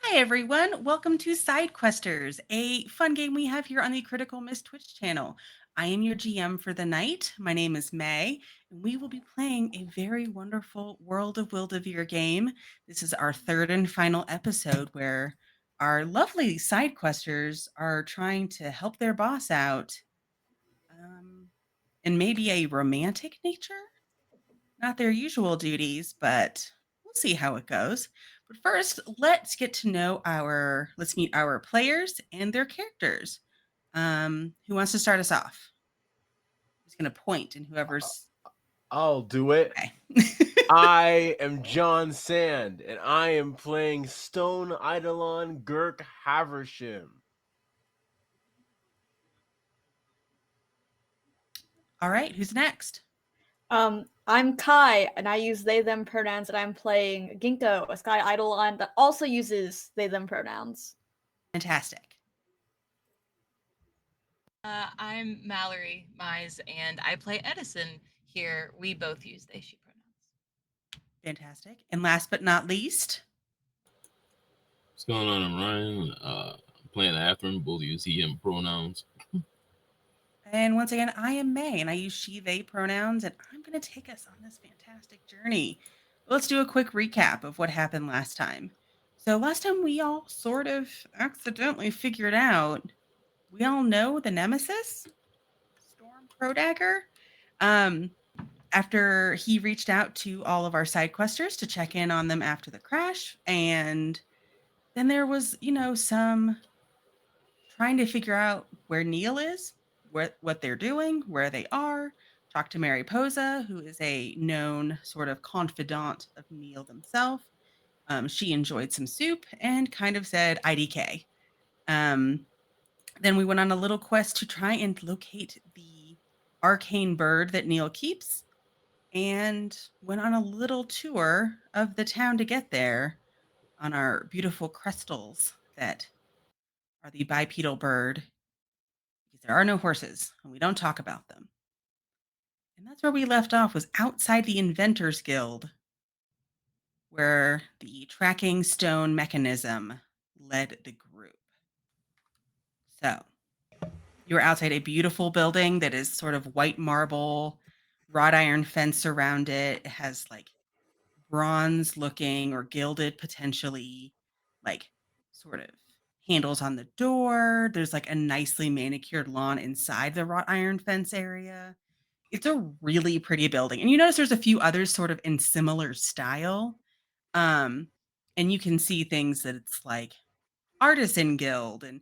Hi, everyone. Welcome to SideQuesters, a fun game we have here on the Critical Miss Twitch channel. I am your GM for the night. My name is May, and we will be playing a very wonderful World of Wildevere game. This is our third and final episode where our lovely SideQuesters are trying to help their boss out um, in maybe a romantic nature. Not their usual duties, but we'll see how it goes. But first, let's meet our players and their characters. Who wants to start us off? Who's going to point and whoever's I'll do it. okay. I am John Sand, and I am playing Stone Eidolon Girk Haversham. All right, who's next? I'm Kai, and I use they them pronouns, and I'm playing Ginkgo, a Sky Eidolon that also uses they them pronouns. Fantastic. I'm Mallory Mize, and I play Edison here. We both use they, she pronouns. Fantastic. And last but not least, What's going on? I'm Ryan. I'm playing Atherin. Both use he, him pronouns. and once again, I am May, and I use she, they pronouns, and I'm going to take us on this fantastic journey. Let's do a quick recap of what happened last time. So last time we all sort of accidentally figured out we all know the nemesis, Storm Prodagger. After he reached out to all of our side questers to check in on them after the crash, and then there was, some trying to figure out where Neil is, what they're doing, where they are. Talk to Mary Posa, who is a known sort of confidant of Neil themselves. She enjoyed some soup and kind of said IDK. Then we went on a little quest to try and locate the arcane bird that Neil keeps and went on a little tour of the town to get there on our beautiful crystals that are the bipedal bird because there are no horses and we don't talk about them. And that's where we left off, was outside the Inventors Guild, where the tracking stone mechanism led the group. So you're outside a beautiful building that is sort of white marble, wrought iron fence around it. It has like bronze looking or gilded potentially, like sort of handles on the door. There's like a nicely manicured lawn inside the wrought iron fence area. It's a really pretty building. And you notice there's a few others sort of in similar style. And you can see things that it's like Artisan Guild and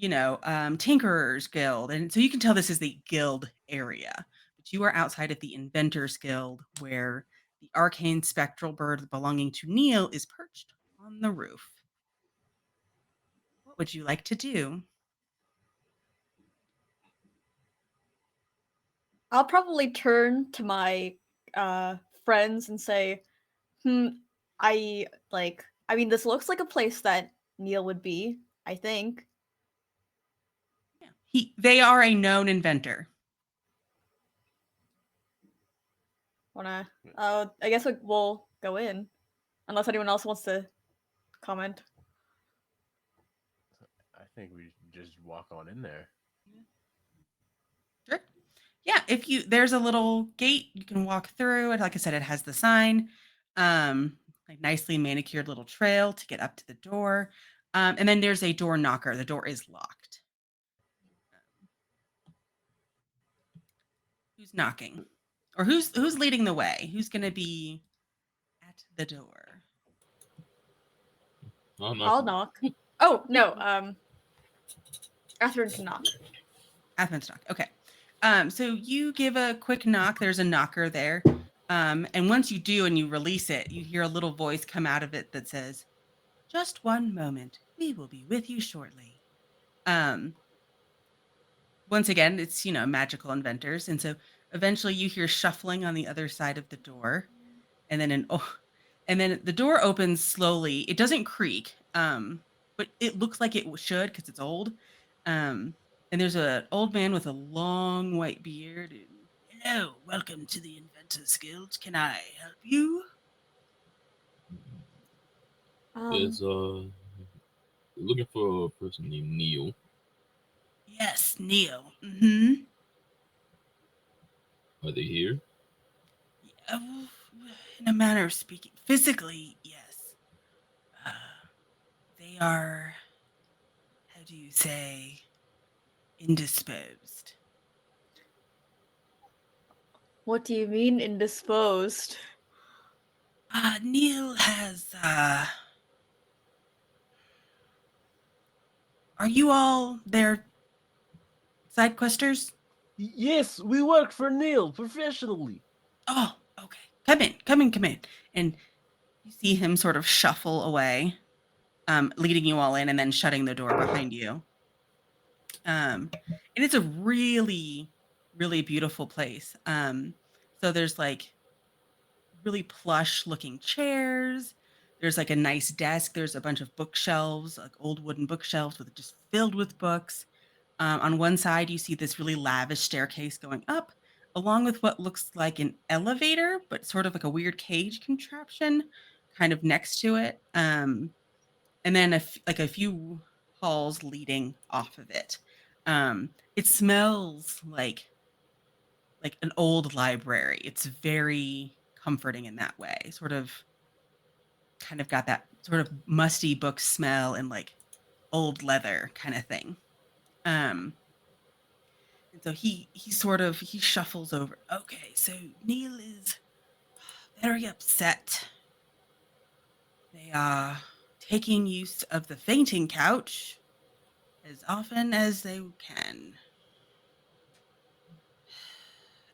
Tinkerers Guild, and so you can tell this is the guild area. But you are outside of the Inventors Guild, where the arcane spectral bird belonging to Neil is perched on the roof. What would you like to do? I'll probably turn to my friends and say, this looks like a place that Neil would be, I think. Yeah. They are a known inventor. I guess we'll go in, unless anyone else wants to comment. I think we just walk on in there. Sure. Yeah, there's a little gate you can walk through. And like I said, it has the sign, like nicely manicured little trail to get up to the door. And then there's a door knocker. The door is locked. Who's knocking? Or who's leading the way? Who's going to be at the door? I'll knock. Oh, no. Atherin can knock. Atherin's knock. Okay. So you give a quick knock. There's a knocker there. And once you do and you release it, you hear a little voice come out of it that says, "Just one moment. We will be with you shortly." Once again, it's, magical inventors. And so eventually you hear shuffling on the other side of the door. And then the door opens slowly. It doesn't creak, but it looks like it should because it's old. And there's an old man with a long white beard. And, "Hello, welcome to the Inventors Guild. Can I help you?" Is looking for a person named Neil. Yes, Neil. Mm-hmm. Are they here? In a manner of speaking, physically, yes. Uh, they are, how do you say, indisposed. What do you mean indisposed? Neil has, are you all their SideQuesters? Yes, we work for Neil professionally. Oh, okay. Come in. And you see him sort of shuffle away, leading you all in and then shutting the door behind you. And it's a really, really beautiful place. So there's like really plush looking chairs. There's like a nice desk. There's a bunch of bookshelves, like old wooden bookshelves with just filled with books. On one side, you see this really lavish staircase going up, along with what looks like an elevator, but sort of like a weird cage contraption kind of next to it. And then like a few halls leading off of it. It smells like an old library. It's very comforting in that way. Sort of kind of got that sort of musty book smell and like old leather kind of thing. Um and so he shuffles over. Okay, so Neil is very upset. They are taking use of the fainting couch as often as they can.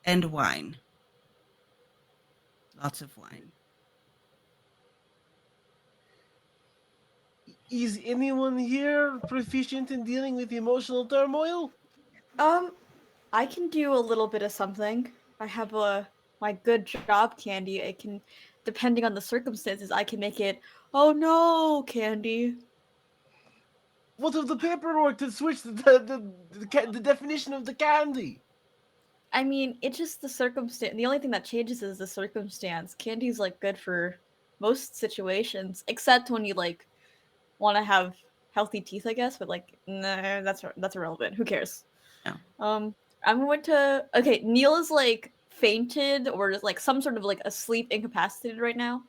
And wine. Lots of wine. Is anyone here proficient in dealing with emotional turmoil? I can do a little bit of something. I have my good job candy. I can, depending on the circumstances, I can make it. Oh no, candy. What of the paperwork to switch the definition of the candy? I mean, it's just the circumstance. The only thing that changes is the circumstance. Candy's like good for most situations, except when you like want to have healthy teeth, I guess. But like, nah, that's irrelevant. Who cares? No. I'm going to. Okay, Neil is like fainted or just like some sort of like asleep, incapacitated right now.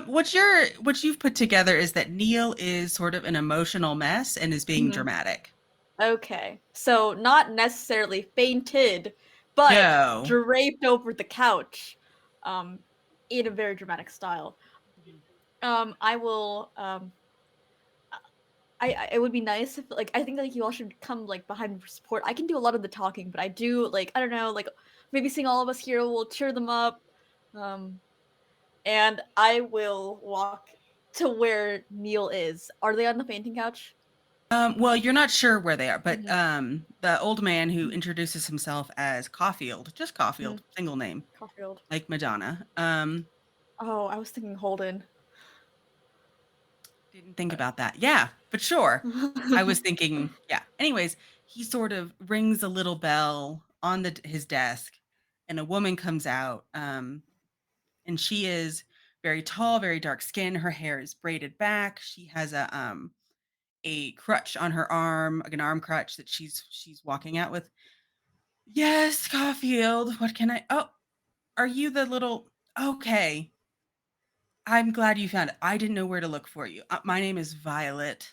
What you've put together is that Neil is sort of an emotional mess and is being Mhm. dramatic. Okay, so not necessarily fainted, but No. draped over the couch, um, in a very dramatic style. I will. It would be nice if like I think like you all should come like behind me for support. I can do a lot of the talking, but I do like I don't know like maybe seeing all of us here will cheer them up. Um, and I will walk to where Neil is. Are they on the fainting couch? Well, you're not sure where they are, but Mhm. the old man who introduces himself as Caulfield, just Mhm. Caulfield, single name, Caulfield. like Madonna. Oh, I was thinking Holden. Didn't think about that. Yeah, but sure. I was thinking, yeah. Anyways, he sort of rings a little bell on his desk, and a woman comes out. And she is very tall, very dark skin. Her hair is braided back. She has a crutch on her arm, like an arm crutch that she's walking out with. Yes, Caulfield. What can I? Oh, are you the little? Okay, I'm glad you found it. I didn't know where to look for you. My name is Violet.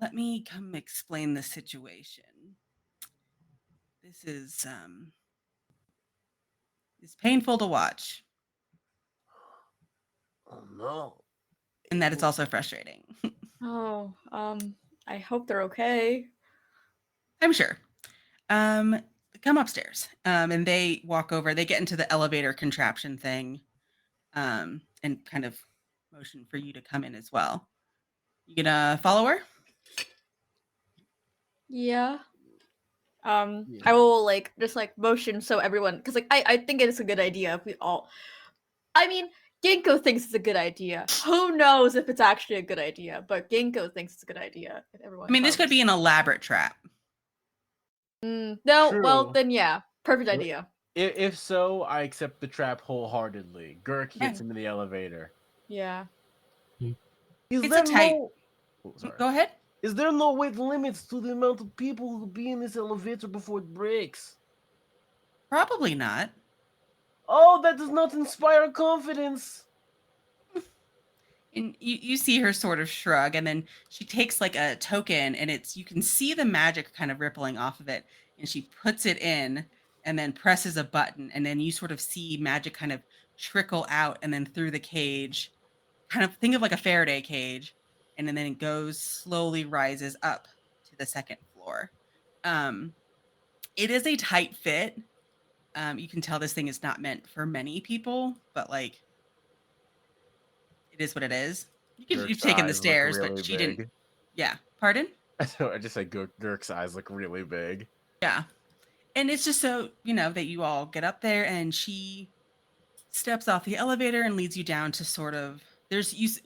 Let me come explain the situation. This is it's painful to watch, Oh no. and that it's also frustrating. Oh, I hope they're okay. I'm sure. Um, come upstairs. And they walk over. They get into the elevator contraption thing, and kind of motion for you to come in as well. You gonna follow her? Yeah. Yeah. I will like just like motion so everyone, because like I think it's a good idea if we all. I mean, Ginkgo thinks it's a good idea. Who knows if it's actually a good idea? But Ginkgo thinks it's a good idea if I everyone mean, this could be comes. an elaborate trap. No, well True. then yeah, perfect Well, idea. If so, I accept the trap wholeheartedly. Gurk Yeah. gets him in the elevator. Yeah. Is It's a there tight. no Oh, sorry. Go ahead. Is there no weight limits to the amount of people who will be in this elevator before it breaks? Probably not. Oh, that does not inspire confidence. And you see her sort of shrug, and then she takes like a token, and you can see the magic kind of rippling off of it, and she puts it in and then presses a button, and then you sort of see magic kind of trickle out and then through the cage, kind of think of like a Faraday cage, and then it goes slowly rises up to the second floor. Um, it is a tight fit. You can tell this thing is not meant for many people, but like it is what it is. You've Dirk's taken the eyes look stairs, but really she didn't. big. Yeah. Pardon? I just said Dirk's eyes look really big. Yeah. And it's just so, that you all get up there and she steps off the elevator and leads you down to sort of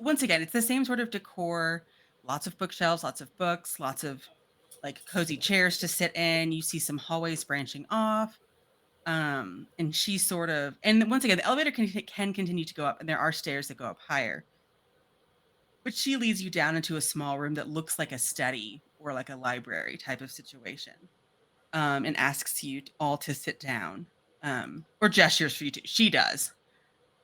once again, it's the same sort of decor, lots of bookshelves, lots of books, lots of like cozy chairs to sit in. You see some hallways branching off. And she sort of and once again, the elevator can continue to go up and there are stairs that go up higher. But she leads you down into a small room that looks like a study or like a library type of situation, and asks you all to sit down, or gestures for you to. She does,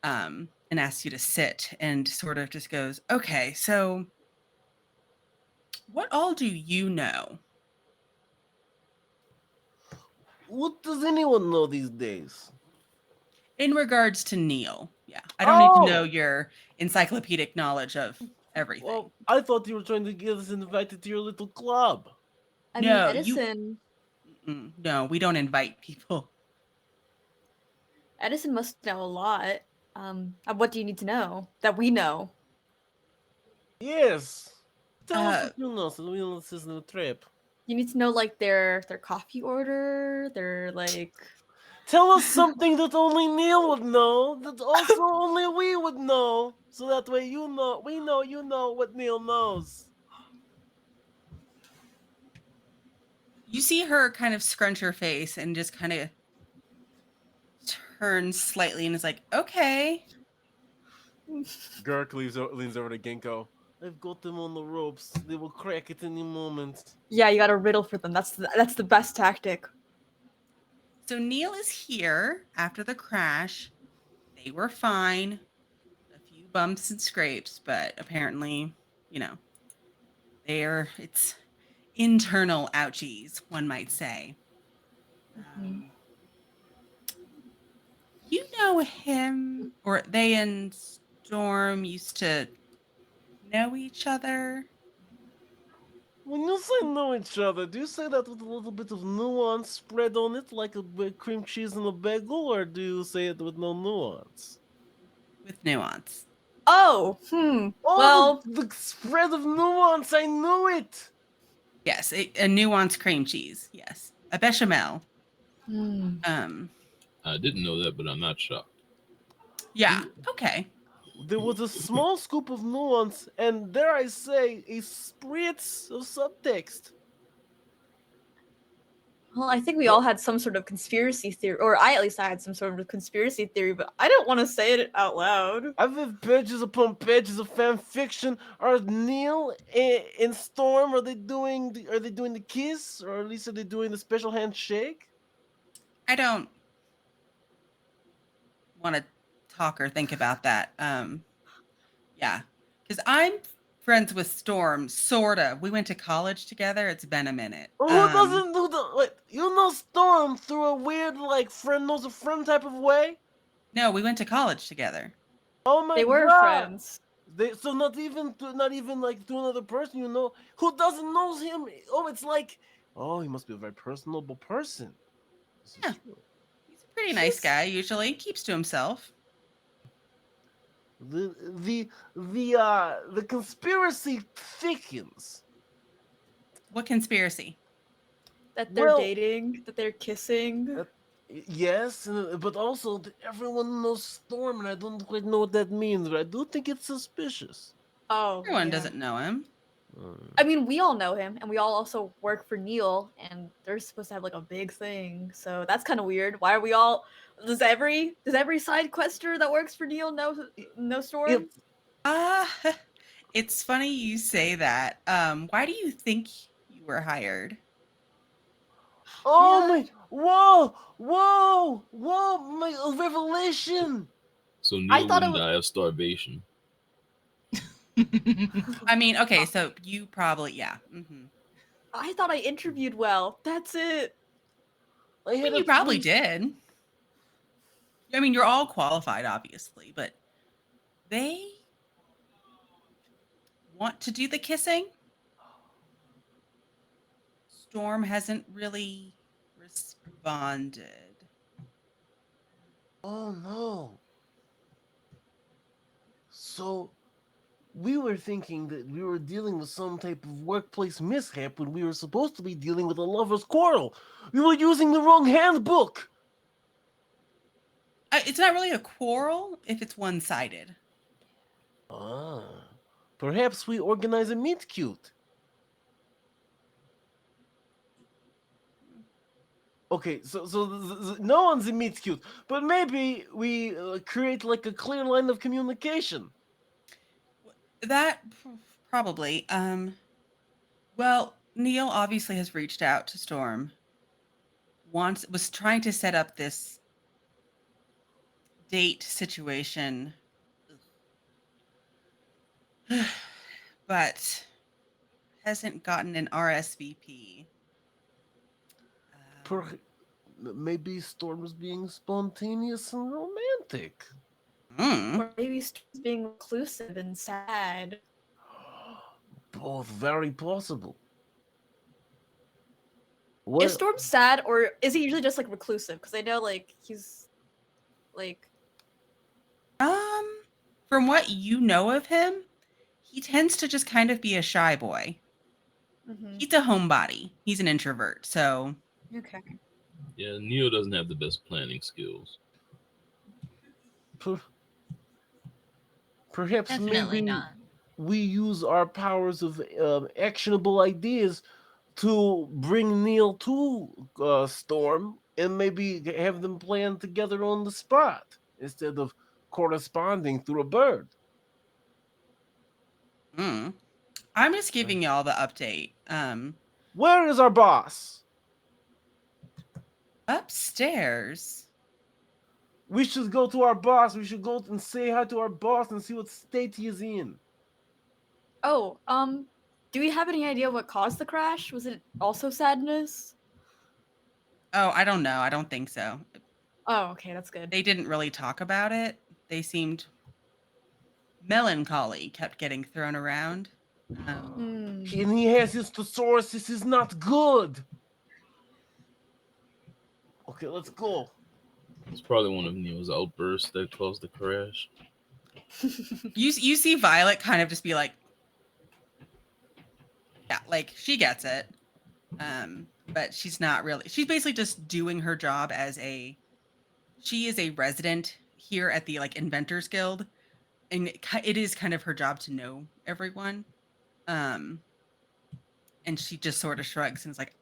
and asks you to sit and sort of just goes, okay, so what all do you know? What does anyone know these days? In regards to Neil, yeah. I don't need to know Oh! your encyclopedic knowledge of everything. Well, I thought you were trying to get us invited to your little club. I mean, No, Edison. No, we don't invite people. Edison must know a lot. What do you need to know that we know? Yes. Tell us Uh, what you know so we don't listen to the trip. You need to know like their coffee order, their like. Tell us something that only Neil would know, that also only we would know. So that way we know you know what Neil knows. You see her kind of scrunch her face and just kind of turns slightly and is like, okay. Gurk leans over to Ginkgo. I've got them on the ropes. They will crack at any moment. Yeah, you got a riddle for them. That's the best tactic. So Neil is here after the crash. They were fine. A few bumps and scrapes, but apparently, it's internal ouchies, one might say. Mhm. You know him, or they and Storm used to know each other? When you say know each other, do you say that with a little bit of nuance spread on it, like a cream cheese in a bagel, or do you say it with no nuance? With nuance. Oh, Oh, well, the spread of nuance, I knew it! Yes, a nuanced cream cheese. Yes, a bechamel. hmm. I didn't know that, but I'm not shocked. Yeah. Okay. There was a small scoop of nuance, and dare I say, a spritz of subtext. Well, I think we all had some sort of conspiracy theory, or I had some sort of conspiracy theory, but I don't want to say it out loud. I've read pages upon pages of fan fiction. Are Neil and Storm, are they doing the kiss, or at least are they doing the special handshake? I don't want to talk or think about that. Yeah, because I'm friends with Storm, sort of. We went to college together. It's been a minute. Who doesn't do the? Wait, you know Storm through a weird like friend knows a friend type of way? No, we went to college together. Oh my They were god! friends. So not even like to another person you know who doesn't know him. Oh, it's like, oh, he must be a very personable person. This Yeah. is true. He's a pretty nice guy. Usually keeps to himself. The conspiracy thickens. What conspiracy? That they're Well- dating, that they're kissing. Yes, but also everyone knows Storm, and I don't quite know what that means, but I do think it's suspicious. Oh, Everyone yeah. doesn't know him. I mean, we all know him, and we all also work for Neil, and they're supposed to have like a big thing. So that's kind of weird. Why are we all? Does every side quester that works for Neil know Storm? It- It's funny you say that. Why do you think you were hired? Oh Yeah. my! Whoa! My revelation! So I Neil thought it wouldn't was. die of starvation. I mean, okay, so you probably, yeah. I thought I interviewed well. That's it. I I had mean, a you probably 3. did. I mean, you're all qualified, obviously, but they want to do the kissing. Storm hasn't really responded. Oh no! So we were thinking that we were dealing with some type of workplace mishap when we were supposed to be dealing with a lover's quarrel. We were using the wrong handbook. It's not really a quarrel if it's one-sided. Ah, perhaps we organize a meet cute. Okay, so no one's a meet cute, but maybe we create like a clear line of communication. That probably. Well, Neil obviously has reached out to Storm. Was trying to set up this date situation, but hasn't gotten an RSVP. Um, Per- Maybe Storm's being spontaneous and romantic. hmm. Or maybe Storm's being reclusive and sad. Both very possible. Is What? Storm sad, or is he usually just like reclusive? Because I know like he's like. Um, from what you know of him, he tends to just kind of be a shy boy. Mhm. He's a homebody. He's an introvert. So, Okay. Yeah, Neil doesn't have the best planning skills. Per- Perhaps Definitely maybe not. we use our powers of actionable ideas to bring Neil to Storm and maybe have them plan together on the spot instead of corresponding through a bird. hmm. I'm just giving y'all the update. Where is our boss? Upstairs. We should go to our boss. We should go and say hi to our boss and see what state he is in. Oh, do we have any idea what caused the crash? Was it also sadness? Oh, I don't know. I don't think so. Oh, okay, that's good. They didn't really talk about it. They seemed melancholy, kept getting thrown around. Hmm. And he has his thesaurus. This is not good. Okay, let's go. It's probably one of Neil's outbursts that caused the crash. You see Violet kind of just be like, yeah, like she gets it. But she's not really. She's basically just doing her job as she is a resident here at the like Inventors Guild, and it is kind of her job to know everyone. Um, and she just sort of shrugs and is like,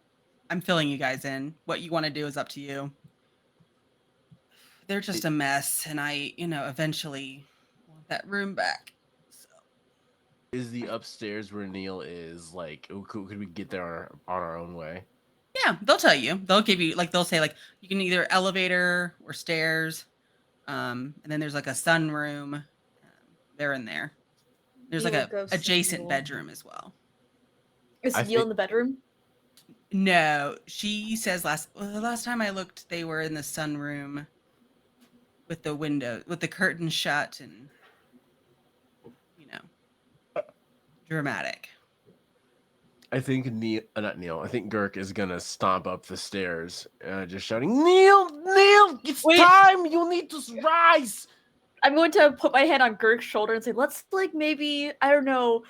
"I'm filling you guys in. What you want to do is up to you." They're just a mess, and eventually want that room back. So Is the upstairs where Neil is like? Could we get there on our own way? yeah, they'll tell you. They'll give you like they'll say like you can either elevator or stairs. And then there's like a sunroom. They're in there. There's like Neil a goes to adjacent Neil. bedroom as well. Is I Neil in think- the bedroom? No, she says the last time I looked, they were in the sunroom with the curtain shut, and you know, dramatic. I think Neil, not Neil. I think Girk is gonna stomp up the stairs, just shouting, "Neil, it's Wait. time! You need to rise!" I'm going to put my hand on Girk's shoulder and say, "Let's like maybe I don't know.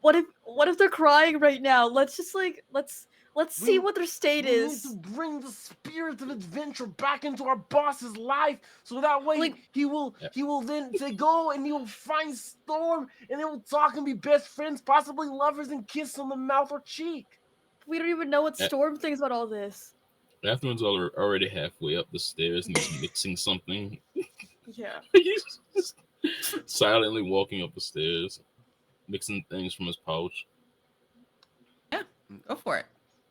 What if they're crying right now? Let's just like let's see We- what their state We need is." to bring the spirit of adventure back into our boss's life, so that way Like- he will then say go and he will find Storm and they will talk and be best friends, possibly lovers, and kiss on the mouth or cheek. We don't even know what Yeah. Storm thinks about all this. Afterwards, already halfway up the stairs and he's mixing something. Yeah. He's just silently walking up the stairs. mixing things from his pouch. Yeah, go for it.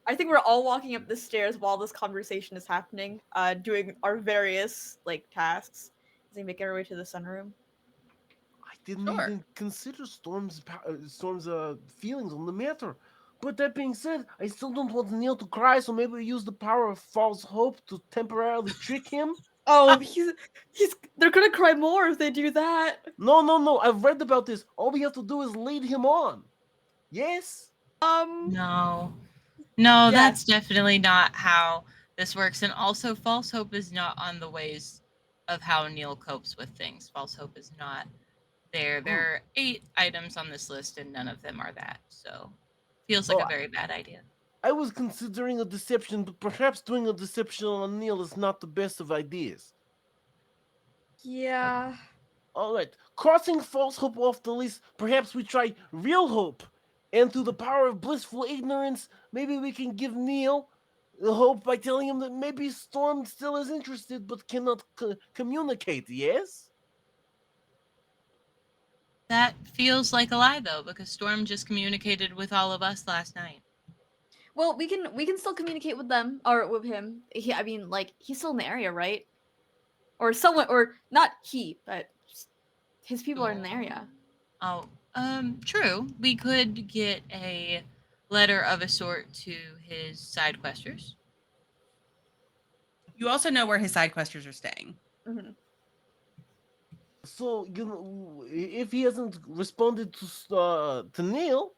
I think we're all walking up the stairs while this conversation is happening, doing our various like tasks as we make our way to the sunroom. I didn't Sure. even consider Storm's feelings on the matter. But that being said, I still don't want Neil to cry, so maybe we use the power of false hope to temporarily trick him. Oh, they're gonna cry more if they do that. No. I've read about this. All we have to do is lead him on. Yes? No, Yes. that's definitely not how this works. And also, false hope is not on the ways of how Neil copes with things. False hope is not there. There are 8 items on this list, and none of them are that. So, feels like Oh, a very bad idea. I was considering a deception, but perhaps doing a deception on Neil is not the best of ideas. Yeah. Alright, crossing false hope off the list, perhaps we try real hope. And through the power of blissful ignorance, maybe we can give Neil the hope by telling him that maybe Storm still is interested but cannot communicate, yes? That feels like a lie, though, because Storm just communicated with all of us last night. Well, we can still communicate with them or with him. I mean, like he's still in the area, right? Or someone, or not he, but his people are in the area. Oh, true. We could get a letter of a sort to his SideQuesters. You also know where his SideQuesters are staying. Mm-hmm. So, if he hasn't responded to Neil,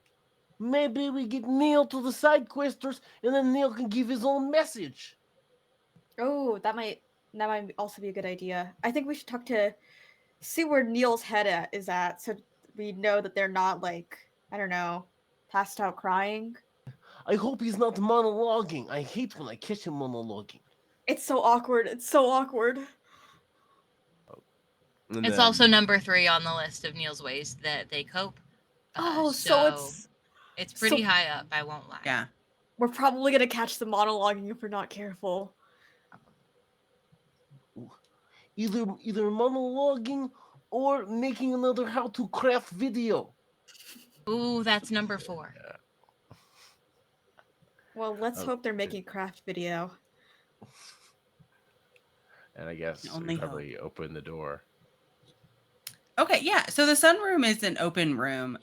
maybe we get Neil to the SideQuesters and then Neil can give his own message. Oh, that might also be a good idea. I think we should see where Neil's head is at, so we know that they're not like, I don't know, passed out crying. I hope he's not monologuing. I hate when I catch him monologuing. It's so awkward. It's so awkward. And It's then- also number 3 on the list of Neil's ways that they cope. So it's pretty so- high up, I won't lie. Yeah. we're probably gonna catch the monologuing if we're not careful. either monologuing or making another how to craft video. Ooh, that's number 4. Well, let's hope they're making a craft video. And I guess Only we probably open the door. Okay, yeah. So the sunroom is an open room.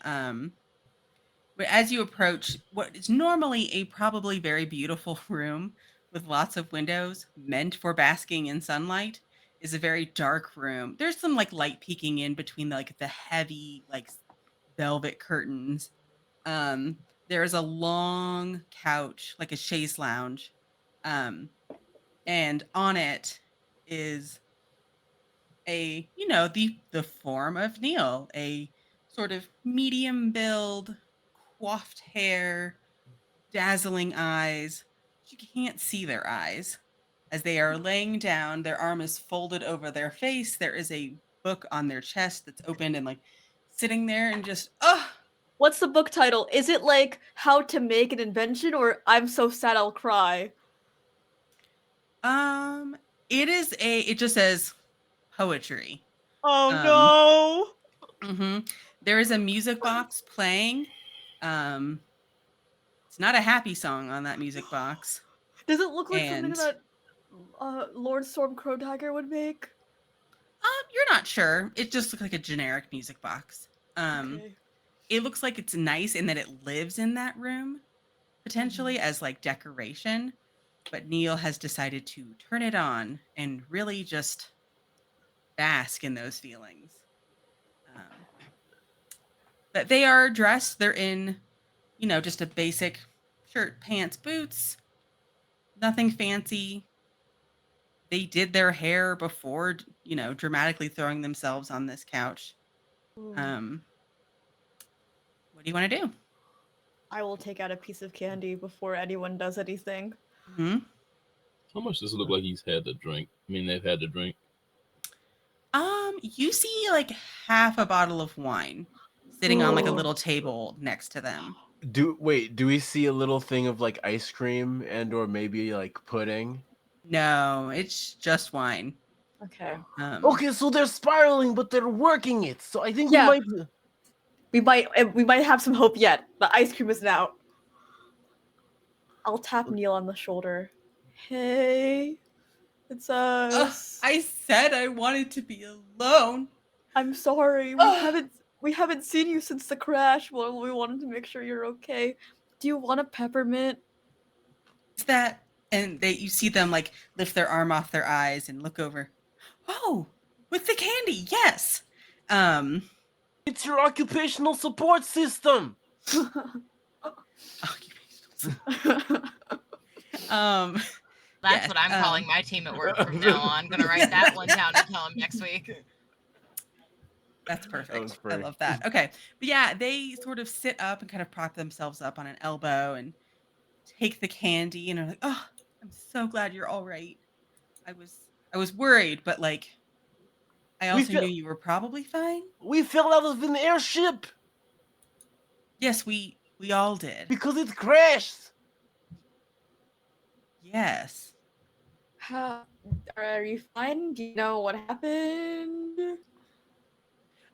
But as you approach what is normally a probably very beautiful room with lots of windows meant for basking in sunlight, is a very dark room. There's some like light peeking in between the heavy like velvet curtains. There's a long couch, like a chaise lounge. And on it is the form of Neil, a sort of medium build, coiffed hair, dazzling eyes. You can't see their eyes. As they are laying down, their arm is folded over their face. There is a book on their chest that's open and like sitting there and just, What's the book title? Is it like How to Make an Invention or I'm So Sad I'll Cry? it just says poetry. Oh no. There is a music box playing. It's not a happy song on that music box. Does it look like something And- that Lord Storm Crow Dagger would make? You're not sure. It just looks like a generic music box. Okay. It looks like it's nice in that it lives in that room, potentially as like decoration. But Neil has decided to turn it on and really just bask in those feelings. But they are dressed. They're in, just a basic shirt, pants, boots. Nothing fancy. They did their hair before, dramatically throwing themselves on this couch. What do you want to do? I will take out a piece of candy before anyone does anything. Hmm. How much does it look like he's had to drink? I mean, they've had to drink. You see like half a bottle of wine sitting on like a little table next to them. Do we see a little thing of like ice cream and or maybe like pudding? No, it's just wine. Okay. Okay, so they're spiraling, but they're working it. So I think Yeah. we might We might have some hope yet. The ice cream isn't out. I'll tap Neil on the shoulder. Hey, it's us. I said I wanted to be alone. I'm sorry. We haven't seen you since the crash. Well, we wanted to make sure you're okay. Do you want a peppermint? Is that? And you see them like lift their arm off their eyes and look over. Oh, with the candy, yes. It's your occupational support system. That's yeah, what I'm calling my team at work from now on. I'm gonna write that one down and tell them next week. That's perfect. was I pretty. love that. Okay. But yeah, they sort of sit up and kind of prop themselves up on an elbow and take the candy and are like, "Oh, I'm so glad you're all right. I was worried, but like I also knew you were probably fine." We fell out of an airship Yes, we all did. because it crashed. Yes. Are you fine? Do you know what happened?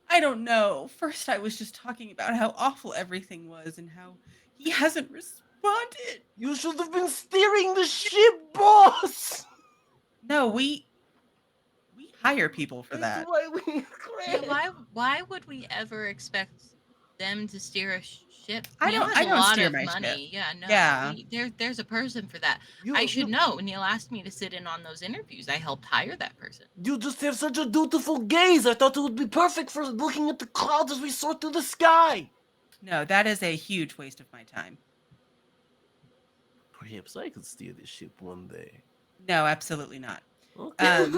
I don't know. First I was just talking about how awful everything was and how he hasn't responded. You should have been steering the ship, boss. No, we hire people for That's that. why we Yeah, crashed. why would we ever expect them to steer a ship? I Neil don't- has I a don't lot steer of my money. ship. Yeah, no. Yeah. There's a person for that. You, I should you, know. Neil asked me to sit in on those interviews. I helped hire that person. you just have such a dutiful gaze. I thought it would be perfect for looking at the clouds as we soar through the sky. No, that is a huge waste of my time. Perhaps I could steer this ship one day. No, absolutely not. Okay.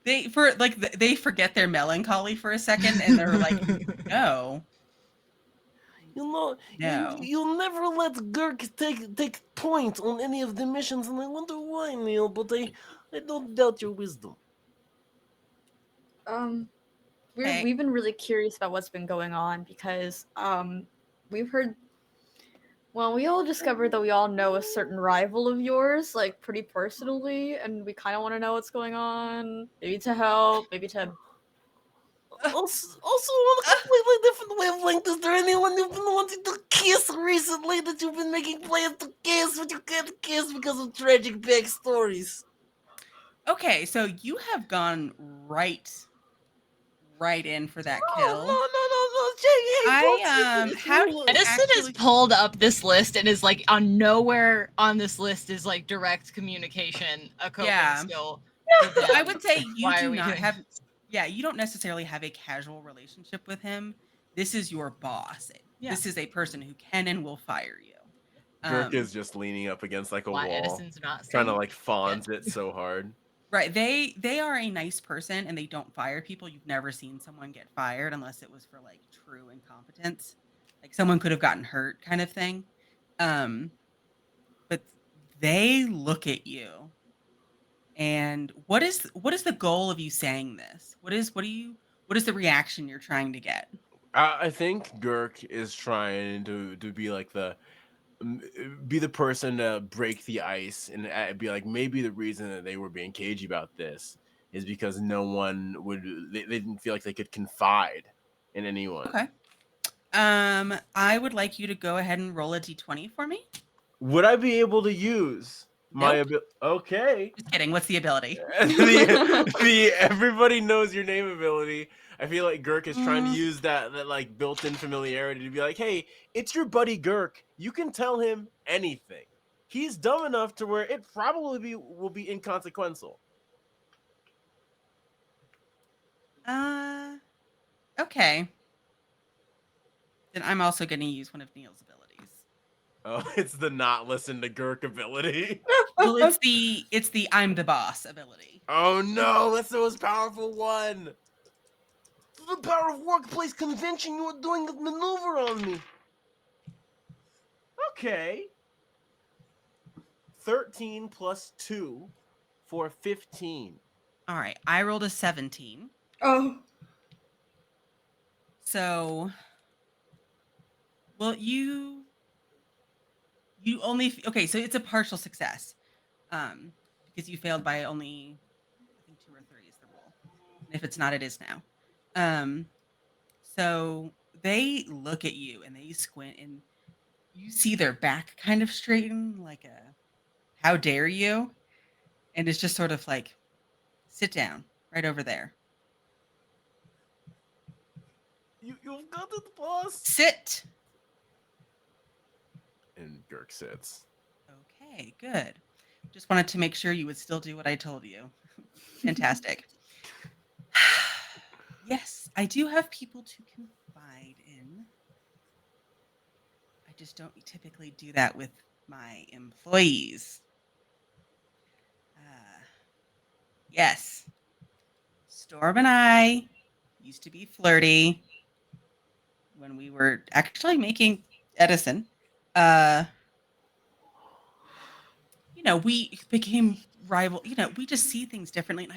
They forget their melancholy for a second and they're like, no. You know, No. you'll never let Gurk take point on any of the missions, and I wonder why, Neil, but I don't doubt your wisdom. Okay. We've been really curious about what's been going on because we've heard. Well, we all discovered that we all know a certain rival of yours, like pretty personally, and we kind of want to know what's going on. Maybe to help, maybe to. Also, on a completely different wavelength, is there anyone you've been wanting to kiss recently that you've been making plans to kiss, but you can't kiss because of tragic backstories? Okay, so you have gone right in for that kill. No, Jay, How do you Edison has actually pulled up this list and is like on nowhere on this list is like direct communication, a coping skill. I would say you Why are do we not doing have you don't necessarily have a casual relationship with him. This is your boss. Yeah. This is a person who can and will fire you. Dirk is just leaning up against like a why wall, Edison's not trying to saying like fawns it so hard. Right. They are a nice person and they don't fire people. You've never seen someone get fired unless it was for like true incompetence. Like someone could have gotten hurt kind of thing. But they look at you. And what is the goal of you saying this? What is the reaction you're trying to get? I think Gurk is trying to be like be the person to break the ice and be like, maybe the reason that they were being cagey about this is because no one they didn't feel like they could confide in anyone. Okay. I would like you to go ahead and roll a d20 for me. Would I be able to use my Nope. ability? Okay. Just kidding. What's the ability? the everybody knows your name ability. I feel like Gurk is trying to use that like built-in familiarity to be like, hey, it's your buddy Gurk. You can tell him anything. He's dumb enough to where it probably will be inconsequential. Okay. Then I'm also going to use one of Neil's abilities. Oh, it's the not listen to Gurk ability. Well, it's the I'm the boss ability. Oh no, that's the most powerful one. The power of workplace convention, you were doing a maneuver on me. Okay. 13 plus 2 for 15. All right. I rolled a 17. Oh. So, well, you only okay. So it's a partial success, because you failed by only I think 2 or 3 is the rule. And if it's not, it is now. So they look at you and they squint, and you see their back kind of straighten, like a "How dare you?" And it's just sort of like, "Sit down right over there. You've got it, boss. Sit." And Gurk sits. Okay, good. Just wanted to make sure you would still do what I told you. Fantastic. Yes, I do have people to confide in. I just don't typically do that with my employees. Uh, yes, Storm and I used to be flirty when we were actually making Edison. Uh, we became rival. We just see things differently, and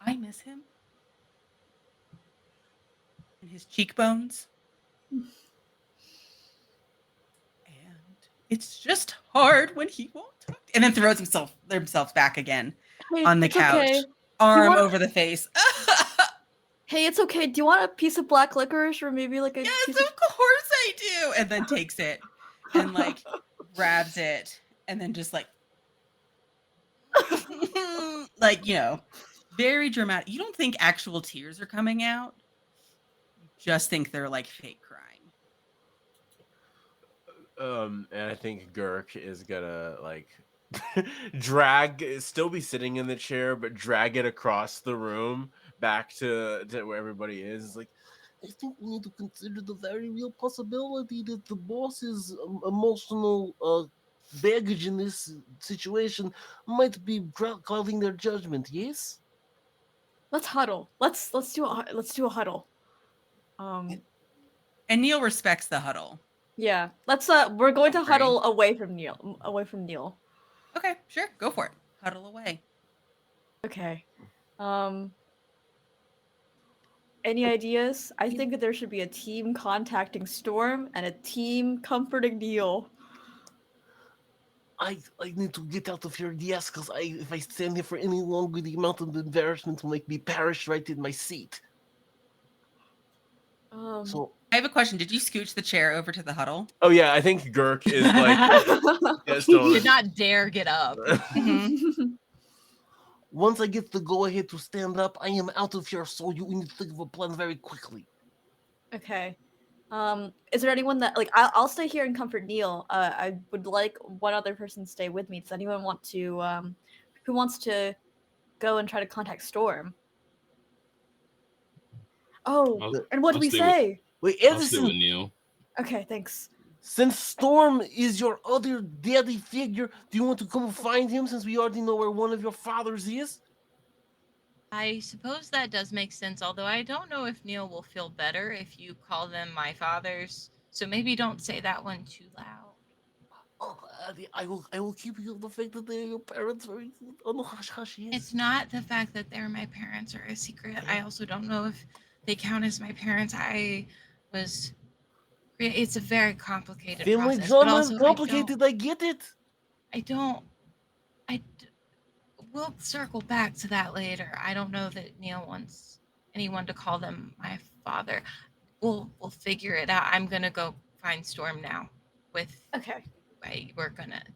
I miss him and his cheekbones. And it's just hard when he won't talk. And then throws himself back again Hey, on the it's couch, okay. arm want- over the face. Hey, it's okay. Do you want a piece of black licorice or maybe like a Yes, piece of course I do. And then takes it and like grabs it and then just like like, very dramatic. You don't think actual tears are coming out. You just think they're like fake crying. And I think Gurk is gonna like still be sitting in the chair, but drag it across the room back to where everybody is. It's like, I think we need to consider the very real possibility that the boss's emotional baggage in this situation might be clouding their judgment. Yes. Let's huddle. Let's do a huddle. And Neil respects the huddle. Yeah. Let's we're going to Agree. huddle away from Neil. Okay, sure, go for it. Huddle away. Okay. Any ideas? I think that there should be a team contacting Storm and a team comforting Neil. I need to get out of here, yes, because if I stand here for any longer, the amount of embarrassment will make me perish right in my seat. So I have a question. Did you scooch the chair over to the huddle? Oh yeah, I think Gurk is like He did not dare get up. once I get the go-ahead to stand up, I am out of here, so you need to think of a plan very quickly. Okay. Is there anyone that I'll stay here and comfort Neil. I would like one other person to stay with me. Does anyone want to who wants to go and try to contact Storm? Oh, and what do we say? Wait, I'll stay with Edison, Neil. Okay, thanks. since Storm is your other daddy figure, do you want to come find him since we already know where one of your fathers is? I suppose that does make sense, although I don't know if Neil will feel better if you call them my fathers. So maybe don't say that one too loud. Oh, I will keep you the fact that they're your parents very on the hush hush. Yes. It's not the fact that they're my parents or a secret. I also don't know if they count as my parents. It's a very complicated Family process. drama But is also, complicated. I get it. We'll circle back to that later. I don't know that Neil wants anyone to call them my father. We'll figure it out. I'm gonna go find Storm now. Okay. We're gonna go.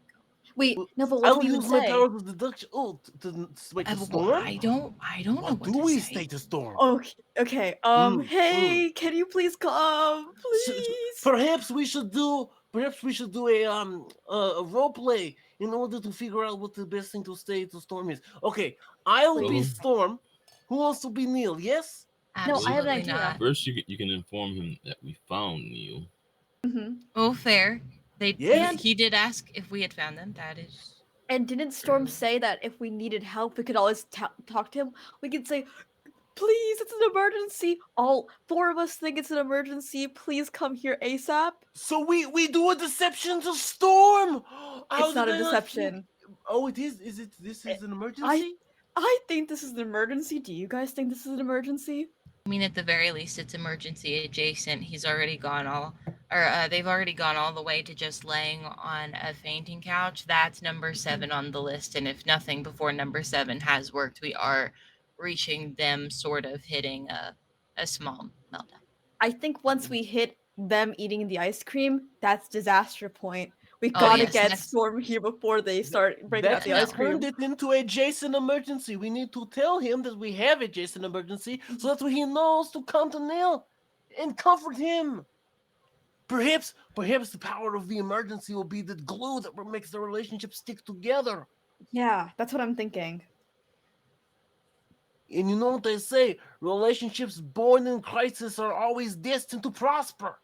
Wait, no, but I what will do we use my say? powers of deduction. Oh, to wait to Storm. I don't know What what do to we say. say to Storm? Okay. Hey, can you please come, please? Perhaps we should do a role play in order to figure out what the best thing to say to Storm is. Okay, I'll be Wait. Storm. Who wants to be Neil? Yes. No, I have an Absolutely idea. not. First, you can inform him that we found Neil. Oh, fair. Yes. He did ask if we had found them. That is. And didn't Storm say that if we needed help, we could always talk to him? We could say, please, it's an emergency. All four of us think it's an emergency. Please come here ASAP. So we do a deception to Storm. How It's not did a I deception. think- Oh, it is. Is it? This is an emergency. I think this is an emergency. Do you guys think this is an emergency? I mean, at the very least, it's emergency adjacent. They've already gone all the way to just laying on a fainting couch. That's number 7 on the list, and if nothing before number 7 has worked, we are reaching them sort of hitting a a small meltdown. I think once we hit them eating the ice cream, that's disaster point. We Oh, gotta yes, get next- Storm here before they start breaking out That the ice turned cream. it into a Jason emergency. We need to tell him that we have a Jason emergency so that he knows to come to Neil and comfort him. Perhaps the power of the emergency will be the glue that makes the relationship stick together. Yeah, that's what I'm thinking. And you know what they say, relationships born in crisis are always destined to prosper.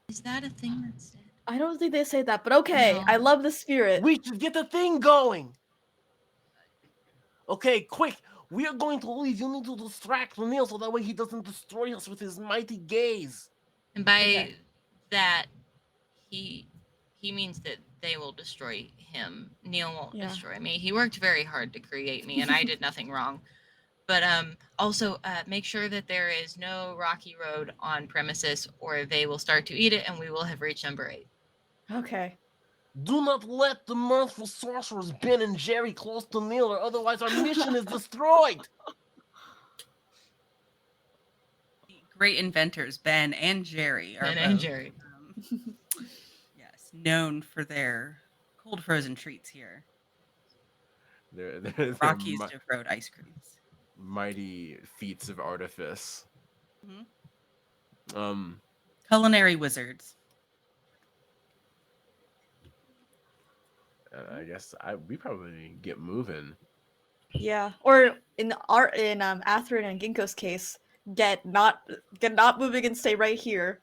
Is that a thing that's said? I don't think they say that, but okay. I No. love the spirit. We should get the thing going. Okay, quick. We are going to leave. You need to distract Neil so that way he doesn't destroy us with his mighty gaze. And by Okay. that, he means that they will destroy him. Neil won't Yeah. destroy me. He worked very hard to create me, and I did nothing wrong. But also make sure that there is no rocky road on premises, or they will start to eat it, and we will have reached number 8. Okay. Do not let the mirthful sorcerers Ben and Jerry close to Neil, or otherwise our mission is destroyed. The great inventors, Ben and Jerry, are Ben and both, Jerry. yes, known for their cold frozen treats here. They're Rockies Diff Road ice creams. mighty feats of artifice. Mhm. Culinary wizards. I guess we probably get moving. Yeah. Or in Atherin and Ginkgo's case, get not moving and stay right here.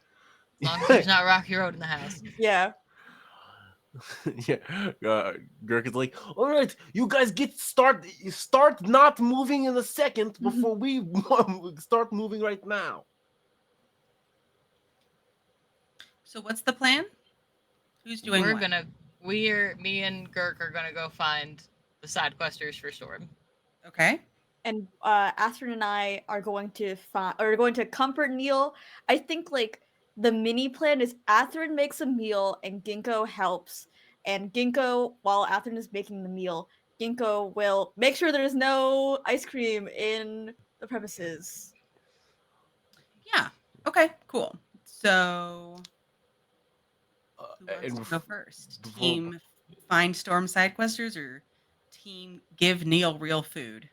As long as there's not rocky road in the house. Yeah. Yeah, Gurk is like, all right, you guys start not moving in a second before we start moving right now. So what's the plan? Who's doing We're what? me and Girk are gonna go find the SideQuesters for Storm. Okay. And Atherin and I are going to comfort Neil. I think like the mini plan is Atherin makes a meal and Ginkgo helps. And Ginkgo, while Atherin is making the meal, Ginkgo will make sure there's no ice cream in the premises. Yeah. Okay, cool. So who wants And to go first? before- Team find Storm SideQuesters or team give Neil real food?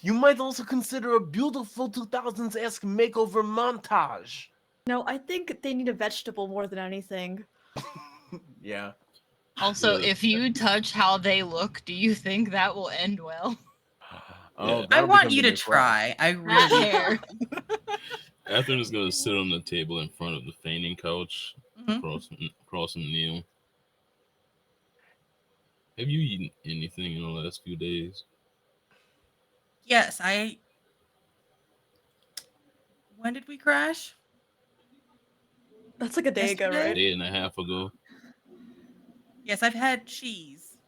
You might also consider a beautiful 2000s-esque makeover montage. No, I think they need a vegetable more than anything. Yeah. Also, Yeah. if you touch how they look, do you think that will end well? Oh, Yeah. I that'll want become you the to new quest. try. I That really hair. Athen is gonna sit on the table in front of the fainting couch, Mhm. across from Neil. Have you eaten anything in the last few days? Yes, when did we crash? That's like a day ago, Yesterday? A right? day and a half ago. Yes, I've had cheese.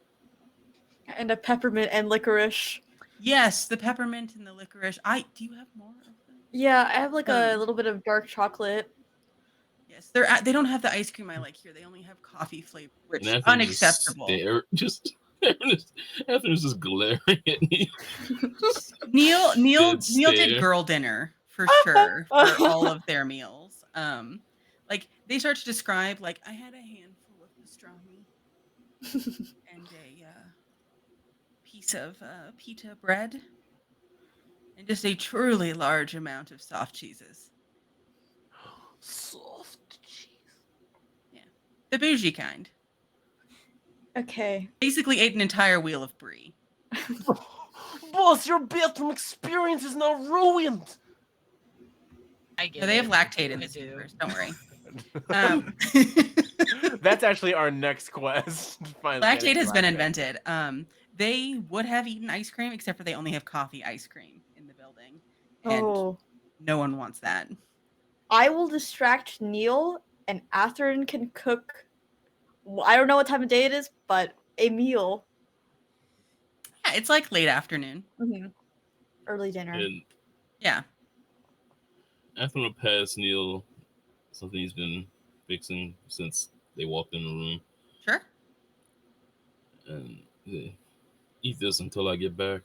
And a peppermint and licorice. Yes, the peppermint and the licorice. Do you have more of them? Yeah, I have like a Um, little bit of dark chocolate. Yes, they don't have the ice cream I like here. They only have coffee flavor, which And is Athen just unacceptable. Athen is just glaring at Neil. Neil Dead did stare. girl dinner for sure for all of their meals. Like they start to describe like I had a handful of pastrami and a piece of pita bread and just a truly large amount of soft cheeses. Soft cheese. The bougie kind. Okay. Basically ate an entire wheel of brie. Boss, your bathroom experience is now ruined. I get So they have it. lactate in I this do. universe. Don't worry. That's actually our next quest. Lactate has been invented. They would have eaten ice cream, except for they only have coffee ice cream in the building, and Oh. no one wants that. I will distract Neil, and Atherin can cook. I don't know what time of day it is, but a meal. Yeah, it's like late afternoon. Mm-hmm. Early dinner. And Yeah. Athen will pass Neil something he's been fixing since they walked in the room. Sure. And eat this until I get back.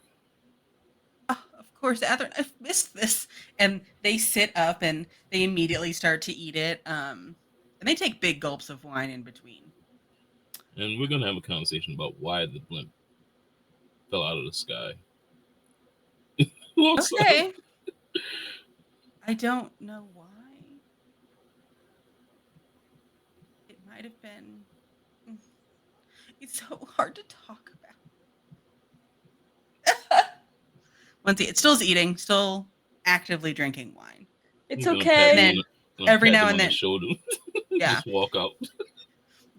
Oh, of course, Atherton, I've missed this. And they sit up and they immediately start to eat it. And they take big gulps of wine in between. And we're gonna have a conversation about why the blimp fell out of the sky. Also, Okay. I don't know why. It might have been. It's so hard to talk about. Once it's still eating, still actively drinking wine. It's I'm gonna pat okay. them Then gonna every pat now them and on the then, shoulder. yeah, Just walk out.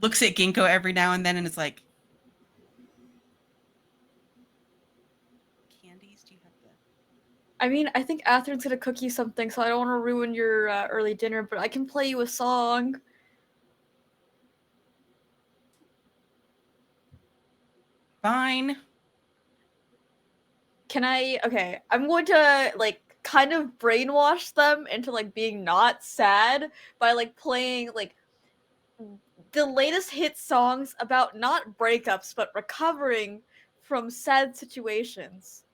looks at Ginkgo every now and then and is like, "Candies? Do you have the?" I mean, I think Atherin's gonna cook you something, so I don't want to ruin your early dinner, but I can play you a song. Fine. Can I? Okay, I'm going to like kind of brainwash them into like being not sad by like playing like the latest hit songs about not breakups but recovering from sad situations.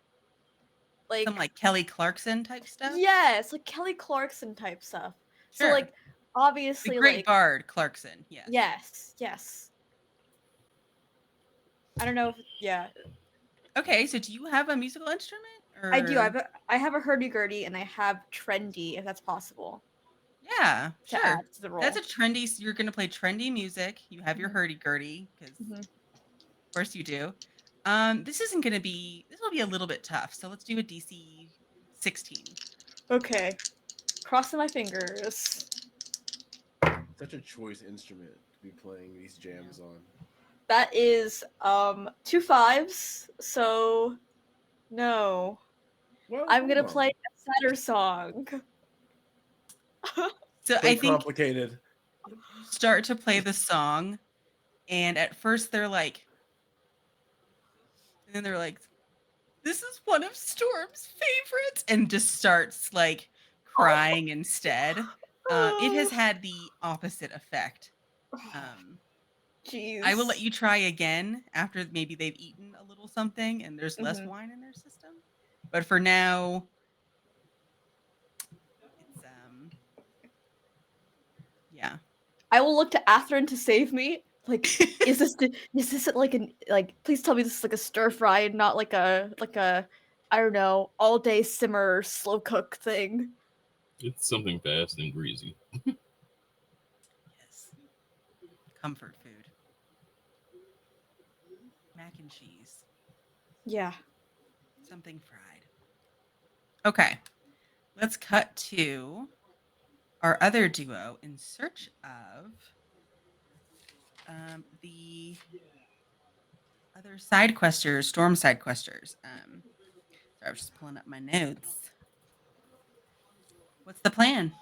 Some Like like Kelly Clarkson type stuff. yes, like Kelly Clarkson type stuff. So Sure. like The obviously great like bard Clarkson. Yes. yes. I don't know if yeah. Okay, so do you have a musical instrument I do. or? I have a hurdy-gurdy and I have trendy if that's possible Yeah, to sure. add to the That's role. a trendy. You're gonna play trendy music. You have your Mhm. hurdy-gurdy because, Mhm. of course, you do. This isn't gonna be. This will be a little bit tough. So let's do a DC 16. Okay. Crossing my fingers. Such a choice instrument to be playing these jams on. That is 2 5s. So no. Well, I'm hold gonna on. play a sadder song. So So I think complicated. you start to play the song, and at first they're like, and then they're like, "This is one of Storm's favorites," and just starts like crying instead. It has had the opposite effect. Um, I will let Jeez. you try again after maybe they've eaten a little something and there's less Mhm. wine in their system. But for now, it's yeah. I will look to Atherin to save me. Like, is this like an like? Please tell me this is like a stir fry and not like a I don't know all day simmer slow cook thing. It's something fast and greasy. Yes. Comfort food. Mac and cheese. Yeah. Something fried. Okay. Let's cut to our other duo in search of the other side questers, storm side questers. Sorry, I was just pulling up my notes. What's the plan?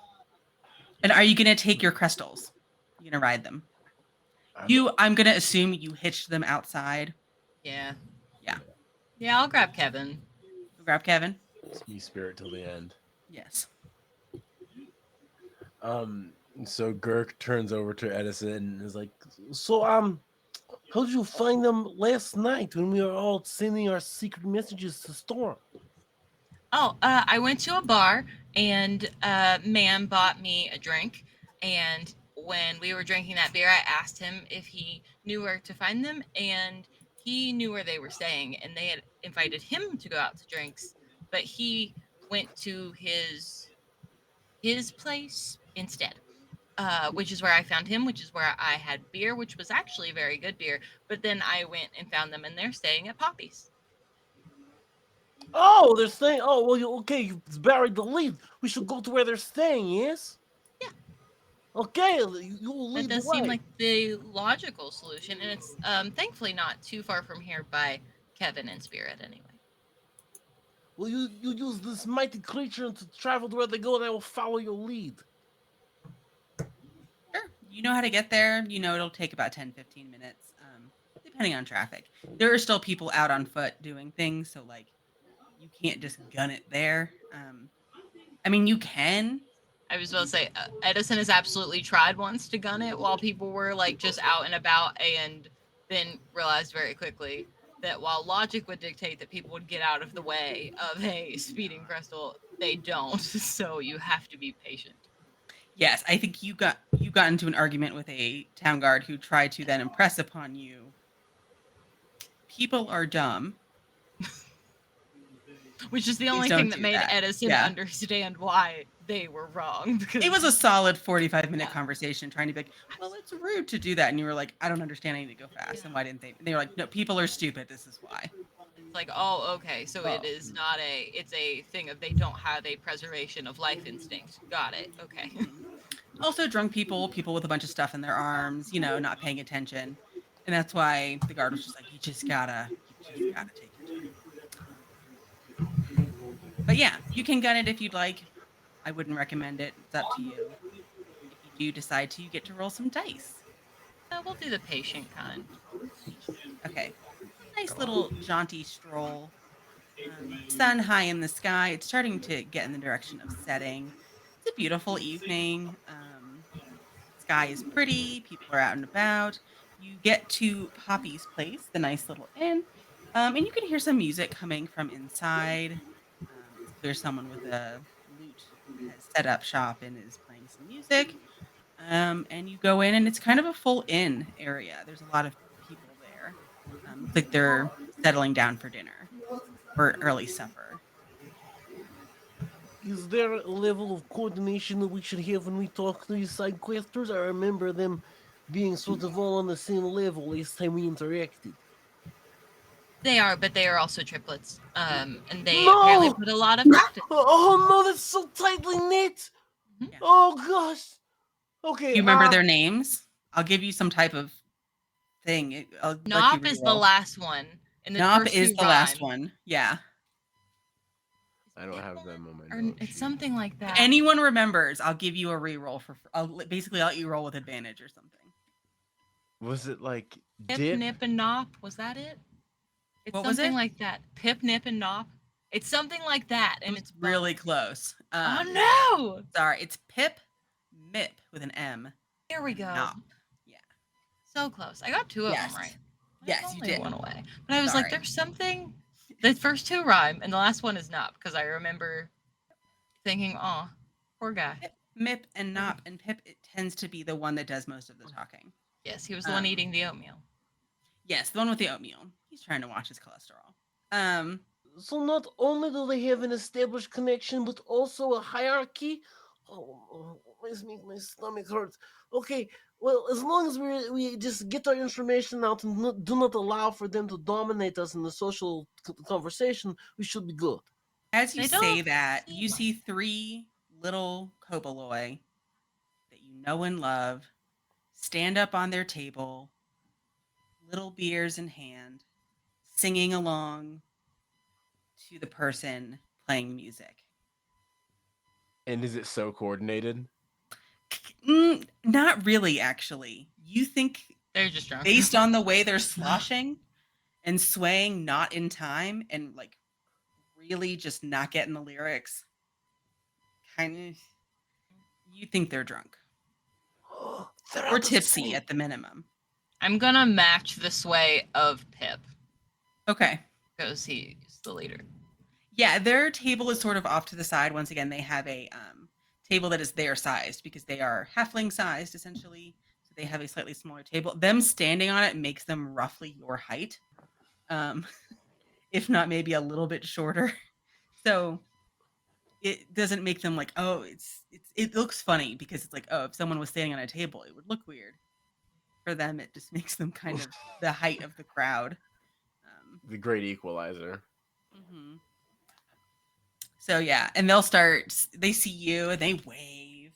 And are you going to take your crystals? You going to ride them? I'm going to assume you hitched them outside. Yeah. Yeah. Yeah, I'll grab Kevin. Go grab Kevin. It's me spirit till the end. Yes. So Girk turns over to Edison and is like, "So how did you find them last night when we were all sending our secret messages to Storm?" Oh, I went to a bar and man bought me a drink. And when we were drinking that beer, I asked him if he knew where to find them, and he knew where they were staying. And they had invited him to go out to drinks, but he went to his place instead. Which is where I found him, which is where I had beer, which was actually very good beer. But then I went and found them, and they're staying at Poppy's. Oh, they're staying. Oh, well, okay, you buried the lead. We should go to where they're staying. Yes. Yeah. Okay, you will That lead the does way. seem like the logical solution, and it's thankfully not too far from here by Kevin and Spirit anyway. Well, you use this mighty creature to travel to where they go, and I will follow your lead. Sure. You know how to get there. You know it'll take about 10, 15 minutes, depending on traffic. There are still people out on foot doing things, so like you can't just gun it there. I mean, you can. I was about to say, Edison has absolutely tried once to gun it while people were like just out and about, and then realized very quickly that while logic would dictate that people would get out of the way of a speeding crystal, they don't. So you have to be patient. Yes, I think you got into an argument with a town guard who tried to then impress upon you. People are dumb. Which is the Please only don't thing that do made that. Edison Yeah. understand why they were wrong. Because It was a solid 45-minute Yeah. conversation trying to be like, well, it's rude to do that. And you were like, I don't understand. I need to go fast. Yeah. And why didn't they? And they were like, no, people are stupid. This is why. it's like, oh, okay, so it is not it's a thing of they don't have a preservation of life instinct. Got it. Okay. Also, drunk people with a bunch of stuff in their arms, not paying attention. And that's why the guard was just like, you just gotta take your time. But yeah, you can gun it if you'd like. I wouldn't recommend it. It's up to you. If you do decide to, you get to roll some dice. We'll do the patient kind. Okay. Nice little jaunty stroll. Sun high in the sky. It's starting to get in the direction of setting. It's a beautiful evening. Sky is pretty. People are out and about. You get to Poppy's place, the nice little inn, and you can hear some music coming from inside. It's clear someone with a lute has set up shop and is playing some music. And you go in, and it's kind of a full inn area. There's a lot of people there. Looks like they're settling down for dinner or early supper. Is there a level of coordination that we should have when we talk to these side questers? I remember them being sort of all on the same level last time we interacted. They are, but they are also triplets. And they No! apparently put a lot of practice. Oh no, that's so tightly knit! Yeah. Oh gosh! Okay, You remember their names? I'll give you some type of thing. I'll let you Nop is the reroll. last one. And the Nop first is two the last rhyme. one. Yeah. I don't have them on my Or notes it's sheet. something like that. If anyone remembers, I'll give you a reroll for. I'll basically let you roll with advantage or something. Was it like Pip, dip? Nip, and Nop. Was that it? It's What was something it? like that. Pip, Nip, and Nop. It's something like that, and it's really both. close. Oh no! Sorry, it's Pip, Mip with an M. There we go. Nop. Yeah. So close. I got two of Yes. them right. Yes, There's you only did. one away. But I was like, Sorry. there's something. The first two rhyme, and the last one is Nop, because I remember thinking, oh, poor guy. Pip, Mip, and Nop, and Pip it tends to be the one that does most of the talking. Yes, he was the one eating the oatmeal. Yes, the one with the oatmeal. He's trying to watch his cholesterol. So not only do they have an established connection, but also a hierarchy? Oh, my stomach hurts. Okay, well, as long as we just get our information out and do not allow for them to dominate us in the social conversation, we should be good. As you They say don't that, seem you like see three little koboloi that you know and love stand up on their table, little beers in hand, singing along to the person playing music. And is it so coordinated? Not really, actually. You think They're just drunk. based on the way they're sloshing and swaying not in time and like really just not getting the lyrics, kind of, you think they're drunk They're or at the tipsy same- at the minimum. I'm gonna match the sway of Pip, Okay. because he's the leader. Yeah, their table is sort of off to the side. Once again, they have a table that is their sized because they are halfling sized essentially. So they have a slightly smaller table. Them standing on it makes them roughly your height, if not maybe a little bit shorter. So it doesn't make them like, oh, it looks funny because it's like, oh, if someone was standing on a table, it would look weird. For them, it just makes them kind of the height of the crowd. The great equalizer. Mm-hmm. So yeah, and they see you and they wave.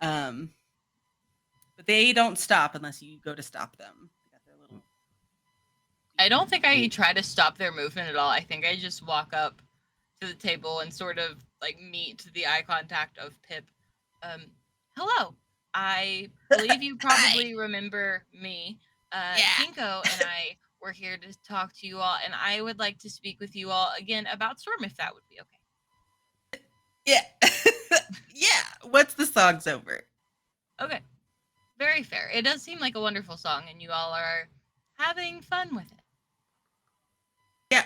But they don't stop unless you go to stop them. They got their little... I don't think I try to stop their movement at all. I think I just walk up to the table and sort of like meet the eye contact of Pip. Hello. I believe you probably remember me. Kinko and I were here to talk to you all, and I would like to speak with you all again about Storm, if that would be okay. Yeah. Yeah. What's the song's over? Okay. Very fair. It does seem like a wonderful song, and you all are having fun with it.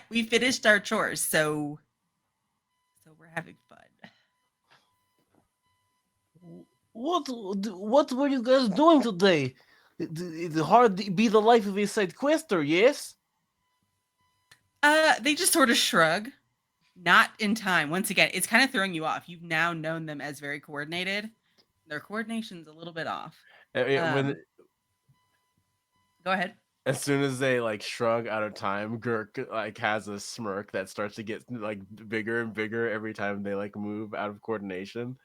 we finished our chores, so we're having fun. What were you guys doing today? It's hard to be the life of a side quester, yes? They just sort of shrug. Not in time. Once again, it's kind of throwing you off. You've now known them as very coordinated. Their coordination's a little bit off. When Go ahead. As soon as they like shrug out of time, Gurk like has a smirk that starts to get like bigger and bigger every time they like move out of coordination.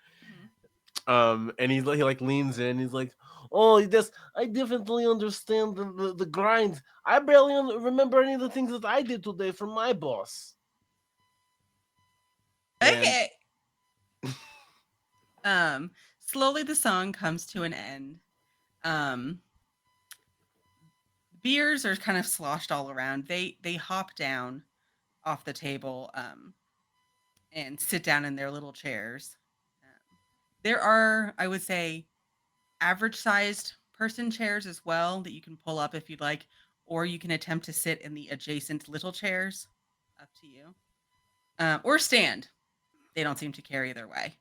And he like leans in. He's like, "Oh, this I definitely understand the grind. I barely remember any of the things that I did today for my boss." And Okay. Slowly the song comes to an end. Beers are kind of sloshed all around. They hop down off the table and sit down in their little chairs. There are, I would say, average sized person chairs as well that you can pull up if you'd like, or you can attempt to sit in the adjacent little chairs. Up to you. Or stand. They don't seem to care either way.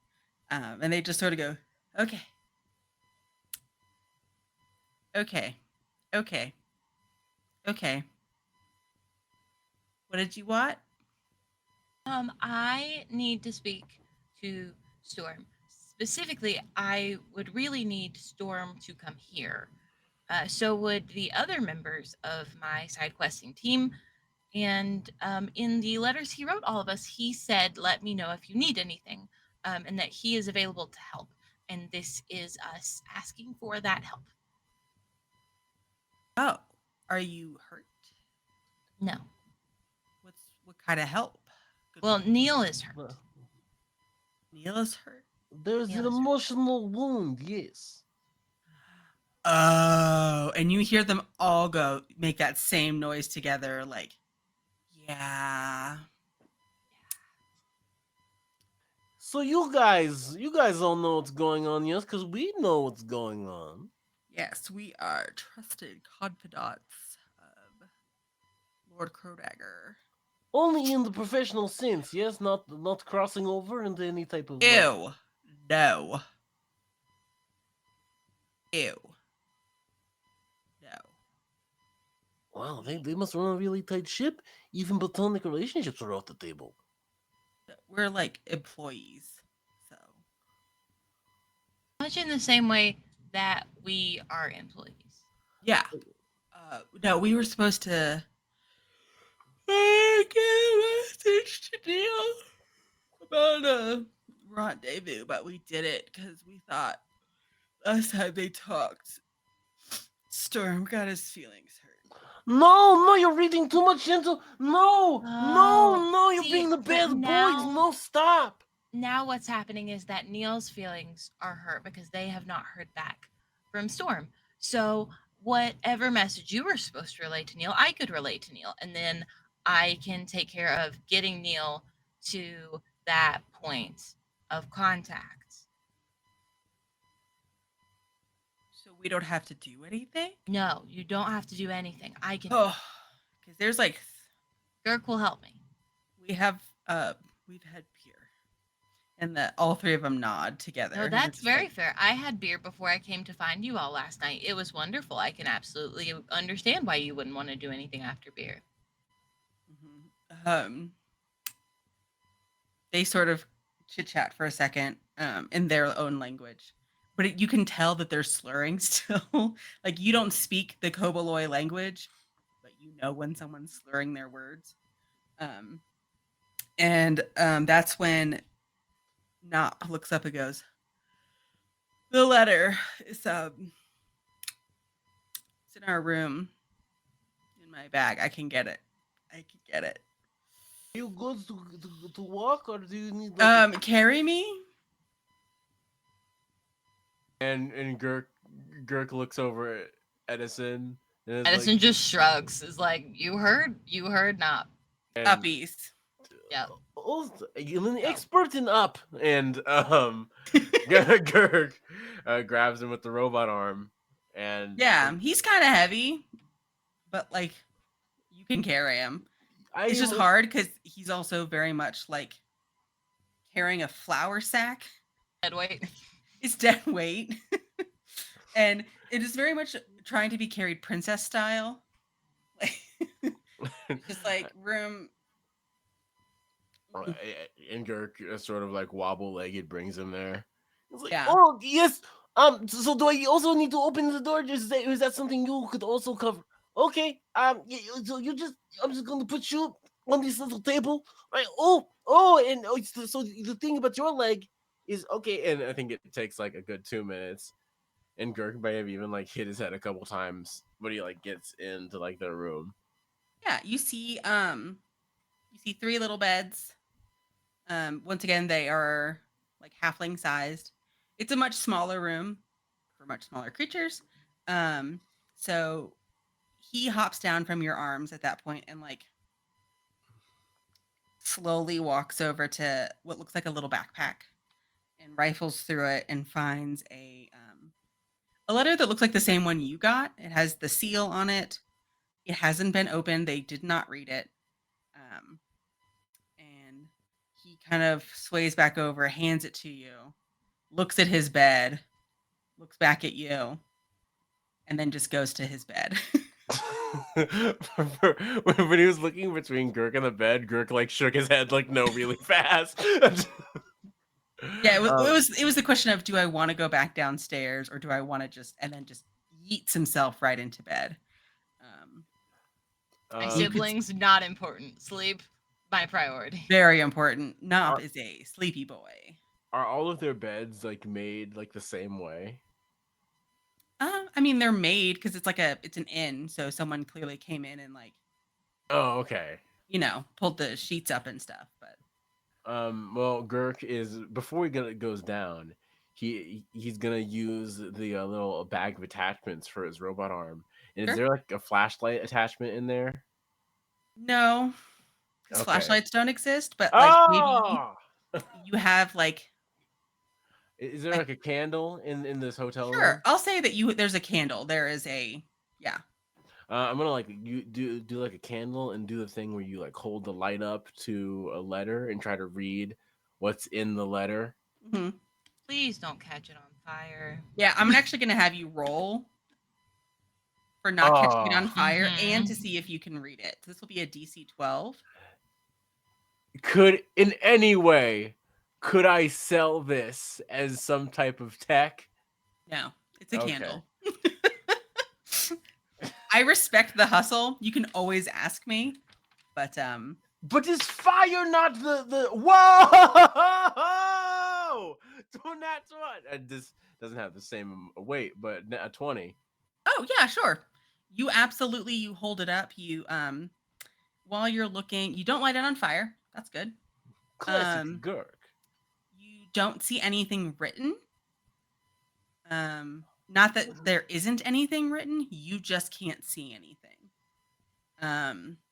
And they just sort of go, okay. Okay. Okay. Okay. What did you want? I need to speak to Storm. Specifically, I would really need Storm to come here. So would the other members of my side questing team. And in the letters he wrote all of us, he said, "Let me know if you need anything," and that he is available to help. And this is us asking for that help. Oh, are you hurt? No. What kind of help? Good Well, luck. Neil is hurt. Neil is hurt. There's Neil an is hurt. emotional wound, yes. Oh, and you hear them all go make that same noise together, like, yeah. So you guys don't know what's going on, yes? Because we know what's going on. Yes, we are trusted confidants of Lord Crowdagger. Only in the professional sense, yes? Not crossing over into any type of... Ew. No. Ew. No. Wow, they must run a really tight ship. Even platonic relationships are off the table. We're like employees. So. Much in the same way that we are employees. Yeah. No, we were supposed to get a message to Neil about a rendezvous, but we did it because we thought last time they talked, Storm got his feelings hurt. No, you're reading too much into... No, you're See, being the but bad now- boys. No, stop. Now what's happening is that Neil's feelings are hurt because they have not heard back from Storm. So whatever message you were supposed to relay to Neil, I could relate to Neil, and then I can take care of getting Neil to that point of contact. So we don't have to do anything? No, you don't have to do anything. I can. Oh, because there's like, Girk will help me. we've had beer. And all three of them nod together. No, and they're that's just very like, fair. I had beer before I came to find you all last night. It was wonderful. I can absolutely understand why you wouldn't want to do anything after beer. They sort of chit chat for a second in their own language, but you can tell that they're slurring still. Like you don't speak the Koboloi language, but you know when someone's slurring their words. And that's when Nop looks up and goes, "The letter is it's in our room in my bag. I can get it. Are you good to walk, or do you need... Carry me?" And Gurk looks over at Edison. And is Edison like, just shrugs. Is like, you heard not. and, Uppies. Yeah. Oh, you're an expert in up. and Gurk grabs him with the robot arm. And Yeah, he's kind of heavy, but like you can carry him. It's just hard because he's also very much like carrying a flour sack. Dead weight. It's dead weight. And it is very much trying to be carried princess style. Like, it's just like room. And Girk sort of like wobble legged brings him there. It's like, Yeah. oh yes. So do I also need to open the door? Is that something you could also cover? Okay. So I'm just going to put you on this little table. Right. And so the thing about your leg is okay. And I think it takes like a good 2 minutes. And Girk may have even like hit his head a couple times when he like gets into like the room. Yeah, you see 3 little beds. Once again, they are like halfling sized. It's a much smaller room for much smaller creatures. So he hops down from your arms at that point and like slowly walks over to what looks like a little backpack and rifles through it and finds a letter that looks like the same one you got. It has the seal on it. It hasn't been opened. They did not read it. And he kind of sways back over, hands it to you, looks at his bed, looks back at you, and then just goes to his bed. When he was looking between Girk and the bed, Girk like shook his head like no really fast. Yeah, it was the question of, do I want to go back downstairs or do I want to just yeets himself right into bed? My Um, siblings, not important. Sleep, my priority. Very important. Knob is a sleepy boy. Are all of their beds like made like the same way? I mean, they're made because it's an inn, so someone clearly came in and like, Oh, okay. Pulled the sheets up and stuff. But Well, Girk is before he goes down, he's gonna use the little bag of attachments for his robot arm. And Sure. is there like a flashlight attachment in there? no, because Okay. flashlights don't exist. But like maybe Oh! you have like, Is there like a candle in this hotel room? sure, I'll say that there's a candle. There is yeah. I'm gonna like you do like a candle and do the thing where you like hold the light up to a letter and try to read what's in the letter. Mm-hmm. Please don't catch it on fire. Yeah, I'm actually gonna have you roll for not catching it on fire and to see if you can read it. This will be a DC 12. Could in any way could I sell this as some type of tech? No, it's a Okay. candle. I respect the hustle. You can always ask me, but But is fire not the whoa? Do not what? This doesn't have the same weight, but a 20. oh yeah, sure. You hold it up. You while you're looking, you don't light it on fire. That's good. Classic Girk. You don't see anything written. Not that there isn't anything written, you just can't see anything.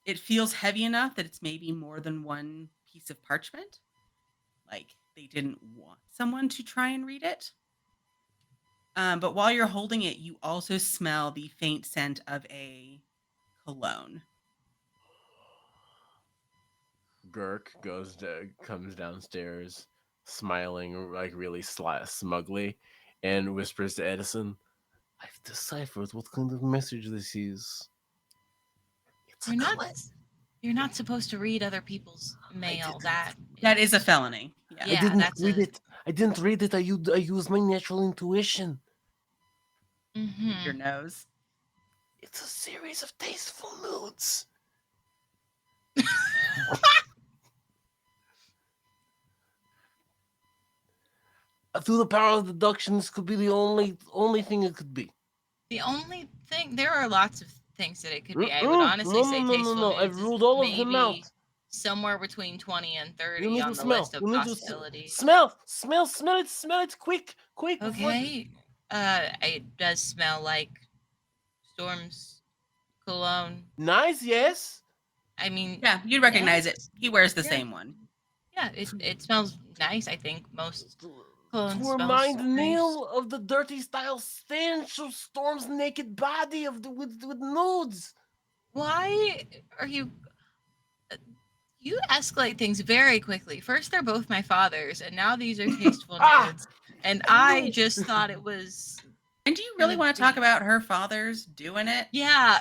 It feels heavy enough that it's maybe more than one piece of parchment. Like they didn't want someone to try and read it. But while you're holding it, you also smell the faint scent of a cologne. Girk comes downstairs, smiling like really smugly, and whispers to Edison, "I've deciphered what kind of message this is. It's You're not supposed to read other people's mail. That is a felony. Yeah. Yeah, I didn't that's read it. I didn't read it. I use my natural intuition. Your nose. It's a series of tasteful moods." Through the power of deduction, this could be the only thing it could be. The only thing, there are lots of things that it could be. I would honestly say tasteful No. moods I've is ruled all of them out. maybe somewhere between 20 and 30 You need on to the smell. list of You need to possibilities. smell it, quick. Okay. It does smell like Storm's cologne. Nice, yes. I mean, Yeah, you'd recognize it. yes. He wears the Yeah. same one. Yeah, it smells nice. I think most cologne To smells remind nice. Neil of the dirty style stench of Storm's naked body with nudes. Why are you? You escalate things very quickly. First, they're both my fathers, and now these are tasteful Ah! nerds. And I I knew- just thought it was And do you really gonna want to talk be. about her father's doing it? Yeah.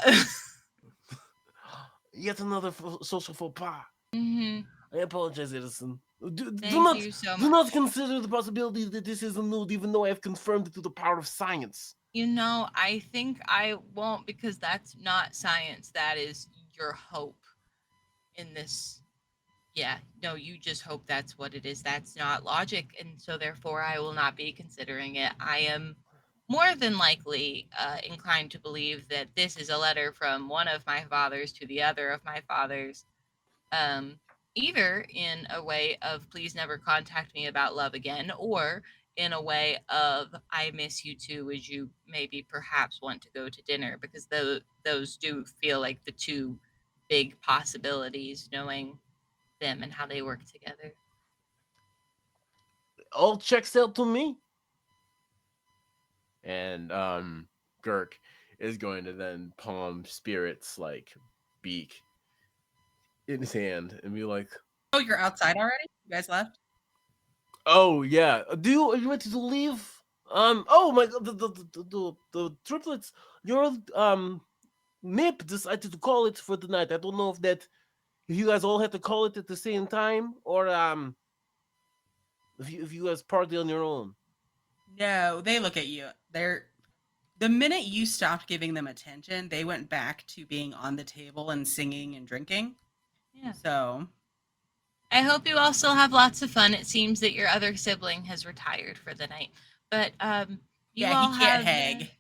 Yet another social faux pas. hmm I apologize, Edison. Thank you so Do not much. consider the possibility that this is a nude, even though I have confirmed it through the power of science. You know, I think I won't because that's not science. That is your hope in this. Yeah, no, you just hope that's what it is. That's not logic. And so, therefore, I will not be considering it. I am more than likely inclined to believe that this is a letter from one of my fathers to the other of my fathers, um, either in a way of please never contact me about love again, or in a way of I miss you too. Would you maybe perhaps want to go to dinner? Because those do feel like the two big possibilities, knowing them and how they work together. All checks out to me. And Girk is going to then palm Spirit's like beak in his hand and be like, Oh, you're outside already? You guys left? "Oh yeah, are you ready to leave? Oh my god, the triplets, your Nip decided to call it for the night. I don't know if you guys all had to call it at the same time, or if you guys party on your own." No, they look at you. The minute you stopped giving them attention, they went back to being on the table and singing and drinking. Yeah. So, I hope you all still have lots of fun. It seems that your other sibling has retired for the night, but you yeah, all he can't have hag.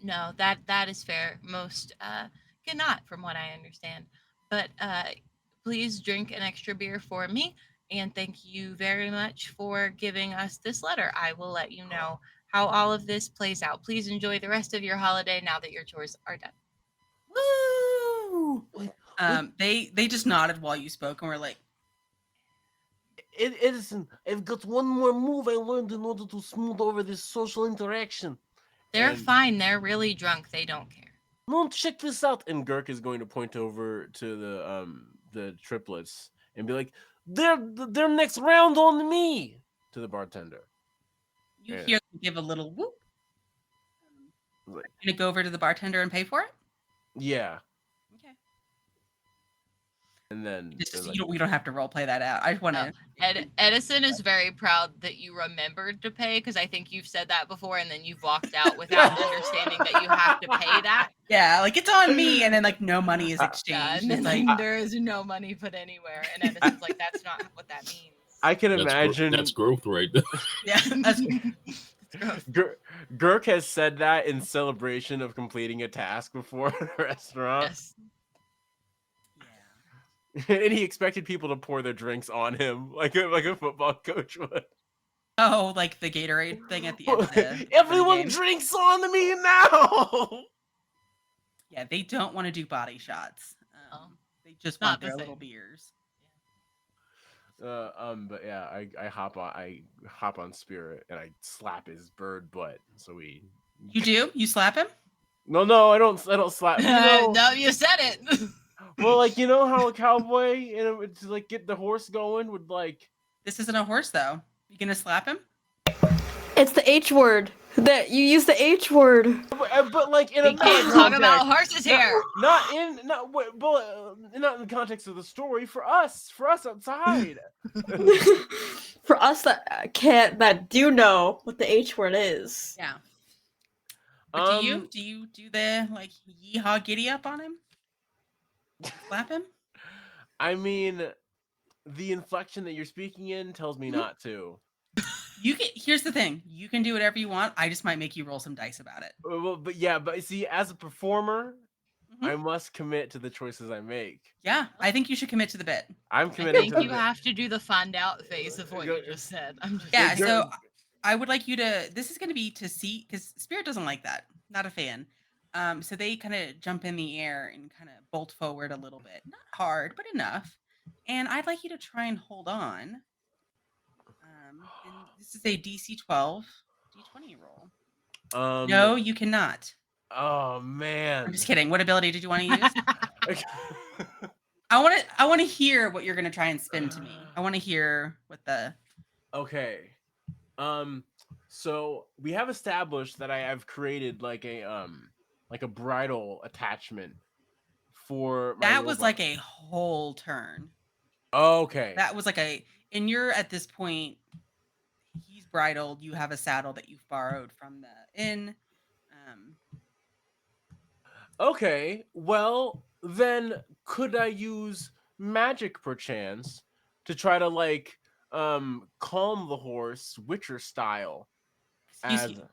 no, that is fair. Most cannot, from what I understand. But please drink an extra beer for me, and thank you very much for giving us this letter. I will let you know how all of this plays out. Please enjoy the rest of your holiday now that your chores are done. Woo! Wait, They just nodded while you spoke and were like, Edison, I've got one more move I learned in order to smooth over this social interaction. They're And fine. They're really drunk. They don't care. no, check this out. And Girk is going to point over to the triplets and be like, "Their next round on me," to the bartender. you Yeah. hear them give a little whoop. Like, Gonna go over to the bartender and pay for it? yeah, Okay. and then they're like, We don't have to role play that out. I just want to. Edison is very proud that you remembered to pay because I think you've said that before and then you've walked out without understanding that you have to pay that. Yeah, like it's on me, and then like no money is Yeah, exchanged. and then It's like, like, there is no money put anywhere. And Edison's like, that's not what that means. I can That's imagine that's growth right there. yeah, that's, Girk has said that in celebration of completing a task before at a restaurant. Yes. yeah. And he expected people to pour their drinks on him like a football coach would. Oh, like the Gatorade thing at the end of the Everyone game. drinks on me now. Yeah, they don't want to do body shots. Oh, They just not want the their same. little beers. But yeah, I hop on Spirit and I slap his bird butt. So we. You do? You slap him? No, I don't slap. You know, No, you said it. well, like you know how a cowboy to like get the horse going would like. This isn't a horse, though. You gonna slap him? It's the H word. That you use the H word. But like in a We can't talk about horses here. not in the context of the story for us outside. For us that do know what the H word is. Yeah. But do you do the like yeehaw giddy up on him? Slap him? I mean, the inflection that you're speaking in tells me not to. Here's the thing. You can do whatever you want. I just might make you roll some dice about it. Well, but see, as a performer, Mhm. I must commit to the choices I make. Yeah, I think you should commit to the bit. I'm I committed think to you the have to do the find out phase of what you just said. I'm just Yeah, You're- so I would like you to. This is going to be to see because Spirit doesn't like that. Not a fan. So they kind of jump in the air and kind of bolt forward a little bit, not hard, but enough. And I'd like you to try and hold on. And this is a DC 12 D20 roll. No, you cannot. Oh man. I'm just kidding. What ability did you want to use? I want to hear what you're going to try and spin to me. I want to hear what the Okay. So we have established that I have created like a bridal attachment for my that was robot. like a whole turn. Okay. That was like and you're at this point, he's bridled. You have a saddle that you've borrowed from the inn. Um, Okay. Well, then could I use magic perchance to try to like calm the horse Witcher style excuse as you,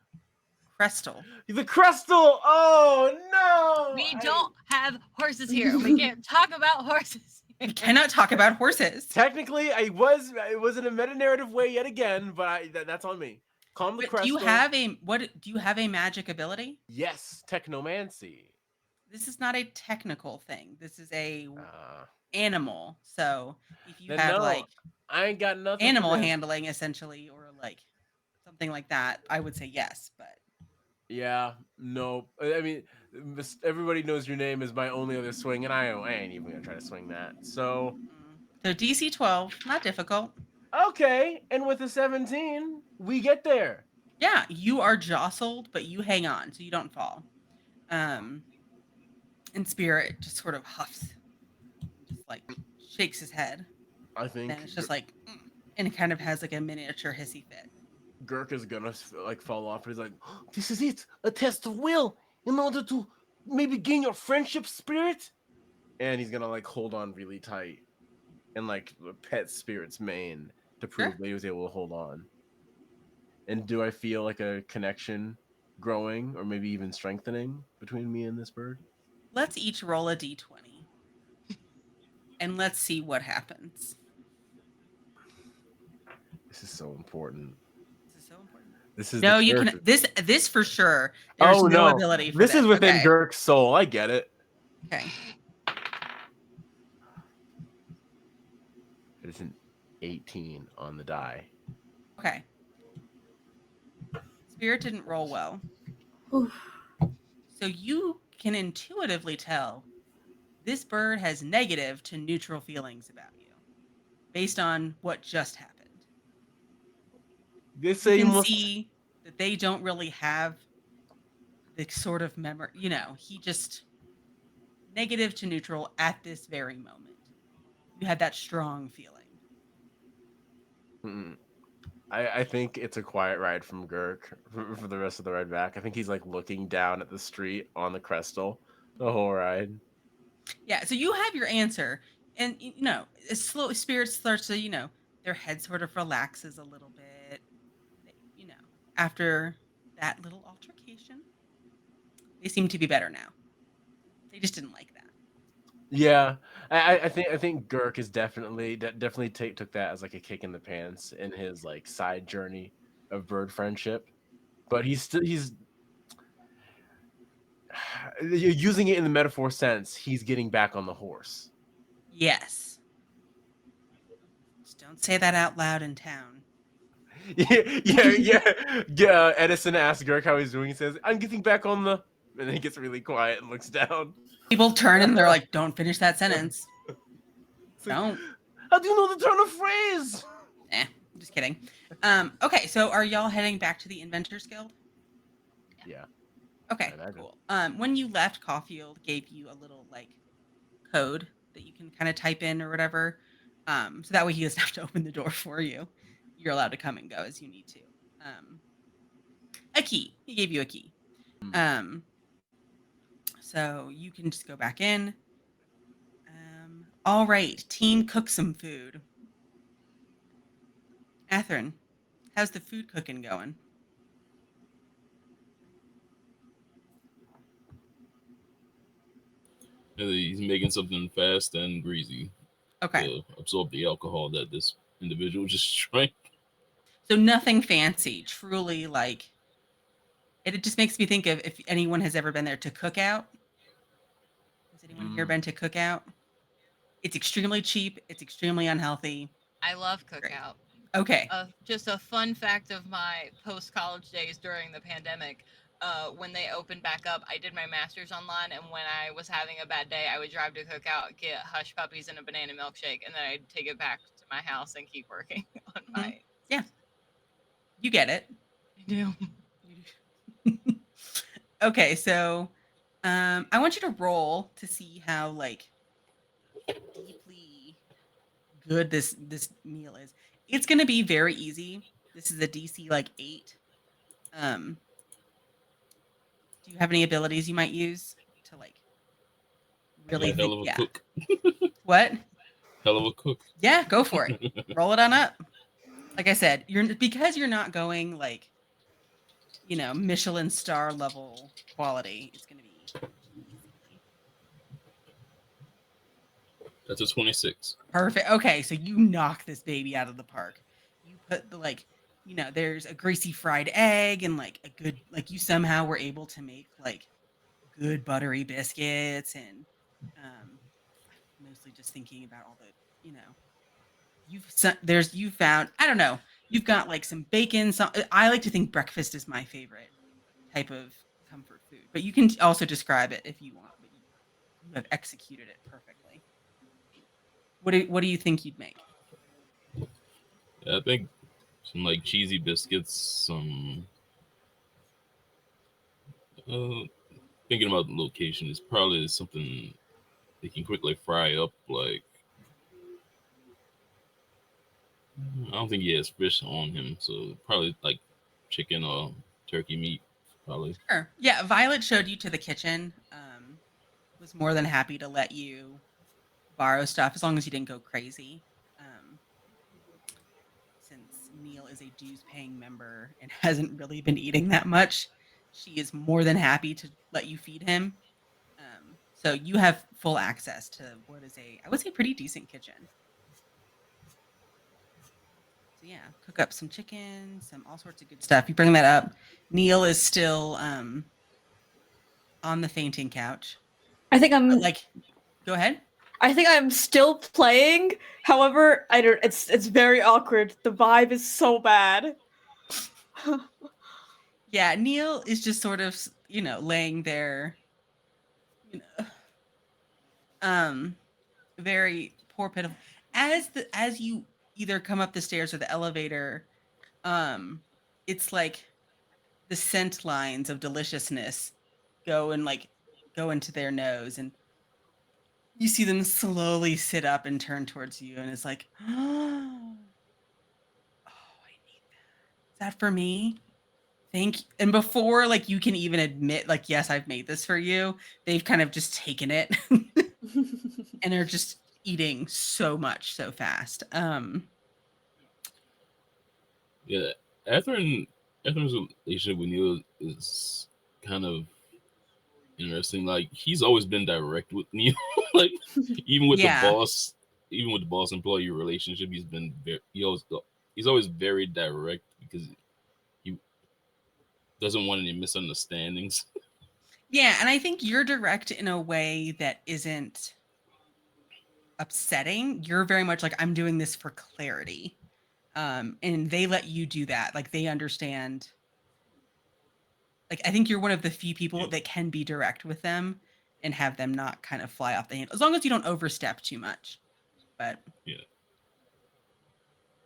Crestal. the crystal? Oh no. We don't have horses here. We can't talk about horses. We cannot talk about horses. Technically, it was in a meta narrative way yet again, but that's on me. Calm the But crystal. do you have a magic ability? Yes, technomancy. This is not a technical thing. This is a Uh, animal. So if you then have no, like I ain't got nothing. animal for this. handling essentially, or like something like that, I would say yes. But Yeah, no. I mean, everybody knows your name is my only other swing, and I ain't even gonna try to swing that. So so DC 12, not difficult. okay, and with a 17, we get there. Yeah, you are jostled, but you hang on, so you don't fall. And Spirit just sort of huffs, just like shakes his head. I think Then it's just like, and it kind of has like a miniature hissy fit. Gurk is gonna like fall off. He's like, "This is it, a test of will, in order to maybe gain your friendship spirit." And he's gonna like hold on really tight and like pet Spirit's mane to prove that he was able to hold on. And do I feel like a connection growing or maybe even strengthening between me and this bird? Let's each roll a d20, and let's see what happens. This is so important. This is so important. This is No, the you can character. this for sure. There's Oh no no, ability for this is within okay. Gurk's soul. I get it. Okay. It's an 18 on the die. Okay. Spirit didn't roll well. So you can intuitively tell this bird has negative to neutral feelings about you based on what just happened. This You can must... see that they don't really have the sort of memory, he just negative to neutral at this very moment. You had that strong feeling. I think it's a quiet ride from Gurk for the rest of the ride back. I think he's like looking down at the street on the Crestal the whole ride. Yeah, so you have your answer, and as slow Spirit starts to, their head sort of relaxes a little bit. After that little altercation, they seem to be better now. They just didn't like that. Yeah, I think Gurk is definitely took that as like a kick in the pants in his like side journey of bird friendship, but he's using it in the metaphor sense. He's getting back on the horse. Yes. Just don't say that out loud in town. Yeah. Edison asks Gurk how he's doing. He says, "I'm getting back on the," and then he gets really quiet and looks down. People turn and they're like, "Don't finish that sentence." Don't. How do you know the turn of phrase? I'm just kidding. Okay, so are y'all heading back to the Inventors Guild? Yeah. Okay, cool. When you left, Caulfield gave you a little like code that you can kind of type in or whatever. So that way he doesn't have to open the door for you. You're allowed to come and go as you need to. A key. He gave you a key. So you can just go back in. All right, team, cook some food. Athrun, how's the food cooking going? He's making something fast and greasy Okay. to absorb the alcohol that this individual just drank. So nothing fancy, truly like, it just makes me think of if anyone has ever been there to Cookout. Has anyone here been to Cookout? It's extremely cheap. It's extremely unhealthy. I love Cookout. Okay. Just a fun fact of my post-college days during the pandemic. when they opened back up, I did my master's online, and when I was having a bad day, I would drive to Cookout, get hush puppies and a banana milkshake, and then I'd take it back to my house and keep working on my. Yeah. You get it. I do. Okay, so I want you to roll to see how like deeply good this meal is. It's gonna be very easy. This is a DC like 8. Do you have any abilities you might use to like really Yeah, hell think? of a Yeah. cook. What? Hell of a cook. Yeah, go for it. Roll it on up. Like I said, because you're not going like, Michelin star level quality. It's gonna be easy. That's a 26. Perfect. Okay, so you knock this baby out of the park. You put the there's a greasy fried egg and like a good you somehow were able to make like good buttery biscuits and mostly just thinking about all the, you found I don't know, you've got like some bacon, I like to think breakfast is my favorite type of comfort food. But you can also describe it if you want, but you have executed it perfectly. What do you think you'd make? Yeah, I think some like cheesy biscuits, some thinking about the location is probably something they can quickly fry up. Like I don't think he has fish on him, so probably like chicken or turkey meat. Probably. Sure. Yeah, Violet showed you to the kitchen. Was more than happy to let you borrow stuff as long as you didn't go crazy. Since Neil is a dues paying member and hasn't really been eating that much, she is more than happy to let you feed him. So you have full access to what is I would say, pretty decent kitchen. So yeah, cook up some chicken, some all sorts of good stuff. You bring that up. Neil is still on the fainting couch. I think I'm Go ahead. I think I'm still playing. However, I don't. It's very awkward. The vibe is so bad. Yeah, Neil is just sort of, laying there, very poor, pitiful. As you either come up the stairs or the elevator, it's like the scent lines of deliciousness go into their nose, and you see them slowly sit up and turn towards you, and it's like, oh, I need that. Is that for me? Thank you. And before you can even admit yes, I've made this for you, they've kind of just taken it and they're just eating so much so fast. Yeah, Atherin's relationship with Neil is kind of interesting. Like he's always been direct with Neil. Like even with Yeah. the boss employee relationship, he's always very direct because he doesn't want any misunderstandings. Yeah, and I think you're direct in a way that isn't upsetting. You're very much like, I'm doing this for clarity. And they let you do that. Like they understand. Like I think you're one of the few people that can be direct with them and have them not kind of fly off the handle, as long as you don't overstep too much. But Yeah.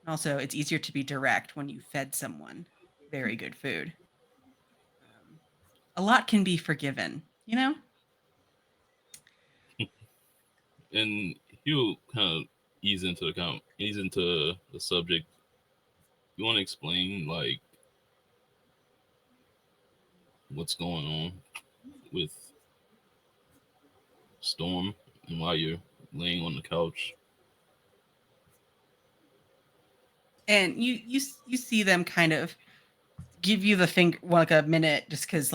also, it's easier to be direct when you fed someone very good food. A lot can be forgiven, And he'll kind of ease into the subject. You want to explain like what's going on with Storm and why you're laying on the couch? And you see them kind of give you the finger, like a minute, just because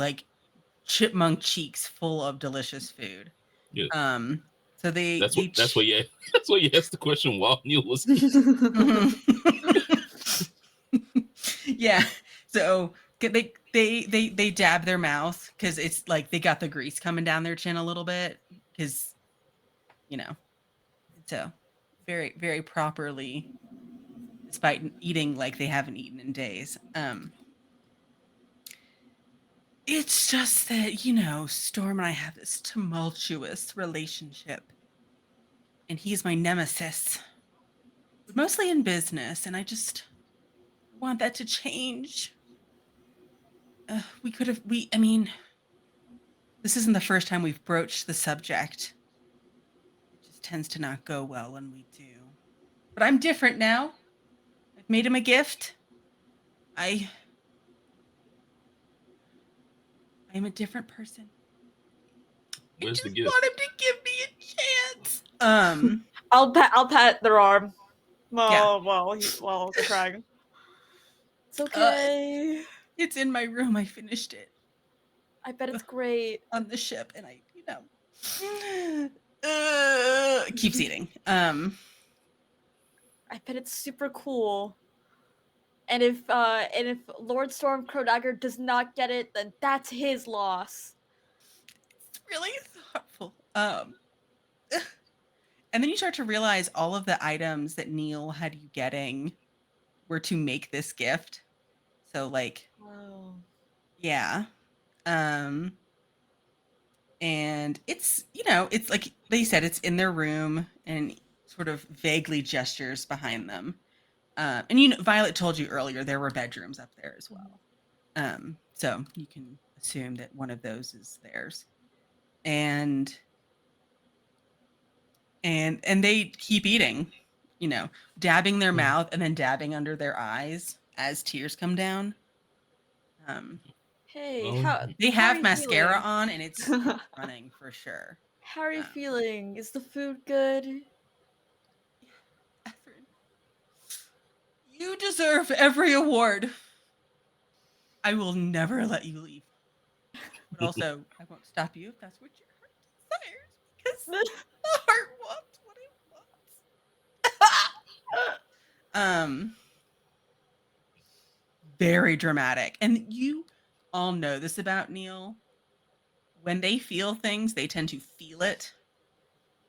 chipmunk cheeks full of delicious food. Yeah. So That's what you asked the question while Neil was yeah. So they dab their mouth because it's like they got the grease coming down their chin a little bit because so very, very properly, despite eating like they haven't eaten in days. It's just that, Storm and I have this tumultuous relationship, and he's my nemesis, but mostly in business, and I just want that to change. This isn't the first time we've broached the subject. It just tends to not go well when we do. But I'm different now. I've made him a gift. I'm a different person. I Where's the just gift? want him to give me a chance. I'll pat their arm. Yeah. While they're crying. It's okay. It's in my room. I finished it I bet it's great. on the ship, and I, keeps eating. I bet it's super cool. And if Lord Storm Crowdagger does not get it, then that's his loss. It's really thoughtful. And then you start to realize all of the items that Neil had you getting were to make this gift. So like, Wow. yeah. And it's, it's like they said, it's in their room and sort of vaguely gestures behind them. And Violet told you earlier there were bedrooms up there as well. So you can assume that one of those is theirs. And they keep eating, dabbing their mouth and then dabbing under their eyes as tears come down. Hey, They how are have you mascara feeling? on, and it's running for sure. How are you feeling? Is the food good? Etherin, you deserve every award. I will never let you leave. But also, I won't stop you if that's what your heart desires, because the heart wants what it wants. Very dramatic. And you all know this about Neil. When they feel things, they tend to feel it,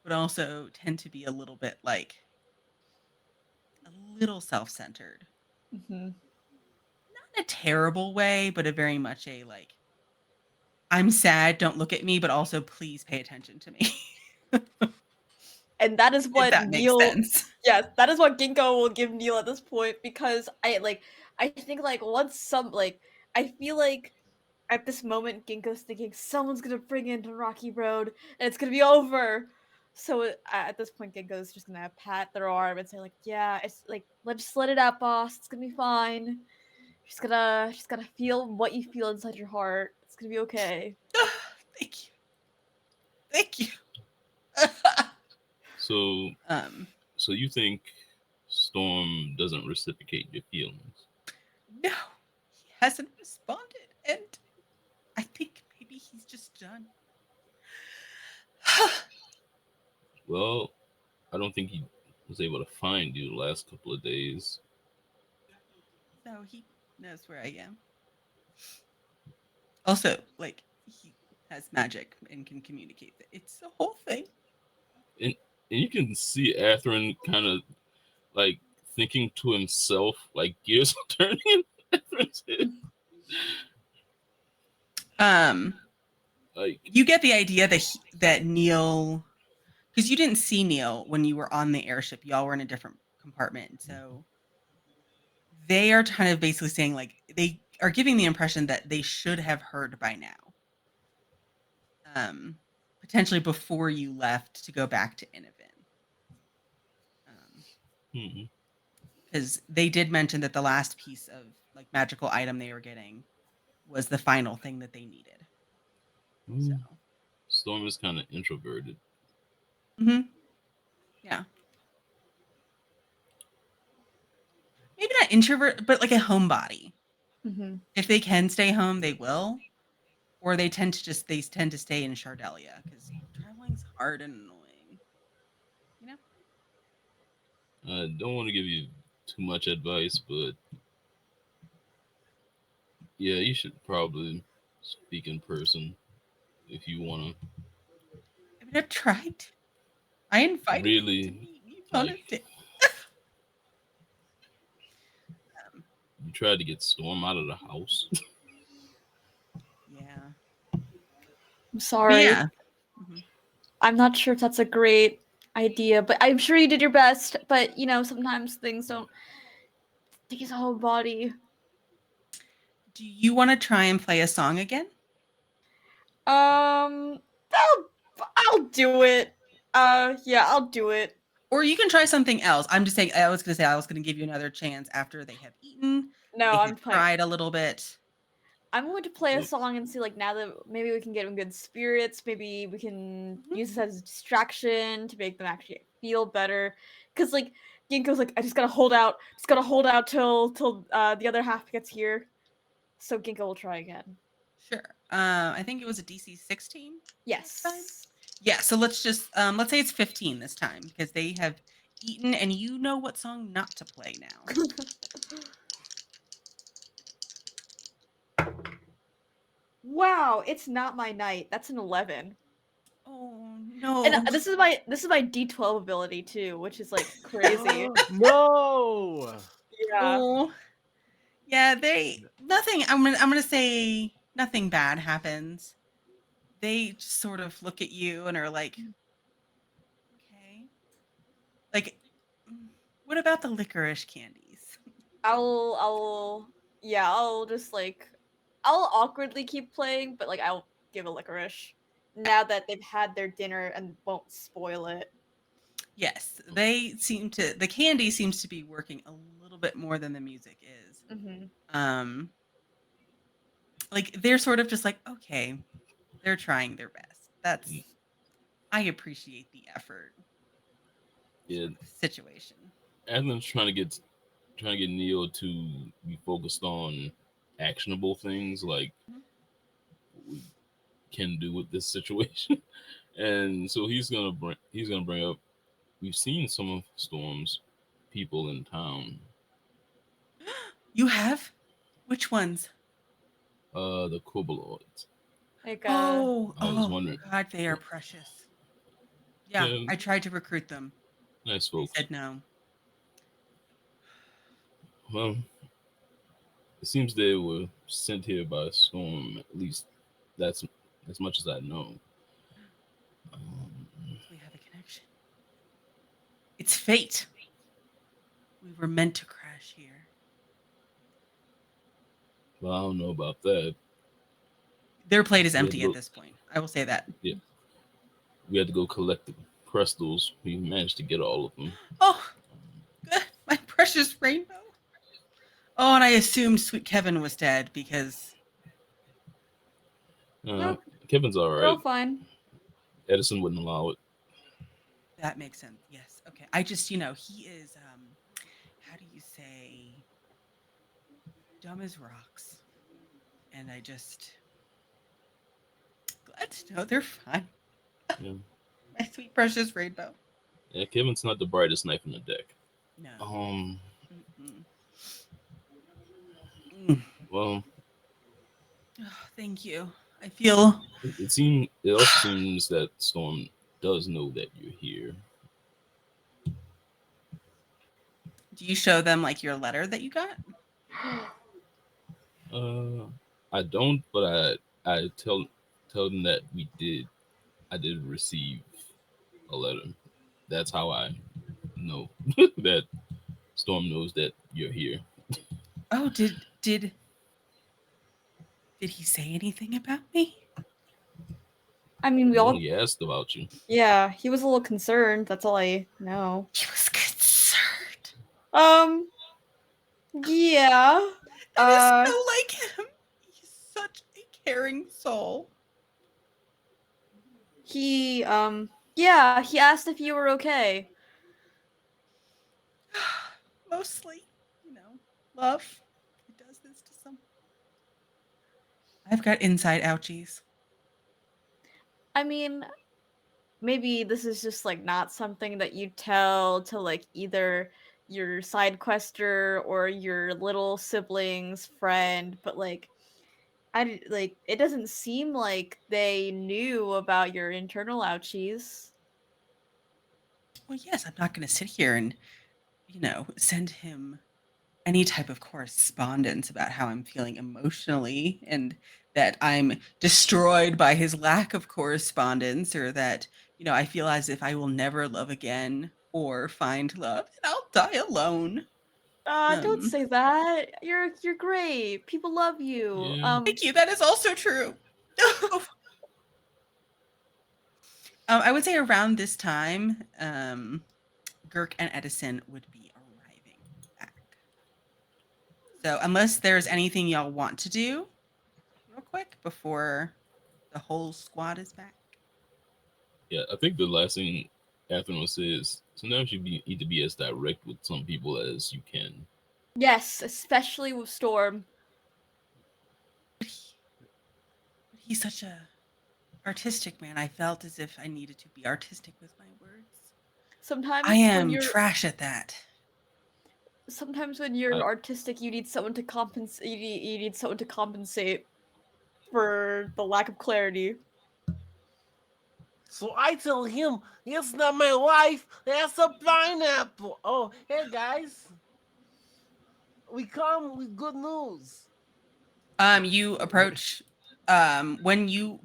but also tend to be a little bit like a little self-centered. Mm-hmm. Not in a terrible way, but a very much a like, I'm sad, don't look at me, but also please pay attention to me. And that is If what that makes Neil. sense. Yes, that is what Ginkgo will give Neil at this point, because I think once I feel like at this moment Ginkgo's thinking someone's gonna bring in the Rocky Road and it's gonna be over. So at this point Ginkgo's just gonna pat their arm and say like, yeah, it's like, let's let it out, boss. It's gonna be fine. Just gotta feel what you feel inside your heart. It's gonna be okay. Thank you. Thank you. So, um, so you think Storm doesn't reciprocate your feelings? no, he hasn't responded, and I think maybe he's just done. Well, I don't think he was able to find you the last couple of days. So he knows where I am. Also, like, he has magic and can communicate. It's the whole thing. And you can see Atherin kind of like thinking to himself, like gears are turning in Atherin's head. Like, You get the idea that Neil, because you didn't see Neil when you were on the airship. Y'all were in a different compartment, so they are kind of basically saying like they are giving the impression that they should have heard by now. Potentially before you left to go back to Innovin. Because they did mention that the last piece of like magical item they were getting was the final thing that they needed. So. Storm is kind of introverted. Yeah. Maybe not introvert, but like a homebody. Mm-hmm. If they can stay home, they will. Or they tend to stay in Shardelia because traveling's hard and annoying. I don't want to give you too much advice, but yeah, you should probably speak in person if you want to. I mean, I've tried. I invited you to Really, meet me on a like, date. you tried to get Storm out of the house. Yeah. I'm But sorry. yeah. Mhm. I'm not sure if that's a great idea, but I'm sure you did your best. But you know, sometimes things don't take his whole body. Do you want to try and play a song again? Um, I'll do it. Yeah, I'll do it. Or you can try something else. I'm just saying, I was going to say, I was going to give you another chance after they have eaten, No, they I'm have playing. cried a little bit. I'm going to play a Yeah. song and see, like, now that maybe we can get in good spirits, maybe we can Mhm. use this as a distraction to make them actually feel better. Cause like Ginkgo's like, I just gotta hold out, till the other half gets here. So Ginkgo will try again. Sure. I think it was a DC 16 last time. Yes. Yeah, so let's just let's say it's 15 this time because they have eaten and you know what song not to play now. Wow, it's not my night. That's an 11. Oh And no. this is my D12 ability too, which is like crazy. No. Yeah. Oh. Yeah, they nothing I'm gonna say nothing bad happens. They just sort of look at you and are like, okay. Like, what about the licorice candies? I'll just like I'll awkwardly keep playing, but like I'll give a licorice now that they've had their dinner and won't spoil it. Yes, the candy seems to be working a little bit more than the music is. Hmm. Um, like they're sort of just like, okay, they're trying their best. I appreciate the effort Yeah, sort of situation. Adlin's trying to get Neo to be focused on actionable things like Mhm. what we can do with this situation. And so he's gonna bring up, we've seen some of Storm's people in town. You have? Which ones? The Kobolds. Like I was Oh wondering. God, they are precious. Yeah, Yeah, I tried to recruit them. nice They folks. said no. Well, it seems they were sent here by Storm. At least that's as much as I know. Um, We have a connection. It's fate. We were meant to crash here. well, I don't know about that. Their plate is We had to empty at go. this point. I will say that. Yeah, we had to go collect the crystals. We managed to get all of them. Oh, good. My precious rainbow. Oh, and I assumed Sweet Kevin was dead because Uh, nope, Kevin's all they're all right. fine. Edison wouldn't allow it. that makes sense. Yes. Okay. I just, he is how do you say dumb as rocks. And I just glad to know they're fine. Yeah, My sweet precious rainbow. yeah. Kevin's not the brightest knife in the deck. No. Um. Mm-mm. Mm. Well, Oh, thank you. I feel it also seems that Storm does know that you're here. do you show them like your letter that you got? Uh, I don't, but I tell them that I did receive a letter. That's how I know that Storm knows that you're here. Oh, did he say anything about me? I mean, we No, all he asked about you. yeah, he was a little concerned. That's all I know. He was concerned. Um, yeah. That is Uh, so like him. He's such a caring soul. yeah, he asked if you were okay. Mostly, love. He does this to some. I've got inside ouchies. I mean, maybe this is just like not something that you tell to like either your side quester or your little sibling's friend, but like like it doesn't seem like they knew about your internal ouchies. Well, yes, I'm not going to sit here and, send him any type of correspondence about how I'm feeling emotionally and that I'm destroyed by his lack of correspondence, or that, I feel as if I will never love again or find love and I'll die alone. Don't Um, say that. You're great. People love you. Yeah. Thank you. That is also true. I would say around this time, Girk and Edison would be arriving back. So unless there's anything y'all want to do real quick before the whole squad is back. Yeah, I think the last thing Catherine would say is sometimes need to be as direct with some people as you can. Yes, especially with Storm. But he's such a artistic man. I felt as if I needed to be artistic with my words. I Sometimes when am you're trash at that. I, artistic, you need someone to compensate. You need someone to compensate for the lack of clarity. So I tell him, it's not my wife, that's a pineapple. Oh, hey guys, we come with good news. You approach when you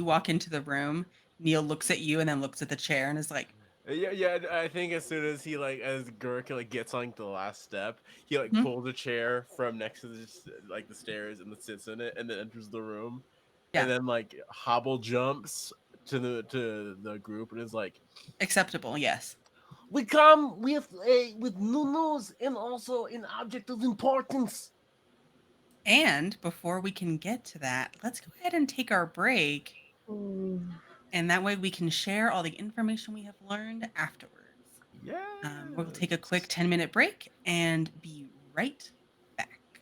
walk into the room, Neil looks at you and then looks at the chair and is like, Yeah. I think as soon as as Gurk gets on the last step, he "Hmm? pulls a chair from next to the stairs and then sits in it, and then enters the room, and Yeah, then hobble jumps to the group and is like, acceptable, yes." "We come with new news and also an object of importance." And before we can get to that, let's go ahead and take our break, and that way we can share all the information we have learned afterwards. We'll take a quick Yes. 10-minute break and be right back.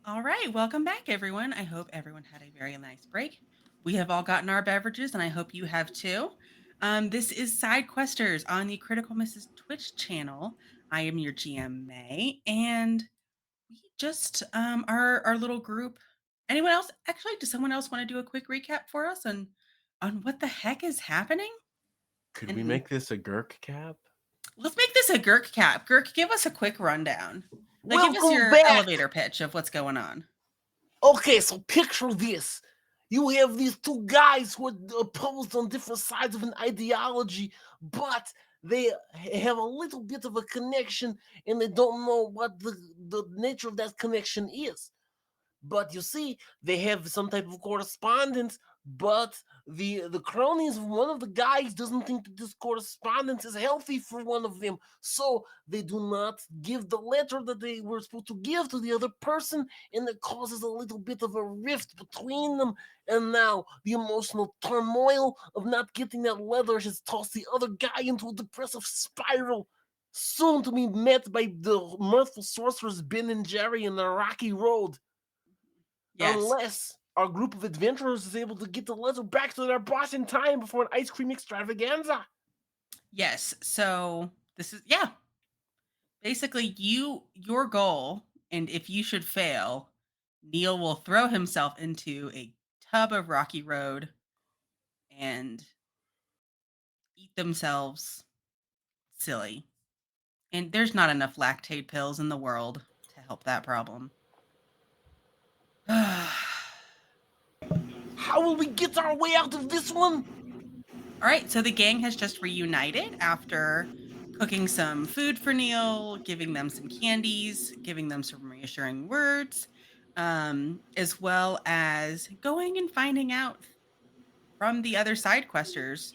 All right, welcome back, everyone. I hope everyone had a very nice break. We have all gotten our beverages, and I hope you have too. This is SideQuesters on the Critical Misses Twitch channel. I am your GM May, and we just our little group. Anyone else? Actually, does someone else want to do a quick recap for us on what the heck is happening? Could we And make this a Gurk cap? let's make this a Gurk cap. Gurk, give us a quick rundown. Like, give us Welcome your back. elevator pitch of what's going on. Okay, so picture this. You have these two guys who are opposed on different sides of an ideology, but they have a little bit of a connection and they don't know what the nature of that connection is. But you see, they have some type of correspondence, but the cronies of one of the guys doesn't think that this correspondence is healthy for one of them. So they do not give the letter that they were supposed to give to the other person, and it causes a little bit of a rift between them. And now the emotional turmoil of not getting that letter has tossed the other guy into a depressive spiral. Soon to be met by the mirthful sorcerers Ben and Jerry in the rocky road. Yes. Unless our group of adventurers is able to get the letter back to their boss in time before an ice cream extravaganza. Yes. So this is basically your goal, and if you should fail, Neil will throw himself into a tub of rocky road and eat themselves silly. And there's not enough lactate pills in the world to help that problem. All How will we get our way out of this one? right, so the gang has just reunited after cooking some food for Neil, giving them some candies, giving them some reassuring words, as well as going and finding out from the other side questers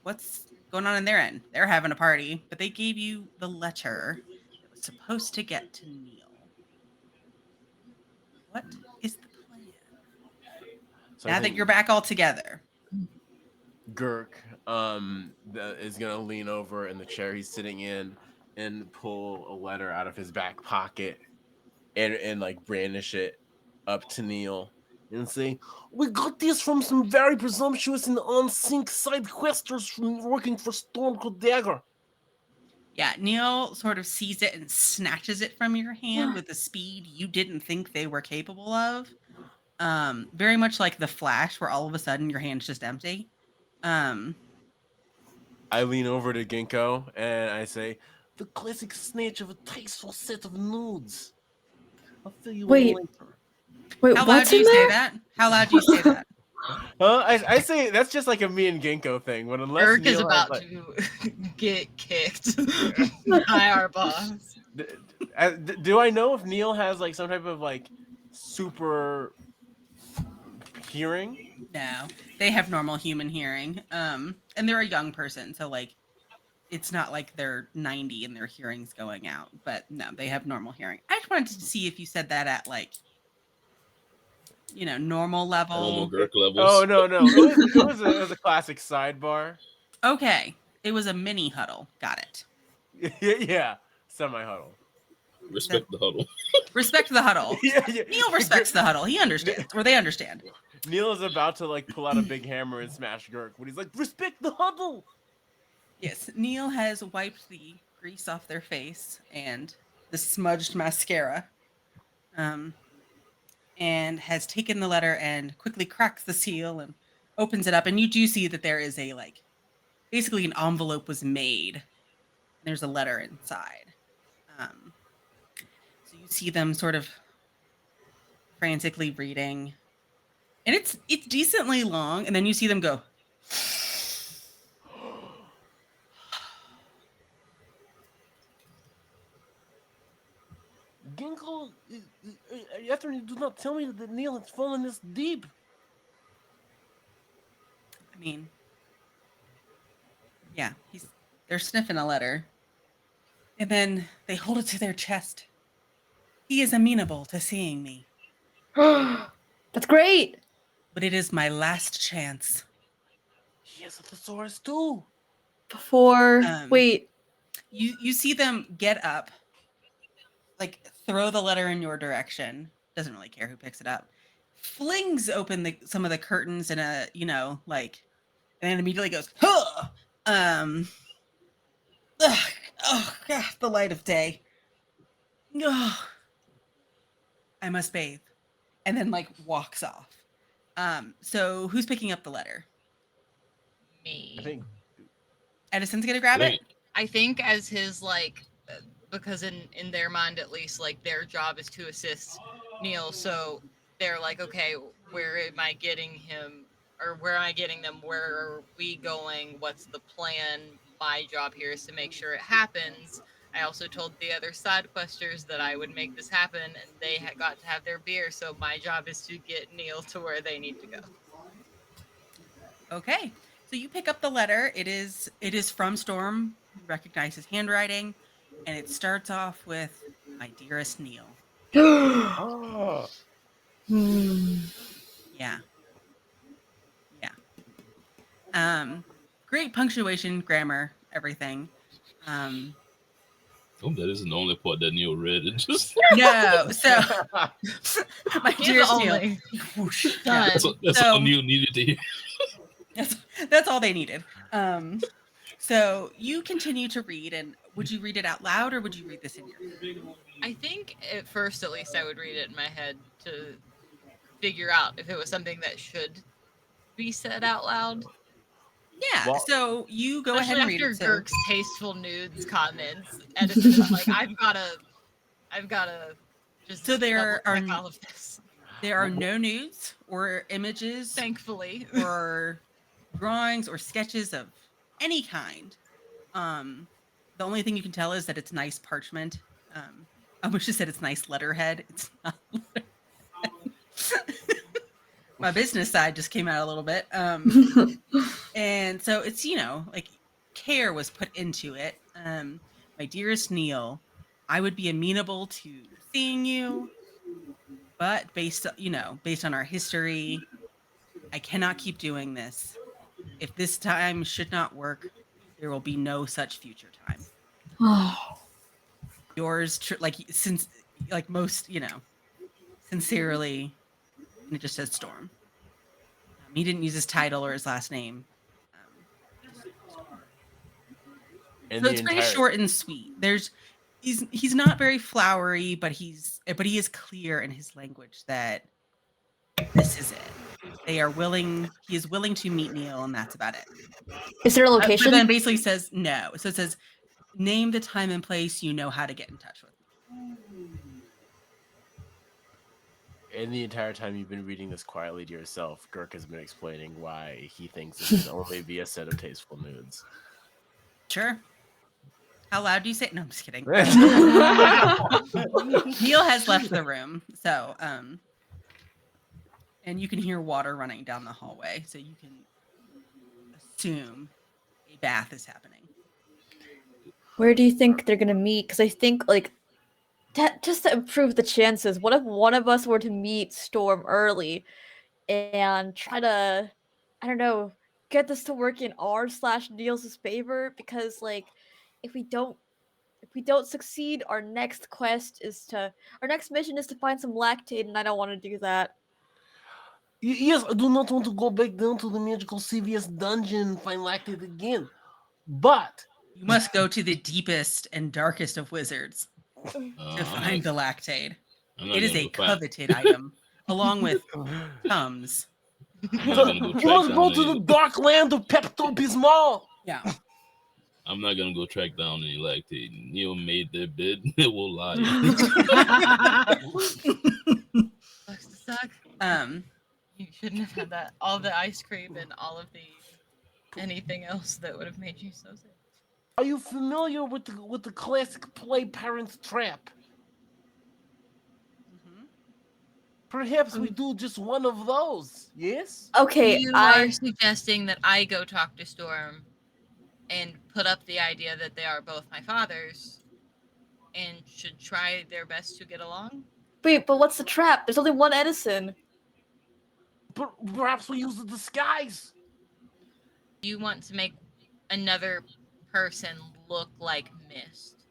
what's going on in their end. They're having a party, but they gave you the letter that was supposed to get to Neil. What is the plan? So Now that you're back all together. Gurk is gonna lean over in the chair he's sitting in and pull a letter out of his back pocket and like brandish it up to Neil and say, "We got this from some very presumptuous and unsync side questers from working for Stormcloud Dagger." Yeah, Neil sort of sees it and snatches it from your hand with the speed you didn't think they were capable of. Very much like the Flash, where all of a sudden your hand's just empty. Um, I lean over to Ginkgo and I say, "The classic snatch of a tasteful set of nudes. I'll fill you in Wait, later." wait, how loud what's do in you say there? that? How loud do you say that? I say that's just like a me and Ginkgo thing. When unless Eric is Neil has about like, to get kicked by our boss. do I know if Neil has like some type of like super hearing? No, they have normal human hearing. And they're a young person, so like it's not like they're 90 and their hearing's going out. But no, they have normal hearing. I just wanted to see if you said that at like normal Normal level. Gurk Oh levels. no, it was a classic sidebar. Okay, it was a mini huddle. Got it. Yeah, semi huddle. Respect the huddle. Respect the huddle. Yeah. Neil respects the huddle. He understands, or they understand. Neil is about to like pull out a big hammer and smash Gurk, but he's like, "Respect the huddle." Yes, Neil has wiped the grease off their face and the smudged mascara, and has taken the letter and quickly cracks the seal and opens it up. And you do see that there is a basically an envelope was made. And there's a letter inside. So you see them sort of frantically reading, and it's decently long. And then you see them go. Ginkgo, after you do not tell me that Neil has fallen this deep. I mean, yeah, they're sniffing a letter. And then they hold it to their chest. He is amenable to seeing me, That's great. but it is my last chance. He has a thesaurus too. Before, Um, wait, You see them get up, like throw the letter in your direction, doesn't really care who picks it up, flings open some of the curtains in a, like, and then immediately goes, huh! Ugh, oh, God, the light of day. Ugh, I must bathe. And then, like, walks off. So who's picking up the letter? Me. I think Edison's gonna grab it? I think as his because in their mind at least, like their job is to assist Neil, so they're like, okay, where am I getting him, or where am I getting them, where are we going, what's the plan? My job here is to make sure it happens. I also told the other side questers that I would make this happen, and they got to have their beer, so my job is to get Neil to where they need to go. Okay. So you pick up the letter. It is from Storm. You recognize his handwriting, and it starts off with, "My dearest Neil." oh, Hmm. Yeah. Yeah. Great punctuation, grammar, everything. Hope that isn't the only part that Neil read. It just No. So my He's dearest Neil. only Whoosh. done. that's So- all Neil needed to hear. That's all they needed. So you continue to read, and would you read it out loud or would you read this in your head? I think at first, at least, I would read it in my head to figure out if it was something that should be said out loud. Yeah. Well- so you go ahead Especially and read after it. So Girk's tasteful nudes comments, Edison's like, I've gotta just So there double check are- all of this. there are no nudes or images Thankfully, or drawings or sketches of any kind. The only thing you can tell is that it's nice parchment. I wish I said it's nice letterhead. It's not. My business side just came out a little bit. And so it's, like, care was put into it. My dearest Neil, I would be amenable to seeing you, but based on our history, I cannot keep doing this. If this time should not work, there will be no such future time. Yours, most, sincerely, and it just says Storm. He didn't use his title or his last name. Just Storm. and So the it's pretty entire short and sweet. He's not very flowery, but he is clear in his language that this is it. He is willing to meet Neil, and that's about it. Is there a But location? then basically says no. So it says, name the time and place you know how to get in touch with me. And the entire time you've been reading this quietly to yourself, Girk has been explaining why he thinks this can only be a set of tasteful nudes. Sure. How loud do you say it? No, I'm just kidding. Neil has left the room. So, and you can hear water running down the hallway. So you can assume a bath is happening. Where do you think they're gonna meet? Because I think just to improve the chances, what if one of us were to meet Storm early and try to, I don't know, get this to work in our/Niels' favor? Because if we don't succeed, our next mission is to find some lactate, and I don't want to do that. Yes, I do not want to go back down to the magical CVS dungeon and find lactate again. But You must go to the deepest and darkest of wizards to I'm find the not, lactate. I'm not It is gonna a go find- coveted item, along with Tums. I'm not gonna go you track must down go to any. the dark land of Pepto Bismol. Yeah. I'm not gonna go track down any lactate. Neil made their bid. It will lie. sucks to suck. Um, You shouldn't have had that. All the ice cream and all of the anything else that would have made you so sick. Are you familiar with the classic play Parents Trap? mhm. Perhaps we do just one of those. Yes. Okay, You I are suggesting that I go talk to Storm and put up the idea that they are both my fathers and should try their best to get along? wait, but what's the trap? There's only one Edison. Perhaps we use the disguise. You want to make another person look like Mist.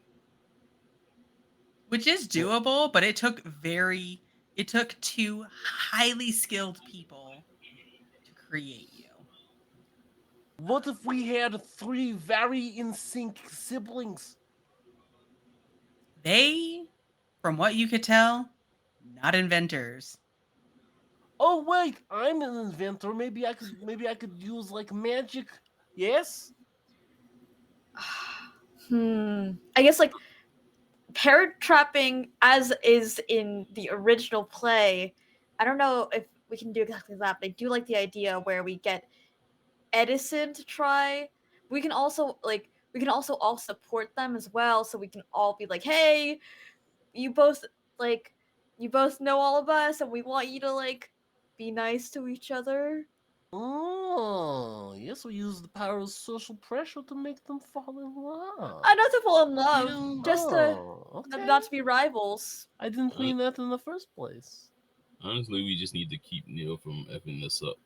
Which is doable, but it took very It took two highly skilled people to create you. What if we had three very in sync siblings? They, from what you could tell, not inventors. Oh wait, I'm an inventor. Maybe I could use like magic. Yes? I guess like parrot trapping as is in the original play. I don't know if we can do exactly that, but I do like the idea where we get Edison to try. We can also all support them as well, so we can all be like, hey, you both like you both know all of us and we want you to like be nice to each other. Oh, yes, we use the power of social pressure to make them fall in love. Not to fall in love, don't- just Oh, to okay. not to be rivals. I didn't mean that in the first place. Honestly, we just need to keep Neil from effing this up.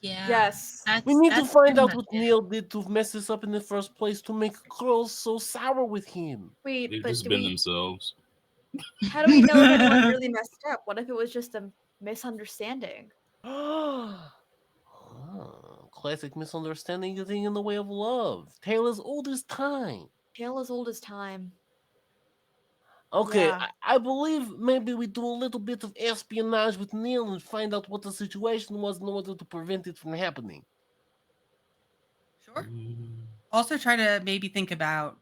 Yeah. Yes. We need to that's find pretty out much what it. Neil did to mess this up in the first place to make girls so sour with him. Wait, They've but just been themselves. how do we know if anyone really messed up? What if it was just a misunderstanding? Classic misunderstanding getting in the way of love. Tale as old as time. Tale as old as time. Okay, Yeah. I believe maybe we do a little bit of espionage with Neil and find out what the situation was in order to prevent it from happening. Sure. Mm, Also, try to maybe think about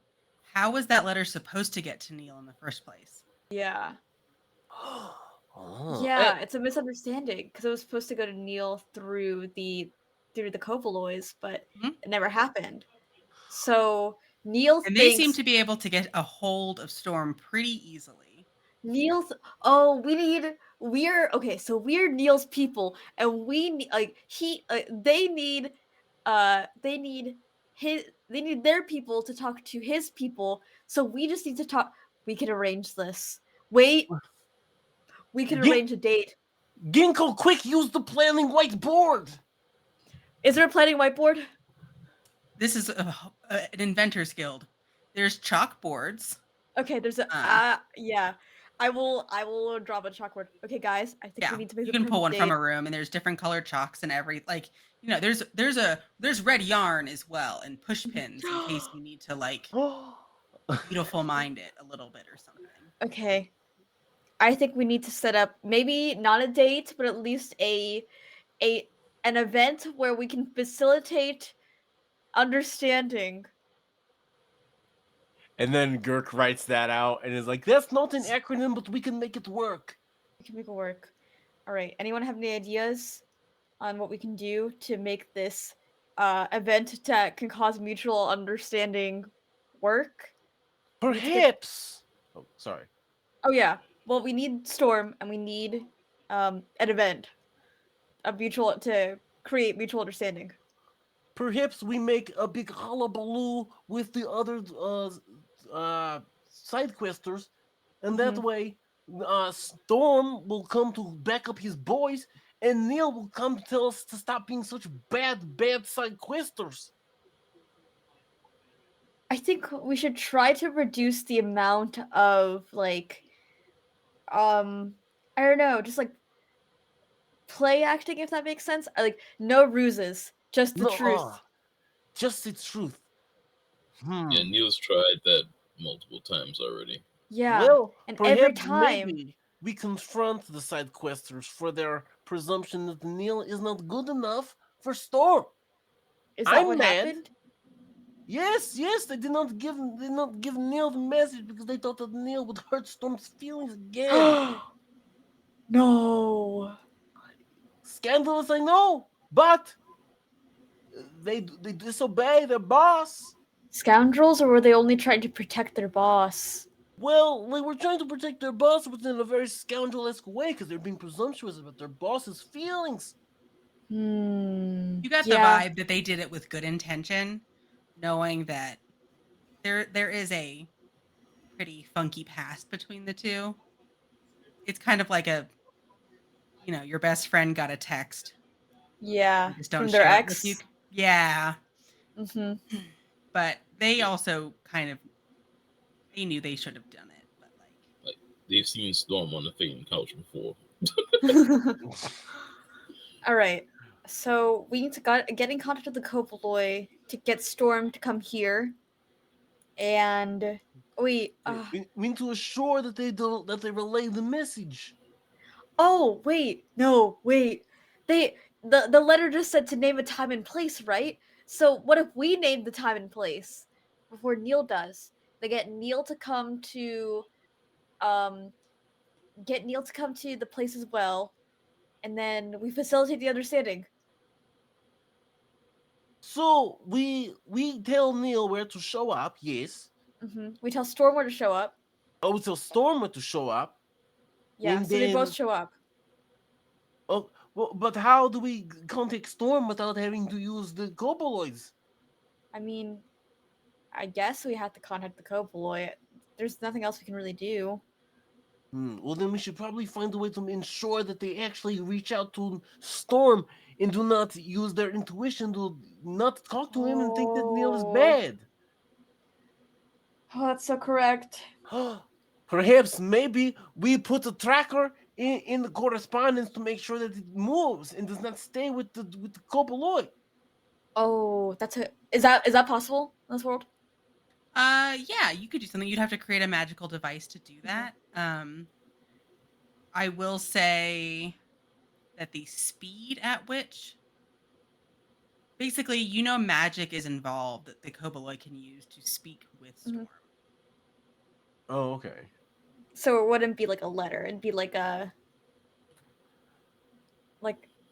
how was that letter supposed to get to Neil in the first place? Yeah. Oh, Yeah, it's a misunderstanding because it was supposed to go to Neil through the Kovalois, but Mhm. it never happened. So Neil And they seem thinks to be able to get a hold of Storm pretty easily. Neil's. Oh, we're okay. So we're Neil's people, and we they need they need their people to talk to his people. So we just need to talk. We can arrange this. Wait, we can Gin- arrange a date. Ginkgo, quick, use the planning whiteboard. Is there a planning whiteboard? This is an inventor's guild. There's chalkboards. Okay, there's a yeah. I will drop a chalkboard. Okay, guys, I think we Yeah, need to make you the can pull perfect one from date. a room, and there's different colored chalks and there's red yarn as well, and push pins in case you need to like beautiful mind it a little bit or something. Okay. I think we need to set up maybe not a date, but at least a an event where we can facilitate understanding. And then Girk writes that out and is like, that's not an acronym, but we can make it work. We can make it work. All right. Anyone have any ideas on what we can do to make this event that can cause mutual understanding work? We need to get- Perhaps. Oh, sorry. Oh yeah. Well, we need Storm and we need an event of mutual to create mutual understanding. Perhaps we make a big hullabaloo with the other side questers, and that Mhm. way Storm will come to back up his boys, and Neil will come to tell us to stop being such bad side questers. I think we should try to reduce the amount of like I don't know, just like play acting if that makes sense. Like no ruses, just the No, truth. just the truth. Yeah, Neil's tried that multiple times already. Yeah. Well, and every perhaps time maybe we confront the side questers for their presumption that Neil is not good enough for Storm. is that I'm what mad. happened? Yes, they did not give Neil the message because they thought that Neil would hurt Storm's feelings again. No. Scandalous, I know, but they disobey their boss. Scoundrels, or were they only trying to protect their boss? Well, they were trying to protect their boss, but in a very scoundrel-esque way because they're being presumptuous about their boss's feelings. You got the Yeah. vibe that they did it with good intention, knowing that there is a pretty funky past between the two. It's kind of like your best friend got a text. Yeah. You just don't From their share it with you. ex. Yeah. Mhm. But they also they knew they should have done it. But like Like they've seen Storm on the fatal couch before. All right. So we need to get in contact with the Kopaloi to get Storm to come here. And wait. We need to assure that they relay the message. Oh wait. No wait. The letter just said to name a time and place, right? So what if we name the time and place before Neil does? They get Neil to come to um the place as well, and then we facilitate the understanding. So we tell Neil where to show up. Yes. We tell Storm where to show up. Oh, we tell Storm where to show up. Yeah, And so they both then, show up. oh, well, but how do we contact Storm without having to use the Cobaloids? I mean, I guess we have to contact the Kopaloi. There's nothing else we can really do. Well, then we should probably find a way to ensure that they actually reach out to Storm and do not use their intuition to not talk to him and think that Neil is bad. Oh, that's so correct. Perhaps maybe we put a tracker in the correspondence to make sure that it moves and does not stay with the Copaloid. Oh, is that possible in this world? Yeah, you could do something. You'd have to create a magical device to do that. I will say that the speed at which, basically, magic is involved that the Koboloi can use to speak with Storm. Oh, okay. So it wouldn't be like a letter. It'd be like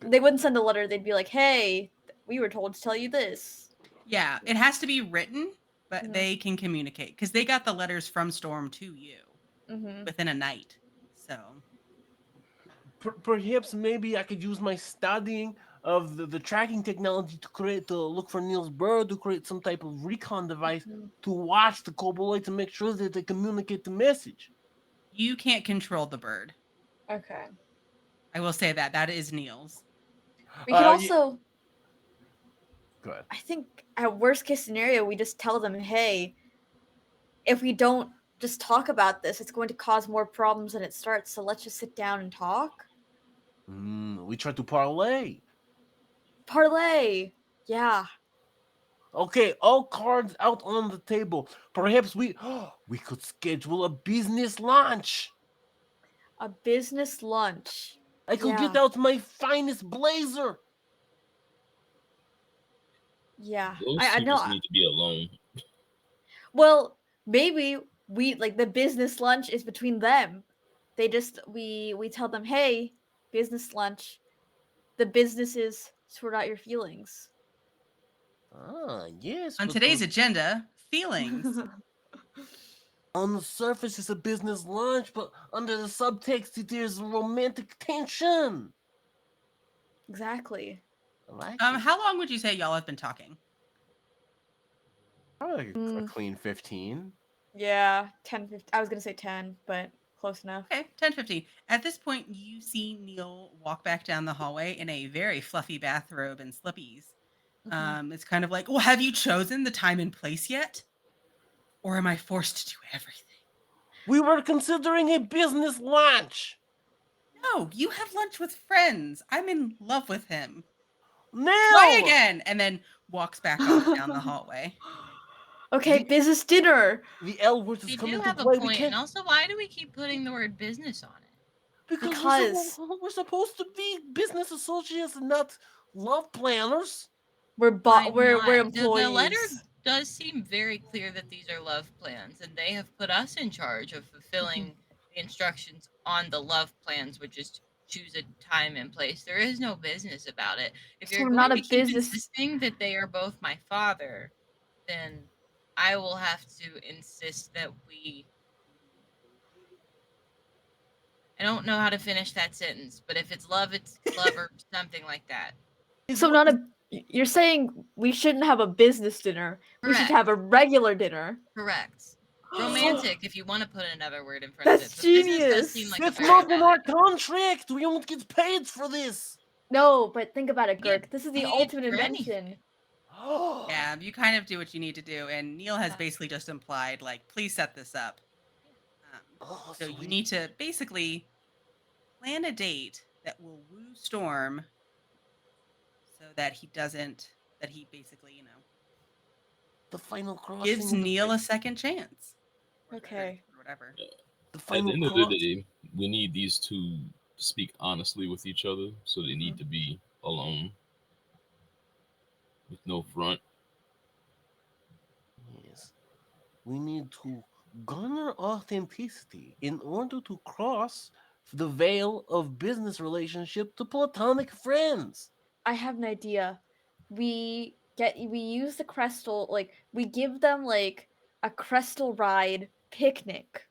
they wouldn't send a letter. They'd be like, "Hey, we were told to tell you this." Yeah, it has to be written, but they can communicate because they got the letters from Storm to you within a night. So perhaps maybe I could use my studying of the tracking technology to look for Neil's bird, to create some type of recon device to watch the Cobaloid to make sure that they communicate the message. You can't control the bird. Okay. I will say that is Neil's. We can also. Go ahead. I think at worst case scenario, we just tell them, "Hey, if we don't just talk about this, it's going to cause more problems than it starts. So let's just sit down and talk." We try to parlay. Parlay. Yeah. Okay, all cards out on the table. Perhaps we could schedule a business lunch. A business lunch. I could get out my finest blazer. Yeah. Those I two know. just need to be alone. Well, maybe we like the business lunch is between them. They just we tell them, "Hey, business lunch. The businesses sort out your feelings." Yes. On today's agenda, feelings. On the surface, it's a business lunch, but under the subtext, there's romantic tension. Exactly. I like How long would you say y'all have been talking? Probably like a clean 15. Yeah, 10, 15. I was going to say 10, but close enough. Okay, 10, 15. At this point, you see Neil walk back down the hallway in a very fluffy bathrobe and slippies. It's kind of like, well, have you chosen the time and place yet? Or am I forced to do everything? We were considering a business lunch. No, you have lunch with friends. I'm in love with him. No! Try again! And then walks back off down the hallway. Okay, business dinner. The L word is You coming do to have a play. point, and also, why do we keep putting the word business on it? Because we're supposed to be business associates and not love planners. We're employees. The letter does seem very clear that these are love plans, and they have put us in charge of fulfilling the instructions on the love plans, which is to choose a time and place. There is no business about it. If you're going to keep insisting that they are both my father, then I will have to insist that we... I don't know how to finish that sentence, but if it's love or something like that. So you're saying we shouldn't have a business dinner. Correct. We should have a regular dinner. Correct. Romantic, if you want to put another word in front of it. That's But genius. business does seem like It's a very not in bad our idea. contract. We don't get paid for this. No, but think about it, Girk. This is the paid ultimate for invention. Yeah, you kind of do what you need to do. And Neil has basically just implied, like, please set this up. So you need to basically plan a date that will woo Storm so that he doesn't that he basically, The final crossing gives of the Neil a second chance or third Okay. or whatever. the At the final end of the cross. day, we need these two to speak honestly with each other, so they need Mhm. to be alone with no front. Yes. We need to garner authenticity in order to cross the veil of business relationship to platonic friends. I have an idea. We use the crystal, like we give them like a crystal ride picnic.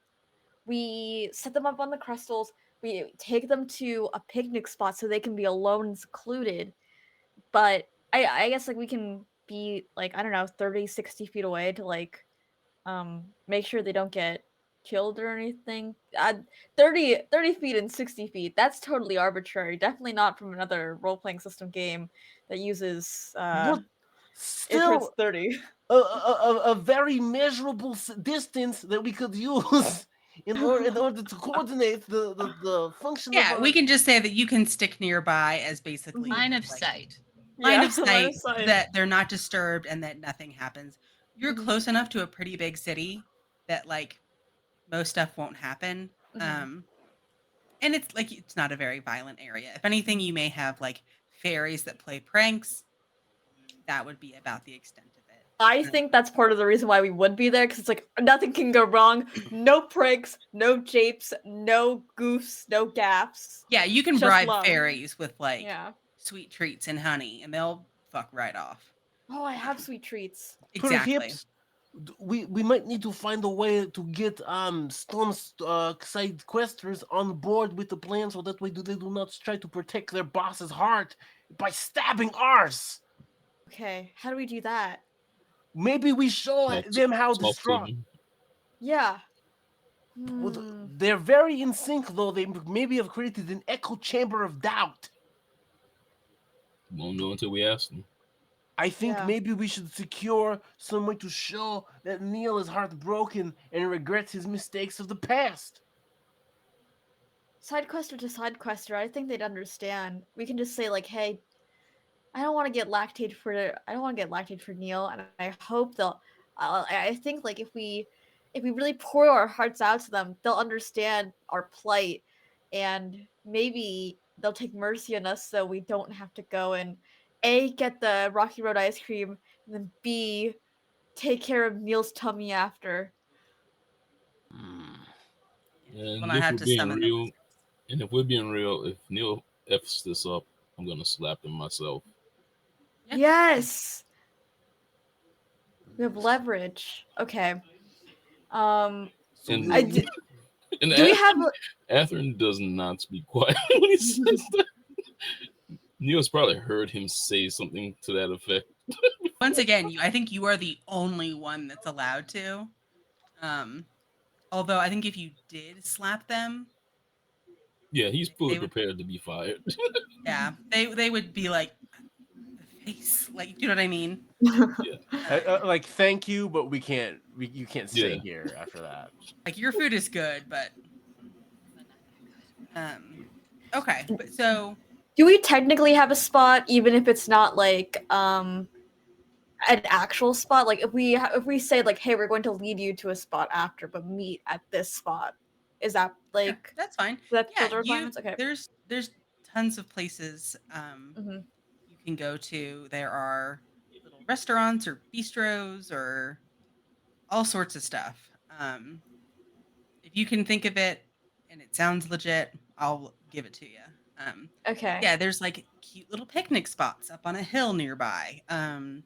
We set them up on the crystals. We take them to a picnic spot so they can be alone and secluded. But I guess like we can be like, I don't know, 30, 60 feet away to like make sure they don't get killed or anything. 30 feet and 60 feet, that's totally arbitrary. Definitely not from another role-playing system game that uses But it hurts still, 30. a very measurable distance that we could use in order to coordinate the function of Yeah, our. we can just say that you can stick nearby as basically Line just of like sight. line Yeah, of line of sight sight. that they're not disturbed and that nothing happens. You're Mhm, close enough to a pretty big city that like most stuff won't happen. mhm. And it's like it's not a very violent area. If anything, you may have like fairies that play pranks. That would be about the extent of I it. think that's part of the reason why we would be there, because it's like nothing can go wrong. No pranks, no japes, no goofs, no gaffes. Yeah, you can Just bribe love. fairies with like Yeah. sweet treats and honey, and they'll fuck right off. Oh, I have sweet treats. Exactly. Perhaps we might need to find a way to get Storm's side questers on board with the plan, so that way they do not try to protect their boss's heart by stabbing ours. Okay, how do we do that? Maybe we show them how Talk to distraught. them. Yeah. They're very in sync, though. They maybe have created an echo chamber of doubt. Won't know until we ask them. I think Yeah. maybe we should secure some way to show that Neil is heartbroken and regrets his mistakes of the past. SideQuester to SideQuester, I think they'd understand. We can just say like, "Hey, I don't want to get lactated for Neil," and I hope they'll. I think like if we really pour our hearts out to them, they'll understand our plight, and maybe they'll take mercy on us, so we don't have to go and a get the Rocky Road ice cream, and then b take care of Neil's tummy after. Hmm. Yeah, we'll And not if have we're to being summon the real, wizards. and if we're being real, if Neil f's this up, I'm gonna slap him myself. Yeah. Yes, we have leverage. Okay. Um, So And I we'll do, need. and do we have? Athrun does not speak quiet when he says that. Neil's probably heard him say something to that effect. Once again, I think you are the only one that's allowed to. Um, although I think if you did slap them, Yeah, he's fully they would, prepared to be fired. yeah, they would be like the face, like you know what I mean? Yeah, Like, thank you, but we can't. You can't stay yeah. here after that. Like your food is good, but okay, but so Do we technically have a spot, even if it's not like an actual spot? Like if we say like, hey, we're going to lead you to a spot after, but meet at this spot. Is that yeah, like that's fine. that Yeah, fill the you requirements? Okay. there's tons of places Hmm. you can go to. There are little restaurants or bistros or all sorts of stuff. If you can think of it and it sounds legit, I'll give it to you. Okay. Yeah, there's like cute little picnic spots up on a hill nearby. If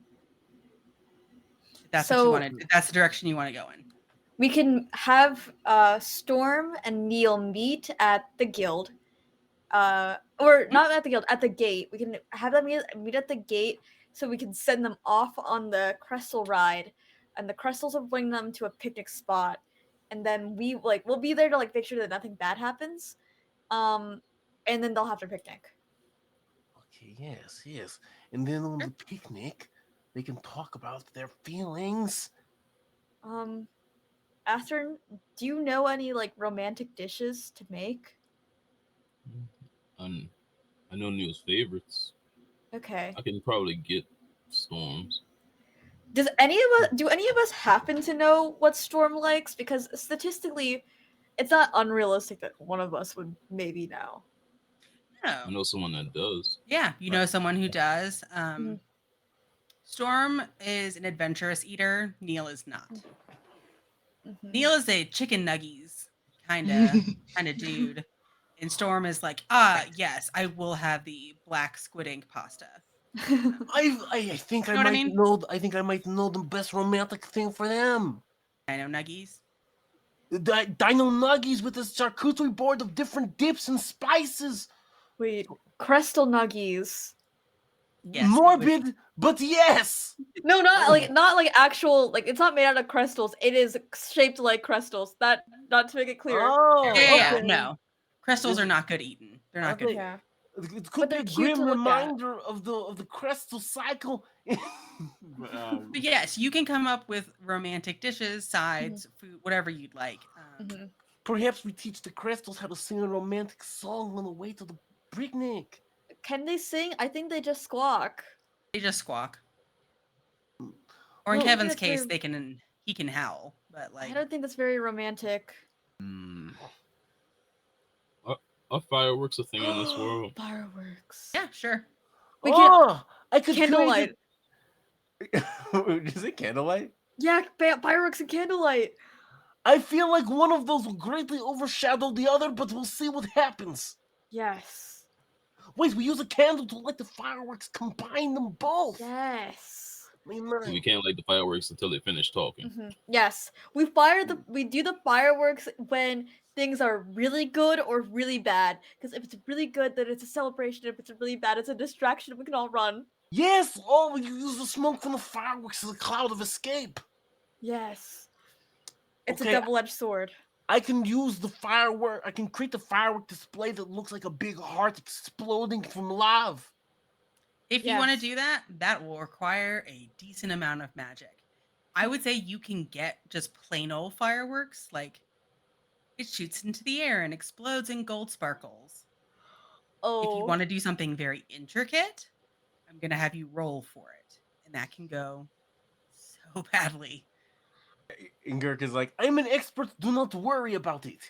that's what you So wanted, if that's the direction you want to go in. we can have Storm and Neil meet at the guild. Or Mhm. not at the guild, at the gate. We can have them meet at the gate so we can send them off on the Crystal ride, and the Crystals will bring them to a picnic spot, and then we'll be there to like make sure that nothing bad happens. Um, and then they'll have their picnic. Okay, yes, yes. And then on Sure. the picnic, they can talk about their feelings. Athern, do you know any like romantic dishes to make? And I know Neil's favorites. Okay. I can probably get storms. Do any of us happen to know what Storm likes? Because statistically, it's not unrealistic that one of us would maybe know. No. I know someone that does. Yeah, you know someone who does. Mhm. Storm is an adventurous eater. Neil is not. Mhm. Neil is a chicken nuggies kind of dude, and Storm is like, yes, I will have the black squid ink pasta. I think You know what I mean? I think I might know the best romantic thing for them. I know nuggies. Dino nuggies with a charcuterie board of different dips and spices. Wait, Crystal Nuggies. Yes, Morbid, but yes. No, not like actual, like it's not made out of crystals. It is shaped like crystals. That, not to make it clear. Oh, Yeah, okay. no. Crystals Is- are not good eating. They're not good. Okay. Yeah. It could But be they're a cute grim to look at. reminder of the crystal cycle. But yes, you can come up with romantic dishes, sides, food, whatever you'd like. Mhm. Perhaps we teach the crystals how to sing a romantic song on the way to the picnic. Can they sing? I think they just squawk. They just squawk. Or in Well, Kevin's that's case, very- he can howl. But I like, don't think that's very romantic. Are fireworks a thing in this world? Fireworks. yeah, sure. We can't. Oh, I could Candlelight. Is it candlelight? Yeah, fireworks and candlelight. I feel like one of those will greatly overshadow the other, but we'll see what happens. Yes. Wait, we use a candle to light the fireworks, combine them both. Yes. So we can't light the fireworks until they finish talking. Yes. We do the fireworks when things are really good or really bad. Because if it's really good, then it's a celebration. If it's really bad, it's a distraction. We can all run. Yes, oh, you use the smoke from the fireworks as a cloud of escape. Yes. It's Okay, a double-edged sword. I can use the firework. I can create a firework display that looks like a big heart exploding from love. If you want to Yes. do that, that will require a decent amount of magic. I would say you can get just plain old fireworks, like it shoots into the air and explodes in gold sparkles. If you Oh. want to do something very intricate, I'm going to have you roll for it. And that can go so badly. And Girk is like, I'm an expert. Do not worry about it.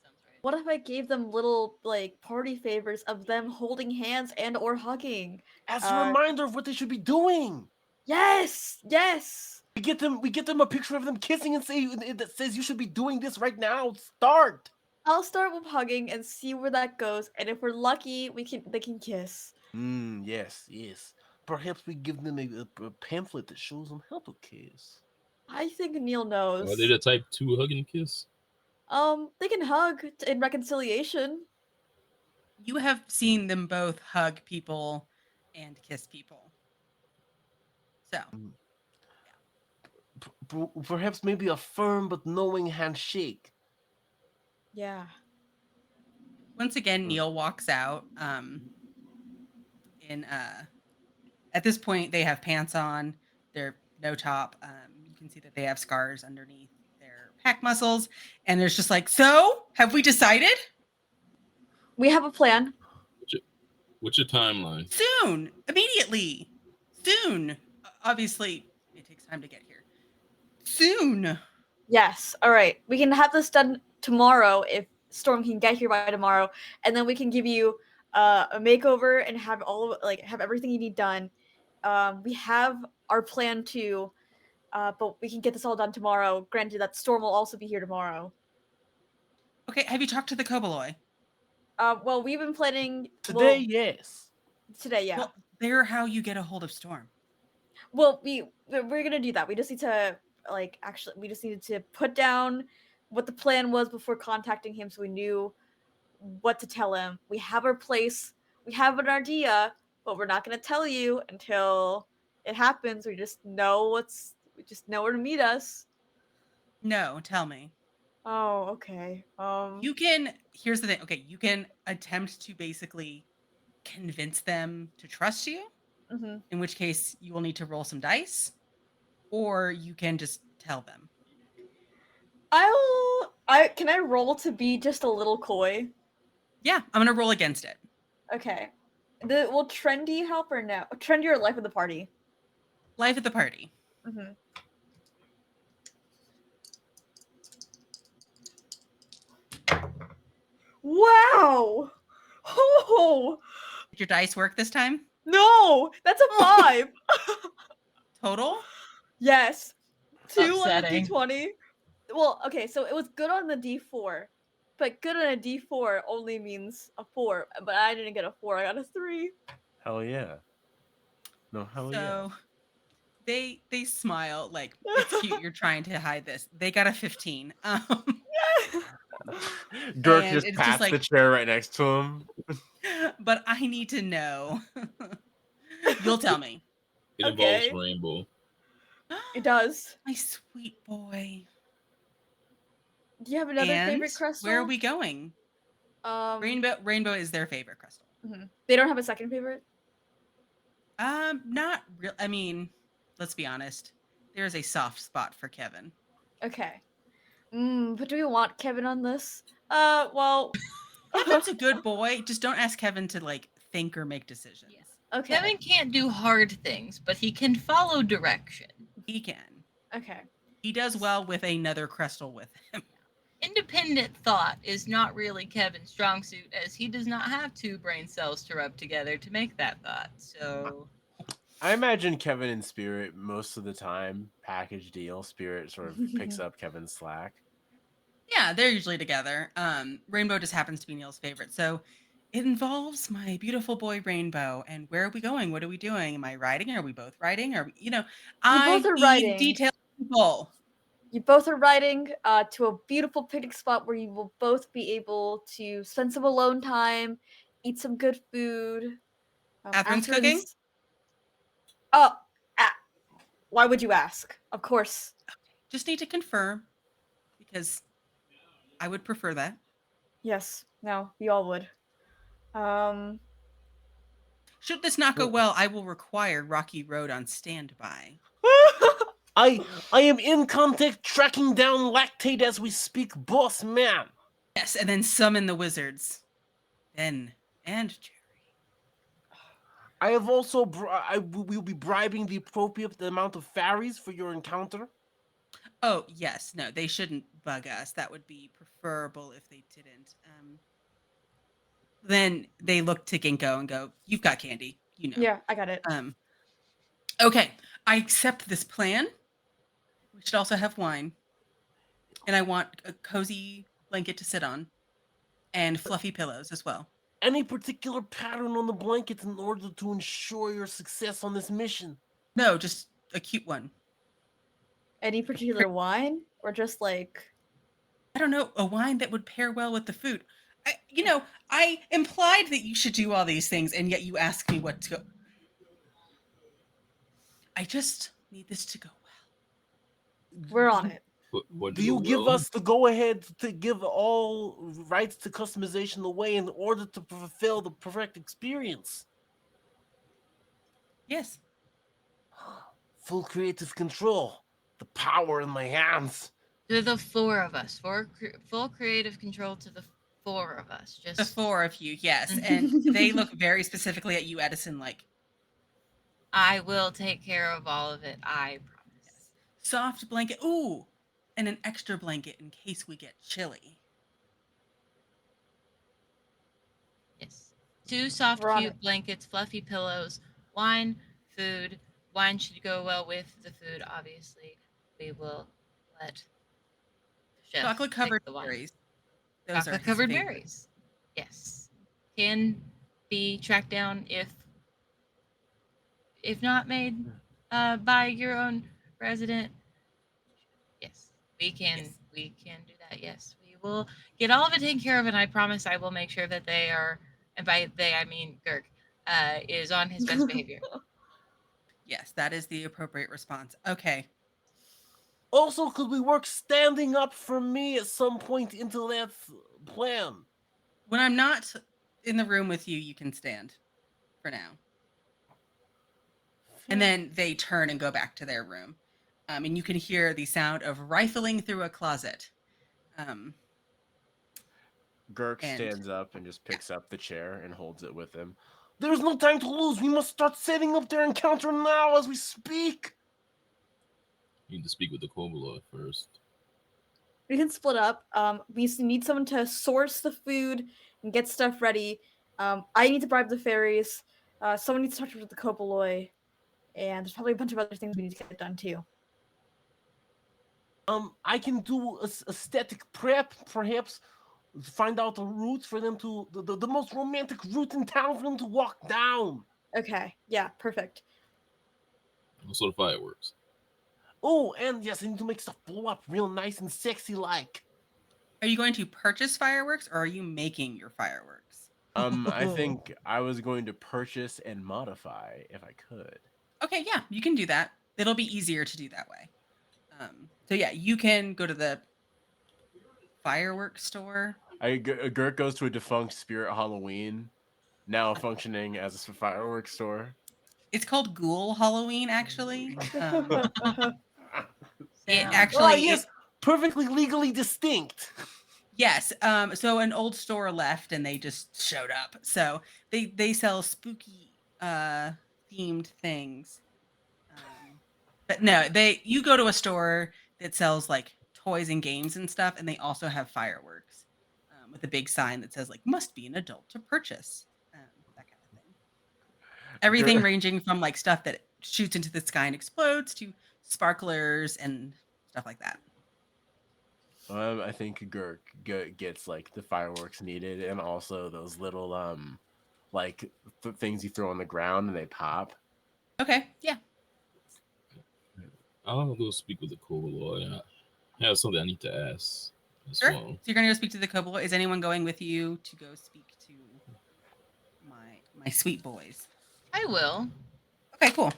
Sounds right. What if I gave them little like party favors of them holding hands and or hugging? As a reminder of what they should be doing. Yes. Yes. We get them a picture of them kissing and say that says you should be doing this right now. Start. I'll start with hugging and see where that goes, and if we're lucky, they can kiss. Yes. Perhaps we give them a pamphlet that shows them how to kiss. I think Neil knows. Are they the type 2 hug and kiss? They can hug in reconciliation. You have seen them both hug people and kiss people. So, Perhaps maybe a firm but knowing handshake. Yeah. once again, Neil walks out. At this point, they have pants on. They're no top. You can see that they have scars underneath their pack muscles, and there's just like, so have we decided? We have a plan. What's your timeline? Soon, immediately, soon. Obviously, it takes time to get here. Soon. Yes. All right. We can have this done tomorrow if Storm can get here by tomorrow, and then we can give you a makeover and have have everything you need done. We have our plan too, but we can get this all done tomorrow. Granted that Storm will also be here tomorrow. Okay, have you talked to the Koboloi? Well, we've been planning Today, yes. Today, yeah. Well, they're how you get a hold of Storm. Well, we're gonna do that. We just need to we just needed to put down what the plan was before contacting him, so we knew what to tell him. We have our place. We have an idea, but we're not gonna tell you until it happens. We just know where to meet us. No, tell me. Oh, okay. Here's the thing. Okay, you can attempt to basically convince them to trust you, in which case you will need to roll some dice, or you can just tell them. Can I roll to be just a little coy? Yeah, I'm gonna roll against it. Okay. Will Trendy help or no? Trendy or life of the party? Life at the party. Mm-hmm. Wow! Oh Did your dice work this time? no, that's a 5. Total? Yes, 2 on the Upsetting. d20. Well, okay, so it was good on the d4, but good on a d4 only means a 4. But I didn't get a 4. I got a 3. Hell yeah. No, hell yeah. So they smile like it's cute. You're trying to hide this. They got a 15. Dirk And just it's just pats the like, chair right next to him. but I need to know. You'll tell me. It involves Okay, rainbow. it does. My sweet boy. Do you have another And favorite crystal? where are we going? Um, Rainbow is their favorite crystal. They don't have a second favorite. Not real. I mean, let's be honest. There is a soft spot for Kevin. Okay. But do we want Kevin on this? Well. Kevin's a good boy. Just don't ask Kevin to like think or make decisions. Yeah. Okay. Kevin can't do hard things, but he can follow direction. He can. Okay. He does well with another crystal with him. Independent thought is not really Kevin's strong suit, as he does not have 2 brain cells to rub together to make that thought. So I imagine Kevin and Spirit most of the time, package deal. Spirit sort of picks up Kevin's slack. Yeah, they're usually together. Rainbow just happens to be Neil's favorite. So it involves my beautiful boy Rainbow. And where are we going? What are we doing? Am I riding? Are we both riding? I both are need riding. detailed people. You both are riding to a beautiful picnic spot where you will both be able to spend some alone time, eat some good food. Catherine's cooking? Oh, why would you ask? Of course. Just need to confirm because I would prefer that. Yes. No, we all would. Should this not go well, I will require Rocky Road on standby. I am in contact tracking down Lactate as we speak, boss man. Yes, and then summon the wizards. Ben and Jerry. I have also we will be bribing the appropriate amount of fairies for your encounter. Oh, yes. No, they shouldn't bug us. That would be preferable if they didn't. Then they look to Ginkgo and go, "You've got candy, you know." Yeah, I got it. Okay, I accept this plan. We should also have wine. And I want a cozy blanket to sit on and fluffy pillows as well. Any particular pattern on the blanket in order to ensure your success on this mission? No, just a cute one. Any particular wine? Or just like... I don't know, a wine that would pair well with the food. I implied that you should do all these things, and yet you ask me what to go. I just need this to go well. We're on it. What Do you go give well? us the go-ahead to give all rights to customization away in order to fulfill the perfect experience? Yes. Full creative control. The power in my hands. to the 4 of us, full creative control to the 4 of us. Just The 4 of you, yes. And they look very specifically at you, Edison, like, I will take care of all of it. I promise. soft blanket. Ooh, and an extra blanket in case we get chilly. Yes. 2 soft, We're on cute it. blankets, fluffy pillows, wine, food. Wine should go well with the food, obviously. We will let the chef Chocolate covered pick the wine. berries. Those are Chocolate his covered favorite. berries. Yes. Can be tracked down if not made by your own resident. Yes. We can Yes. we can do that. Yes. We will get all of it taken care of, and I promise I will make sure that they are, and by they I mean Girk, is on his best behavior. Yes, that is the appropriate response. Okay. Also, could we work standing up for me at some point into that plan? When I'm not in the room with you, you can stand for now. And then they turn and go back to their room. And you can hear the sound of rifling through a closet. Girk And stands up and just picks up the chair and holds it with him. There's no time to lose. We must start setting up their encounter now as we speak. You need to speak with the Koboloi first. We can split up. We need someone to source the food and get stuff ready. I need to bribe the fairies. Someone needs to talk to the Kopaloi. And there's probably a bunch of other things we need to get done too. I can do a static prep, perhaps find out a route for them to the most romantic route in town for them to walk down. Okay, yeah, perfect. Also, the fireworks. Oh, and yes, I need to make stuff blow up real nice and sexy like. are you going to purchase fireworks or are you making your fireworks? I think I was going to purchase and modify if I could. Okay, yeah, you can do that. It'll be easier to do that way. So yeah, you can go to the fireworks store. Gert goes to a defunct Spirit Halloween, now functioning as a fireworks store. It's called Ghoul Halloween, actually. It Sounds- actually, Yes, perfectly legally distinct. yes. So an old store left, and they just showed up. So they sell spooky themed things. But no, you go to a store that sells like toys and games and stuff, and they also have fireworks with a big sign that says like "must be an adult to purchase." That kind of thing. Everything ranging from like stuff that shoots into the sky and explodes to sparklers and stuff like that. I think Gert gets like the fireworks needed, and also those little like things you throw on the ground and they pop. Okay, yeah. I'll go speak with the Koboloi. I have something I need to ask as Sure. well. So you're gonna go speak to the Kobold. Is anyone going with you to go speak to my sweet boys? I will. Okay, cool.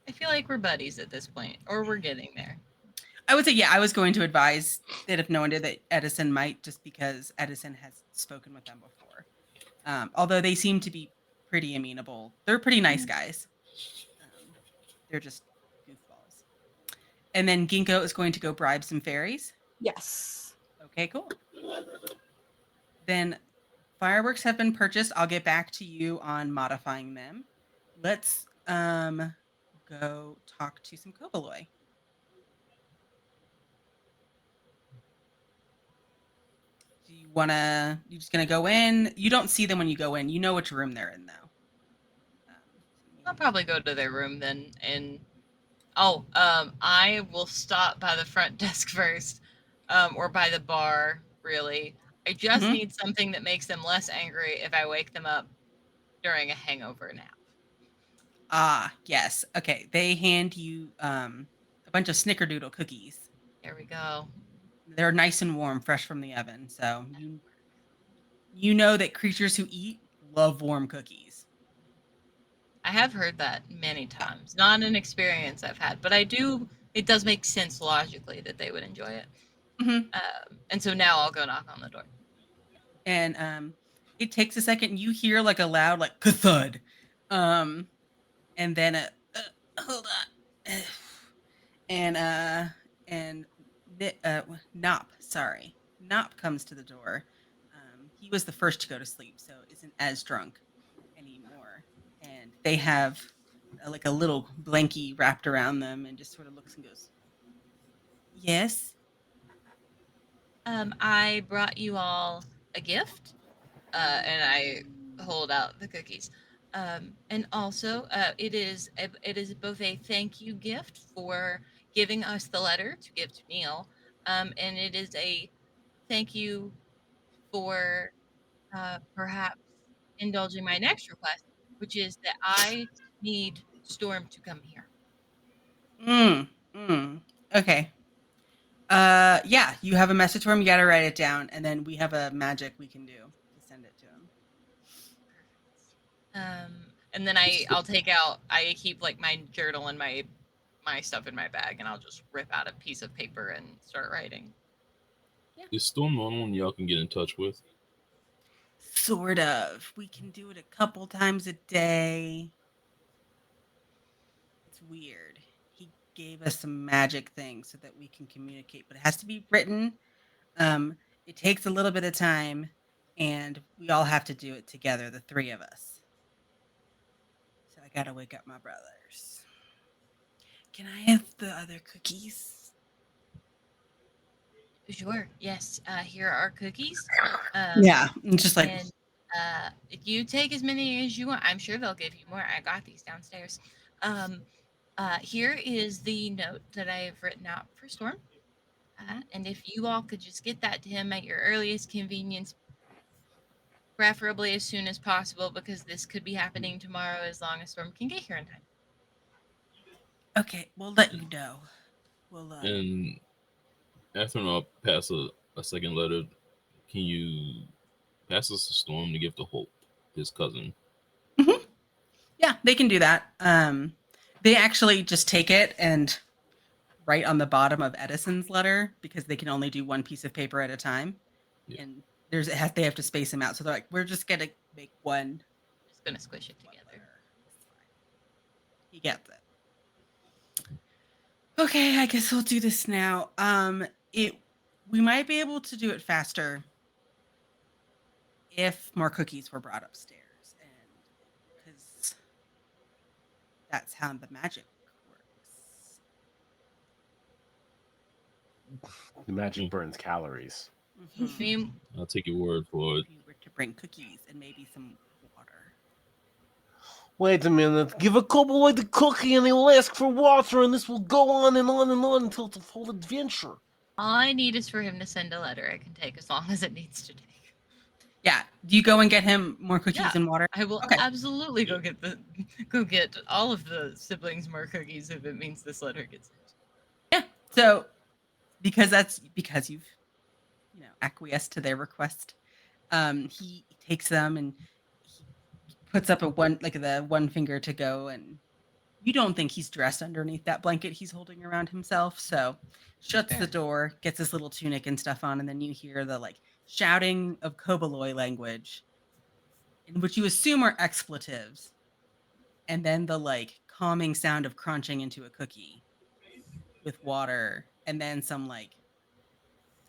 I feel like we're buddies at this point, or we're getting there. I would say, yeah, I was going to advise that if no one did, that Edison might, just because Edison has spoken with them before. Although they seem to be pretty amenable. They're pretty nice guys. They're just goofballs. And then Ginkgo is going to go bribe some fairies. Yes. Okay, cool. Then fireworks have been purchased. I'll get back to you on modifying them. Let's go talk to some Koboloi. Do you wanna? You just gonna go in? You don't see them when you go in. You know which room they're in, though. I'll probably go to their room then, and I will stop by the front desk first, or by the bar. Really, I just Mhm. need something that makes them less angry if I wake them up during a hangover nap. Ah, yes. Okay. They hand you a bunch of snickerdoodle cookies. There we go. They're nice and warm, fresh from the oven. So you know that creatures who eat love warm cookies. I have heard that many times. Not an experience I've had, but I do. It does make sense logically that they would enjoy it. Mhm. And so now I'll go knock on the door. And it takes a second. You hear like a loud like thud, and then hold on, and Nop, sorry, Nop comes to the door. He was the first to go to sleep, so isn't as drunk anymore. And they have like a little blankie wrapped around them, and just sort of looks and goes, "Yes." I brought you all a gift, and I hold out the cookies. And also, it is both a thank you gift for giving us the letter to give to Neil, and it is a thank you for perhaps indulging my next request, which is that I need Storm to come here. Mm, okay. Yeah, you have a message for him. You got to write it down, and then we have a magic we can do to send it to him. And then I keep like my journal and my stuff in my bag, and I'll just rip out a piece of paper and start writing. Is Storm the only one y'all can get in touch with? Sort of. We can do it a couple times a day. It's weird. He gave us some magic things so that we can communicate, but it has to be written. it takes a little bit of time, and we all have to do it together, the three of us. So I gotta wake up my brothers. Can I have the other cookies? Sure. Yes. Here are cookies. Yeah, it's just like And you take as many as you want. I'm sure they'll give you more. I got these downstairs. Um, here is the note that I've written out for Storm. And if you all could just get that to him at your earliest convenience, preferably as soon as possible, because this could be happening tomorrow as long as Storm can get here in time. okay, we'll let you know. We'll And after I'll pass a second letter, can you pass us a Storm to give to Hope, his cousin? Mhm. Yeah, they can do that. They actually just take it and write on the bottom of Edison's letter because they can only do one piece of paper at a time, Yeah. and they have to space them out. So they're like, we're just gonna make one. Just gonna squish it One together. letter. It's fine. He gets it. Okay, I guess we'll do this now. It we might be able to do it faster if more cookies were brought upstairs, and because that's how the magic works. The magic burns calories. I Mhm. mean, I'll take your word for it. If you were to bring cookies and maybe some water. Wait a minute. Give a cowboy the cookie and he'll ask for water, and this will go on and on and on until it's a full adventure. all I need is for him to send a letter. It can take as long as it needs to take. Yeah. Do you go and get him more cookies Yeah, and water? I will Okay. absolutely go get all of the siblings more cookies if it means this letter gets sent. Yeah. So because you've acquiesced to their request, he takes them and he puts up the one finger to go, and you don't think he's dressed underneath that blanket he's holding around himself, so shuts the Fair. door, gets his little tunic and stuff on, and then you hear the shouting of Koboloi language, in which you assume are expletives, and then the calming sound of crunching into a cookie with water, and then some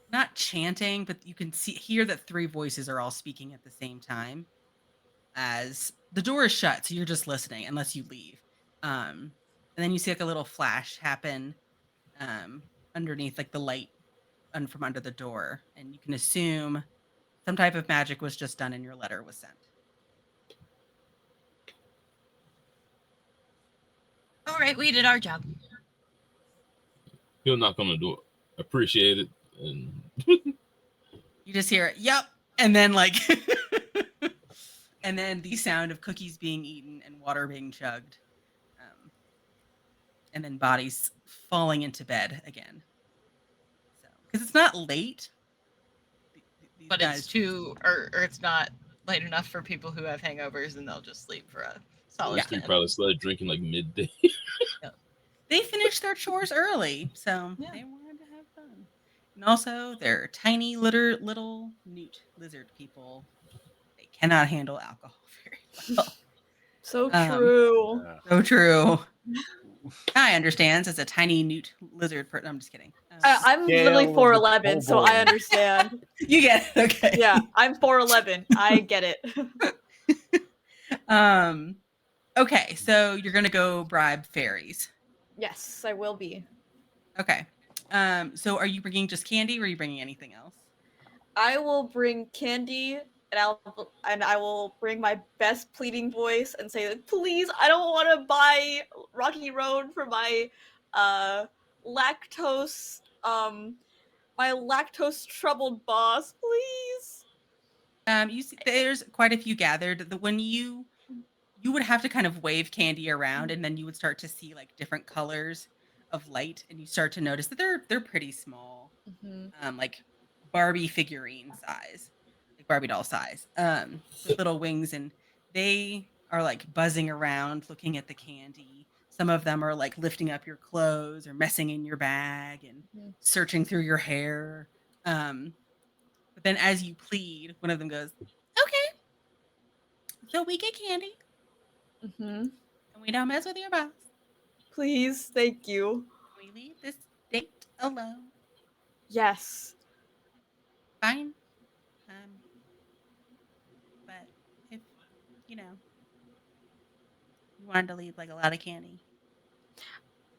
not chanting, but you can hear that three voices are all speaking at the same time as the door is shut, so you're just listening unless you leave. And then you see a little flash happen um, underneath the light from under the door, and you can assume some type of magic was just done and your letter was sent. All right, we did our job. He'll knock on the door. Appreciate it. And You just hear it, yep, and then and then the sound of cookies being eaten and water being chugged, and then bodies falling into bed again. So because it's not late, these But guys it's too, or it's not late enough for people who have hangovers and they'll just sleep for a solid those three 10. probably started drinking midday. they finished their chores early, so Yeah. they wanted to have fun. And also, they're tiny little newt lizard people. They cannot handle alcohol very well. So Um, true. So true. I understand as a tiny newt lizard person. I'm just kidding. I'm literally 4'11", so I understand. You get it, okay. Yeah, I'm 4'11". I get it. Okay, so you're gonna go bribe fairies. Yes, I will be. Okay. So are you bringing just candy, or are you bringing anything else? I will bring candy, and I will bring my best pleading voice and say, please, I don't want to buy Rocky Road for my lactose troubled boss, please. You see, there's quite a few gathered. When you would have to kind of wave candy around, and then you would start to see different colors of light, and you start to notice that they're pretty small, like Barbie figurine size, like Barbie doll size, with little wings, and they are buzzing around, looking at the candy. Some of them are lifting up your clothes or messing in your bag and searching through your hair. But then, as you plead, one of them goes, "Okay, so we get candy." And we don't mess with your boss. Please, thank you. We leave this date alone. Yes. fine. But if you know you wanted to leave like a lot of candy.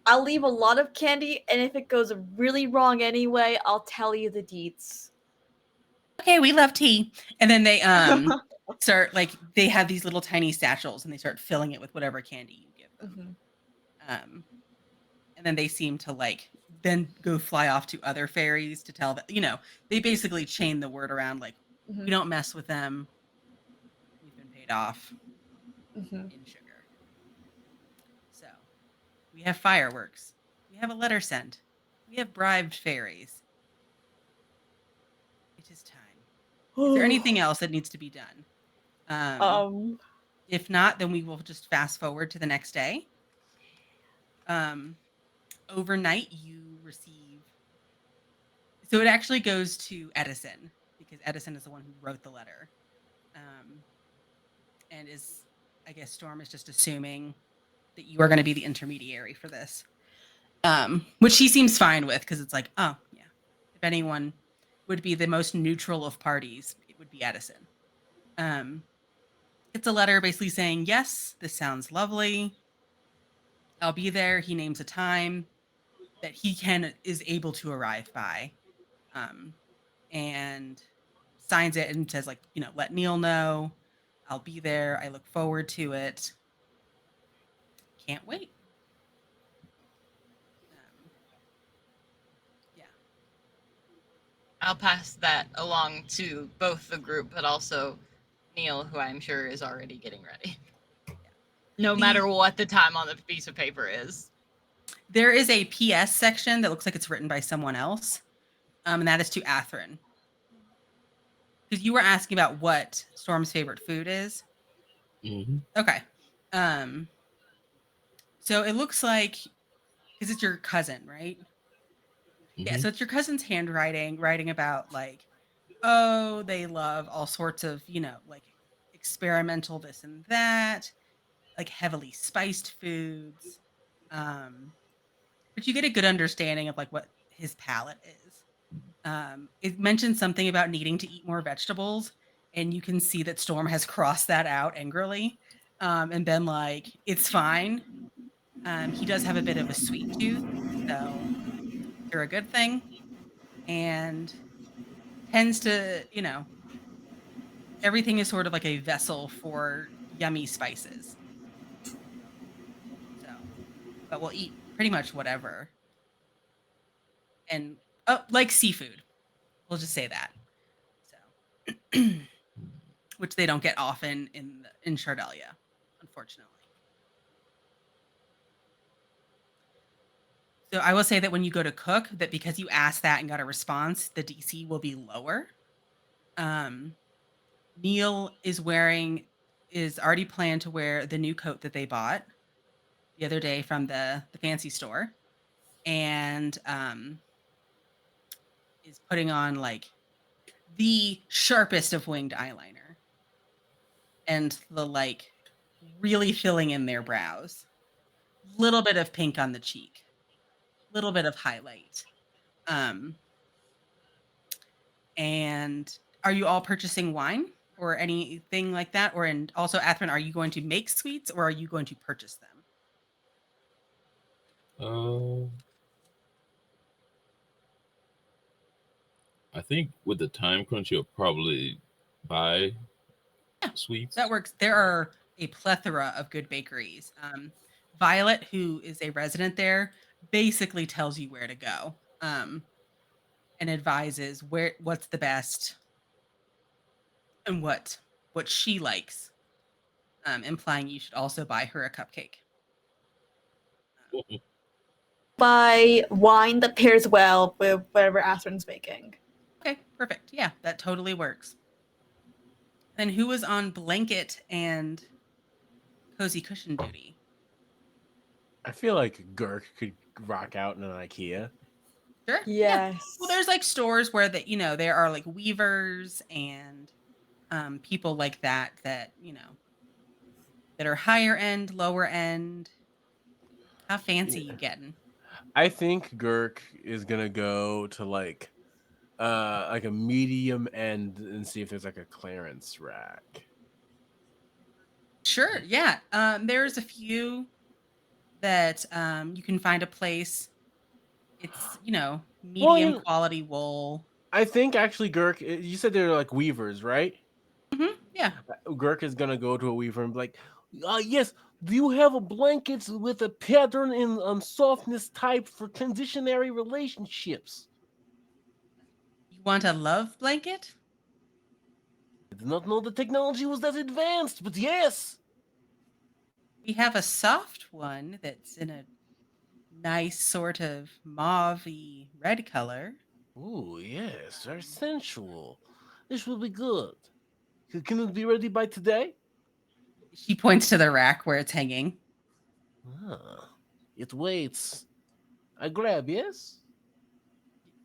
I'll leave a lot of candy, and if it goes really wrong anyway, I'll tell you the deets. Okay, we love tea. And then they start like they have these little tiny satchels and they start filling it with whatever candy you give them. Mhm. And then they seem to like then go fly off to other fairies to tell that they basically chain the word around like we Mhm. don't mess with them. We've been paid off Mhm. in sugar. So we have fireworks. We have a letter sent. We have bribed fairies. It is time. Is there anything else that needs to be done? Um. If not, then we will just fast forward to the next day. Overnight, you receive. So it actually goes to Edison because Edison is the one who wrote the letter, and is I guess Storm is just assuming that you are going to be the intermediary for this, which he seems fine with because it's like, oh yeah, if anyone would be the most neutral of parties, it would be Edison. Um, it's a letter basically saying, yes, this sounds lovely. I'll be there. He names a time that he is able to arrive by, and signs it and says like, let Neil know. I'll be there. I look forward to it. Can't wait. Yeah. I'll pass that along to both the group, but also Neil, who I'm sure is already getting ready. No matter what the time on the piece of paper is. There is a PS section that looks like it's written by someone else, and that is to Athrun. Because you were asking about what Storm's favorite food is. Mm-hmm. Okay. So it looks like because it's your cousin, right? Mm-hmm. Yeah. So it's your cousin's handwriting, writing about like, oh, they love all sorts of like experimental this and that, like heavily spiced foods. But you get a good understanding of like what his palate is. It mentions something about needing to eat more vegetables, and you can see that Storm has crossed that out angrily, and been like, "It's fine." He does have a bit of a sweet tooth, so they're a good thing, and tends to, everything is sort of like a vessel for yummy spices. So, but we'll eat pretty much whatever, and like seafood. We'll just say that. So. Which they don't get often in Shardalia, unfortunately. So I will say that when you go to cook, that because you asked that and got a response, the DC will be lower. Neil is already planned to wear the new coat that they bought the other day from the fancy store, and is putting on like the sharpest of winged eyeliner and the like really filling in their brows. Little bit of pink on the cheek, little bit of highlight. And are you all purchasing wine or anything like that? And also, Athrun, are you going to make sweets or are you going to purchase them? I think with the time crunch, you'll probably buy sweets. That works. There are a plethora of good bakeries. Violet, who is a resident there, basically tells you where to go, and advises what's the best and what she likes, implying you should also buy her a cupcake. Buy wine that pairs well with whatever Athrun's baking. Okay, perfect. Yeah, that totally works. Then who was on blanket and cozy cushion duty? I feel like Gurk could rock out in an IKEA. Sure. Yeah. Yes. Well, there's like stores where there are like weavers and people like that that are higher end, lower end. How fancy you getting? I think Gurk is gonna go to like like a medium end and see if there's like a clearance rack. Sure. Yeah. There's a few that you can find a place. It's medium Well, quality wool. I think actually, Gurk, you said they're like weavers, right? Yeah. Gurk is gonna go to a weaver and be like, yes, do you have a blanket with a pattern in softness type for transitionary relationships? You want a love blanket? I did not know the technology was that advanced, but yes. We have a soft one that's in a nice sort of mauve-y red color. Oh, yes, very sensual. This will be good. Can it be ready by today? She points to the rack where it's hanging. Ah, it waits. I grab, yes?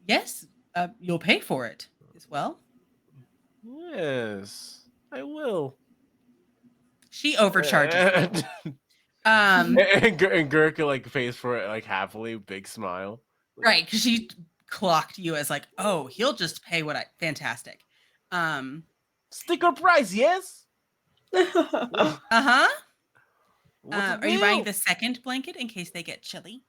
Yes, you'll pay for it as well. Yes, I will. She overcharges you. and Um, Gurka like pays for it like happily, big smile. right, because she clocked you as like, oh, he'll just pay what I fantastic. Sticker price, yes? Uh-huh. What's the Are you buying deal? the second blanket in case they get chilly?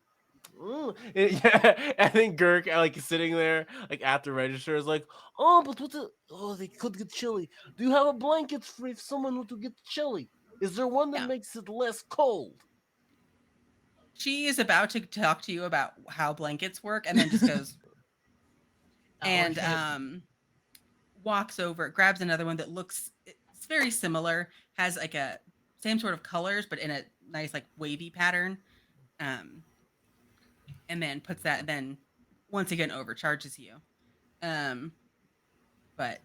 Yeah, I think Gurk like sitting there like at the register is like, oh, but what the? Oh, they could get chilly. Do you have a blanket for if someone were to get chilly? Is there one that Yeah. makes it less cold? She is about to talk to you about how blankets work and then just goes and walks over, grabs another one that looks it's very similar, has like a same sort of colors but in a nice like wavy pattern. And then puts that then once again overcharges you. Um but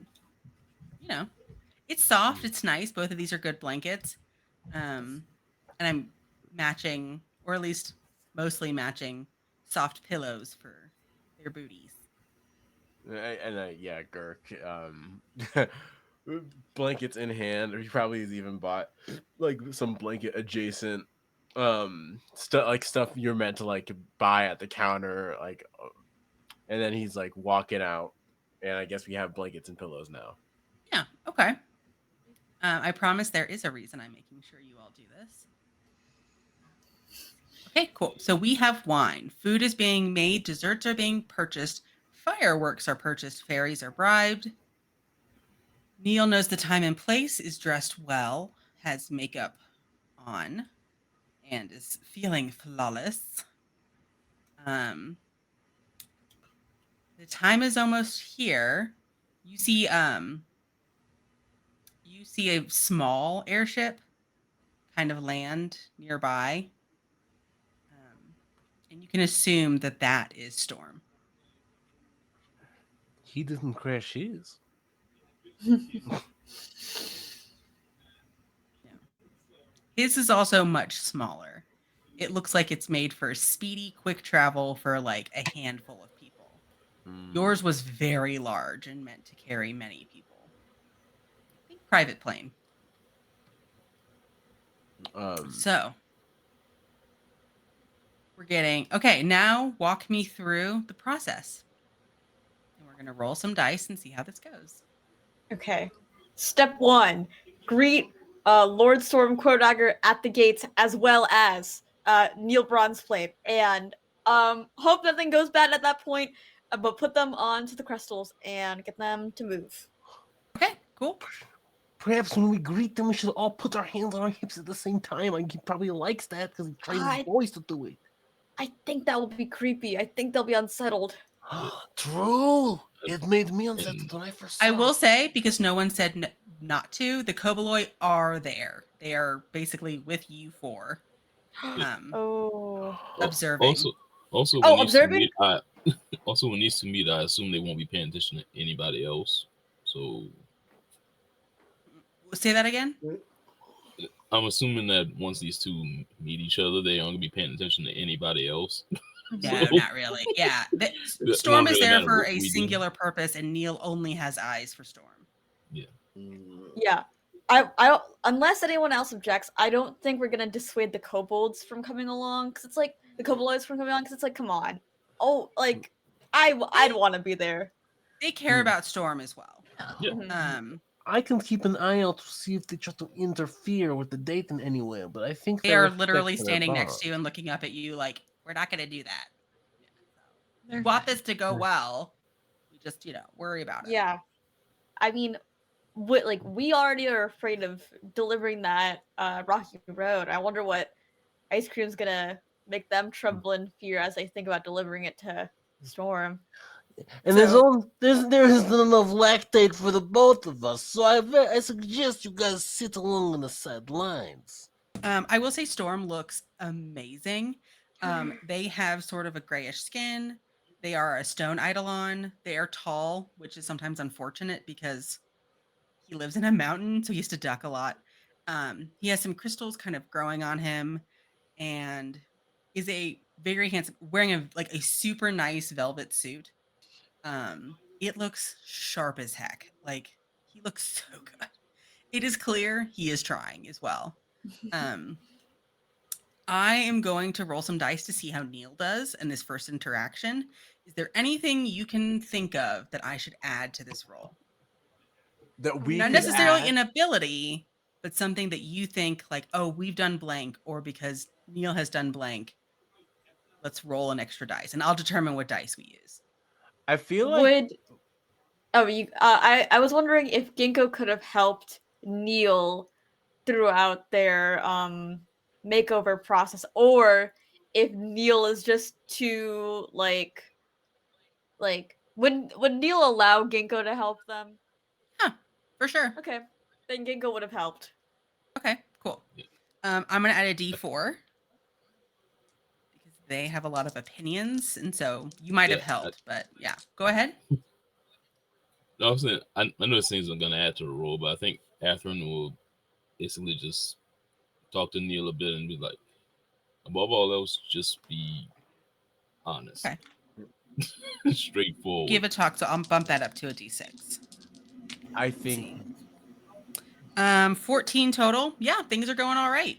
it's soft, it's nice. Both of these are good blankets. And I'm matching, or at least mostly matching, soft pillows for their booties. Yeah, Gurk. Blankets in hand, or he probably has even bought like some blanket adjacent stuff you're meant to like buy at the counter, like, and then he's like walking out, and I guess we have blankets and pillows now. Yeah, okay. I promise there is a reason I'm making sure you all do this. Okay, cool. So we have wine. Food is being made. Desserts are being purchased. Fireworks are purchased. Fairies are bribed. Neil knows the time and place, is dressed well, has makeup on, and is feeling flawless. The time is almost here. You see a small airship kind of land nearby. And you can assume that that is Storm. He didn't crash his. Yeah. His is also much smaller. It looks like it's made for speedy, quick travel for like a handful of people. Yours was very large and meant to carry many people. I think private plane. So we're getting okay. Now walk me through the process, and we're gonna roll some dice and see how this goes. Okay. Step 1: greet Lord Storm Quodagger at the gates, as well as Neil Bronzeplate, and hope nothing goes bad at that point. But put them onto the crystals and get them to move. Okay, cool. Perhaps when we greet them, we should all put our hands on our hips at the same time. He probably likes that because he trains his boys to do it. I think that will be creepy. I think they'll be unsettled. True. It made me unsettled when I first saw I will say, because no one said not to, the Koboloi are there. They are basically with you four. Observing. Also, when these observing? Meet, also when these two meet, I assume they won't be paying attention to anybody else. So say that again. I'm assuming that once these two meet each other, they aren't gonna be paying attention to anybody else. No, not really. Yeah, Storm is there for a singular purpose, and Neil only has eyes for Storm. Yeah. Yeah. I unless anyone else objects, I don't think we're gonna dissuade the kobolds from coming along, because it's like the kobolds from coming along, because it's like, come on, oh, like I'd want to be there. they care about Storm as well. Yeah. Mhm. I can keep an eye out to see if they try to interfere with the date in any way, but I think They they're are literally respecting their standing next bond. to you and looking up at you like, we're not going to do that. Yeah, so we They're want fine. this to go well. We just, worry about it. Yeah. I mean, we already are afraid of delivering that rocky road. I wonder what ice cream's gonna make them tremble in fear as they think about delivering it to Storm. And So- there isn't enough lactate for the both of us, so I suggest you guys sit along on the sidelines. I will say Storm looks amazing. They have sort of a grayish skin. They are a stone eidolon. They are tall, which is sometimes unfortunate because he lives in a mountain, so he has to duck a lot. He has some crystals kind of growing on him, and is a very handsome, wearing a super nice velvet suit. It looks sharp as heck. Like he looks so good. It is clear he is trying as well. Um, I am going to roll some dice to see how Neil does in this first interaction. Is there anything you can think of that I should add to this roll? That we Not could necessarily add. an ability, but something that you think like, oh, we've done blank, or because Neil has done blank, let's roll an extra dice, and I'll determine what dice we use. I feel like Would I was wondering if Ginkgo could have helped Neil throughout their makeover process, or if Neil is just too would Neil allow Ginkgo to help them? Huh, for sure. Okay, then Ginkgo would have helped. Okay, cool. Yeah. I'm gonna add a D4 because they have a lot of opinions, and so you might have Yeah, helped. But yeah, go ahead. No, I'm saying I know it seems I'm gonna add to the role, but I think Catherine will basically just talk to Neil a bit and be like, above all else, just be honest, Okay. straightforward. Give a talk, so I'll bump that up to a D6. I Let's think see. 14 total. Yeah, things are going all right.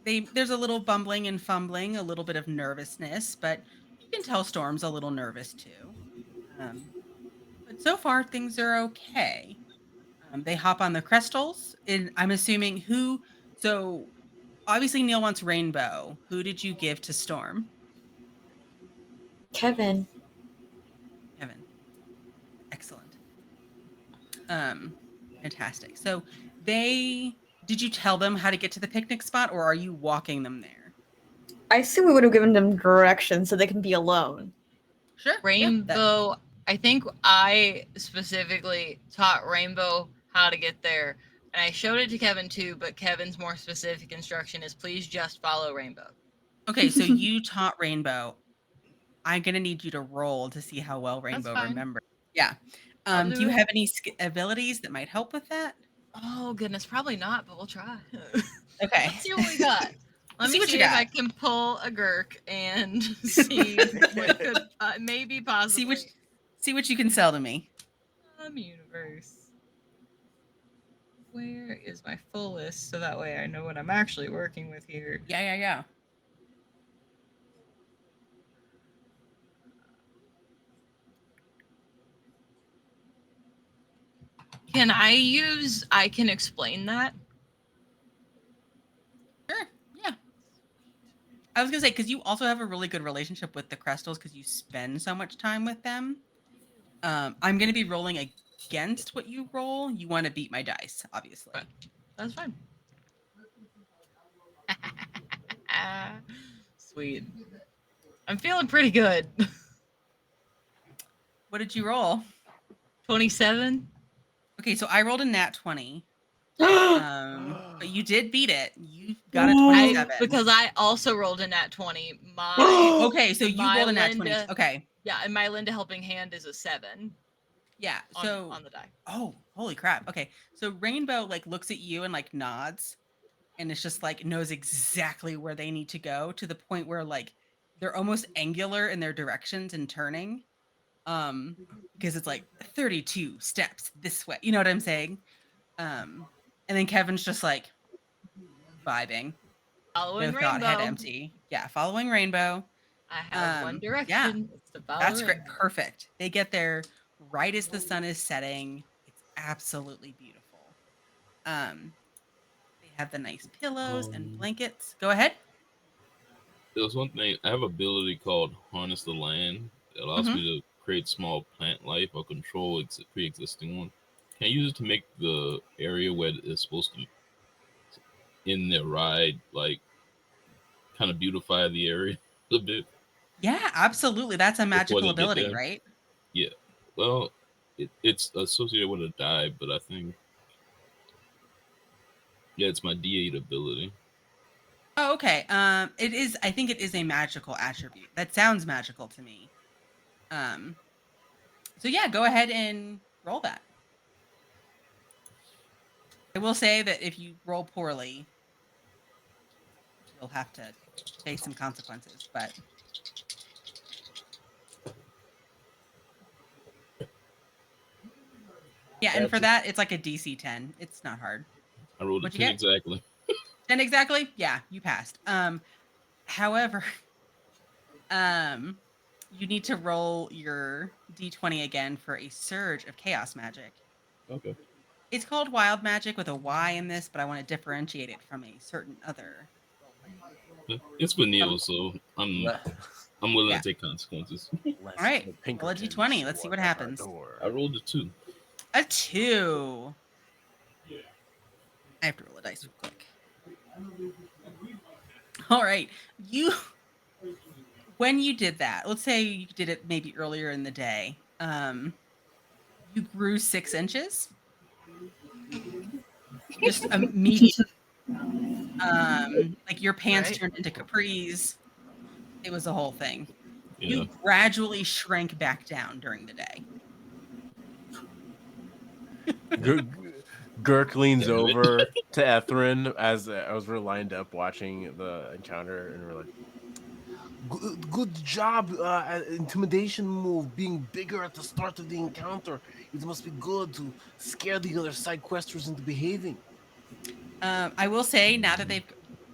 There's a little bumbling and fumbling, a little bit of nervousness, but you can tell Storm's a little nervous too. But so far things are okay. They hop on the crystals, and I'm assuming who. So obviously Neil wants Rainbow. Who did you give to Storm? Kevin. Kevin. Excellent. Um, Fantastic. So did you tell them how to get to the picnic spot, or are you walking them there? I assume we would have given them directions so they can be alone. Sure. yeah, that- Rainbow, I think I specifically taught Rainbow how to get there. And I showed it to Kevin too, but Kevin's more specific instruction is please just follow Rainbow. Okay, so you taught Rainbow. I'm gonna need you to roll to see how well Rainbow fine. remembers. Yeah. I'll Do do you it. have any abilities that might help with that? Oh goodness, probably not, but we'll try. Okay. Let's see what we got. Let me what see you if I got. can pull a Gurk and see what could maybe possibly See what you can sell to me. universe. Where is my full list so that way I know what I'm actually working with here? Yeah. Can I can explain that? Sure. Yeah. I was gonna say because you also have a really good relationship with the crystals because you spend so much time with them. I'm gonna be rolling against what you roll. You want to beat my dice, obviously. That's fine. Sweet. I'm feeling pretty good. What did you roll? 27. Okay, so I rolled a nat 20. But you did beat it. You got a 27. Because I also rolled a nat 20. My Okay, so you my rolled a nat 20. Linda- Okay. Yeah, and my Linda helping hand is a 7 Yeah. on, So on the die. oh, holy crap. Okay. So Rainbow looks at you and nods, and it's just knows exactly where they need to go, to the point where they're almost angular in their directions and turning. Because it's 32 steps this way. You know what I'm saying? And then Kevin's just Following vibing. No thought, head Rainbow. empty. Yeah, following Rainbow. I have one Yeah, direction. It's the that's great. ballerina. Perfect. They get there right as the sun is setting. It's absolutely beautiful. Um, they have the nice pillows and Um, blankets. Go ahead. there's one thing. I have an ability called Harness the Land that allows Hmm. me to create small plant life or control pre-existing one. Can I use it to make the area where it's supposed to in their ride, like kind of beautify the area a bit Yeah, absolutely. That's a before magical they get ability, there? right? Yeah. Well, it's associated with a die, but I think yeah, it's my D8 ability. Oh, okay. It is. I think it is a magical attribute. That sounds magical to me. Um, so yeah, go ahead and roll that. I will say that if you roll poorly, you'll have to face some consequences. But yeah, and for That's that, it's like a DC 10. It's not hard. I rolled a What'd you 10 get? exactly. 10 exactly? Yeah, you passed. However, um, you need to roll your D20 again for a surge of chaos magic. Okay. It's called wild magic with a Y in this, but I want to differentiate it from a certain other role playing game. Yeah, it's for Um, Neil, so le- I'm willing yeah. to take consequences. All lest right. the Roll a Pinkertons D20. Let's show see up what at our happens. I door. rolled a 2. A 2. I have to roll a dice real quick. All right. When you did that, let's say you did it maybe earlier in the day. You grew 6 inches. Just immediately. Like your pants Right? turned into capris. It was a whole thing. Yeah. You gradually shrank back down during the day. Gurk leans Damn it. over to Etherin as we're lined up watching the encounter, and we're like, Good job, intimidation move, being bigger at the start of the encounter. It must be good to scare the other side questers into behaving." I will say now that they've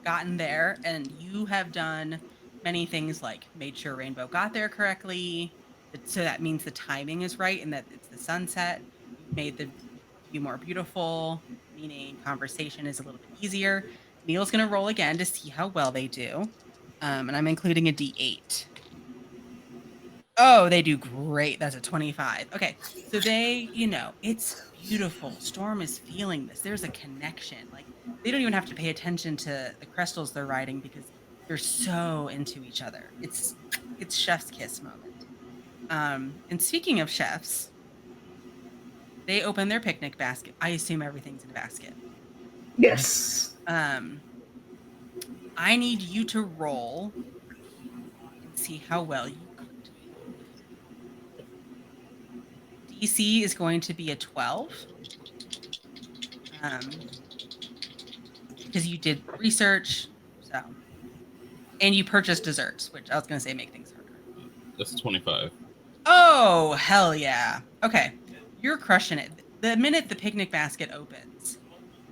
gotten there and you have done many things like made sure Rainbow got there correctly, so that means the timing is right and that it's the sunset. You've made the view more beautiful, meaning conversation is a little bit easier. Neil's going to roll again to see how well they do. And I'm including a D8. Oh, they do great. That's a 25. Okay. So it's beautiful. Storm is feeling this. There's a connection. Like they don't even have to pay attention to the crystals they're riding because they're so into each other. It's chef's kiss moment. And speaking of chefs, they open their picnic basket. I assume everything's in a basket. Yes. Um, I need you to roll and see how well you cooked the food. DC is going to be a 12. Um, because you did research, so and you purchased desserts, which I was going to say make things harder. That's 25. Oh, hell yeah. Okay. You're crushing it. The minute the picnic basket opens,